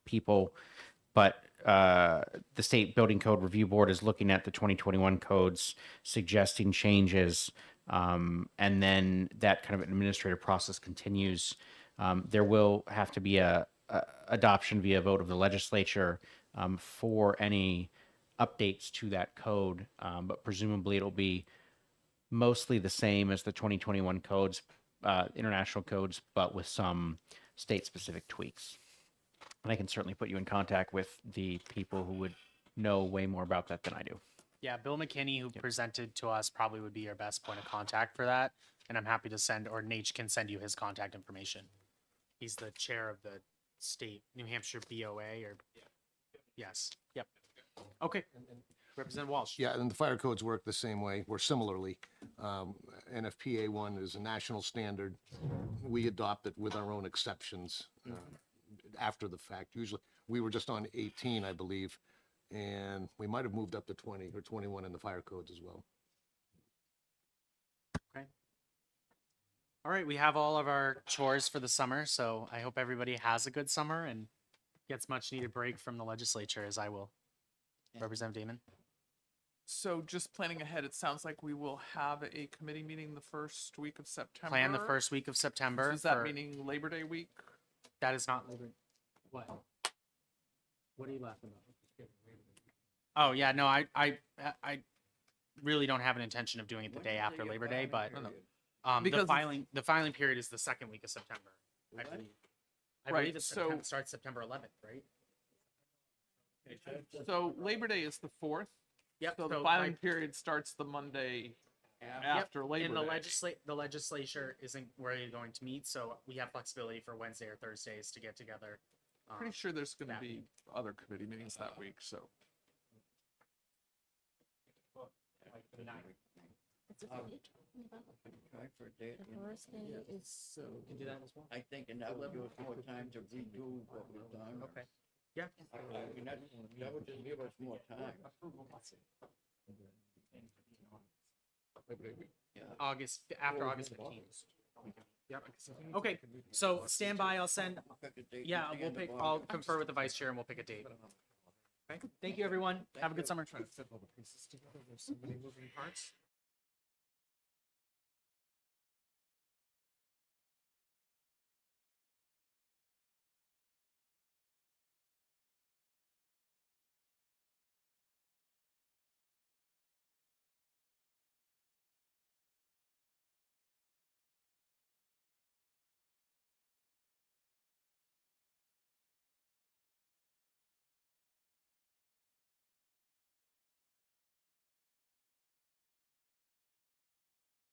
people, but the State Building Code Review Board is looking at the 2021 codes, suggesting changes, and then that kind of administrative process continues. There will have to be a adoption via vote of the legislature for any updates to that code, but presumably it'll be mostly the same as the 2021 codes, international codes, but with some state-specific tweaks. And I can certainly put you in contact with the people who would know way more about that than I do. Yeah, Bill McKinney, who presented to us, probably would be your best point of contact for that. And I'm happy to send, or Nate can send you his contact information. He's the chair of the state New Hampshire BOA, or yes, yep. Okay, Representative Walsh. Yeah, and the fire codes work the same way, or similarly. NFPA 1 is a national standard. We adopt it with our own exceptions after the fact. Usually, we were just on 18, I believe, and we might have moved up to 20 or 21 in the fire codes as well. Okay. All right, we have all of our chores for the summer, so I hope everybody has a good summer and gets much needed break from the legislature, as I will. Representative Damon? so just planning ahead. It sounds like we will have a committee meeting the first week of September. Plan the first week of September. Is that for- meaning Labor Day week? That is not Labor. What? What are you laughing about? Oh yeah, no, I really don't have an intention of doing it the day after Labor Day, but the Because- filing period is the second week of September. I believe. I Right, believe it so- starts September 11th, right? So Labor Day is the 4th. Yep. So the filing period starts the Monday after Labor And the Day. the legislature isn't really going to meet, so we have flexibility for Wednesday or Thursdays to get together. Pretty sure there's going to that be other committee meetings that week, so. Try for a date. you know. So we can do that as well. I think, and that would give us more time to redo what we've done. Okay. Yeah. I mean, that would just give us more time. August after August 15th. Yep. Okay. So stand by. I'll send. Pick a date Yeah, at the we'll end of pick. August. I'll confer with the vice chair and we'll pick a date. Okay. Thank you, everyone. Have a good summer. Trying to fit all the pieces together. There's so many moving parts.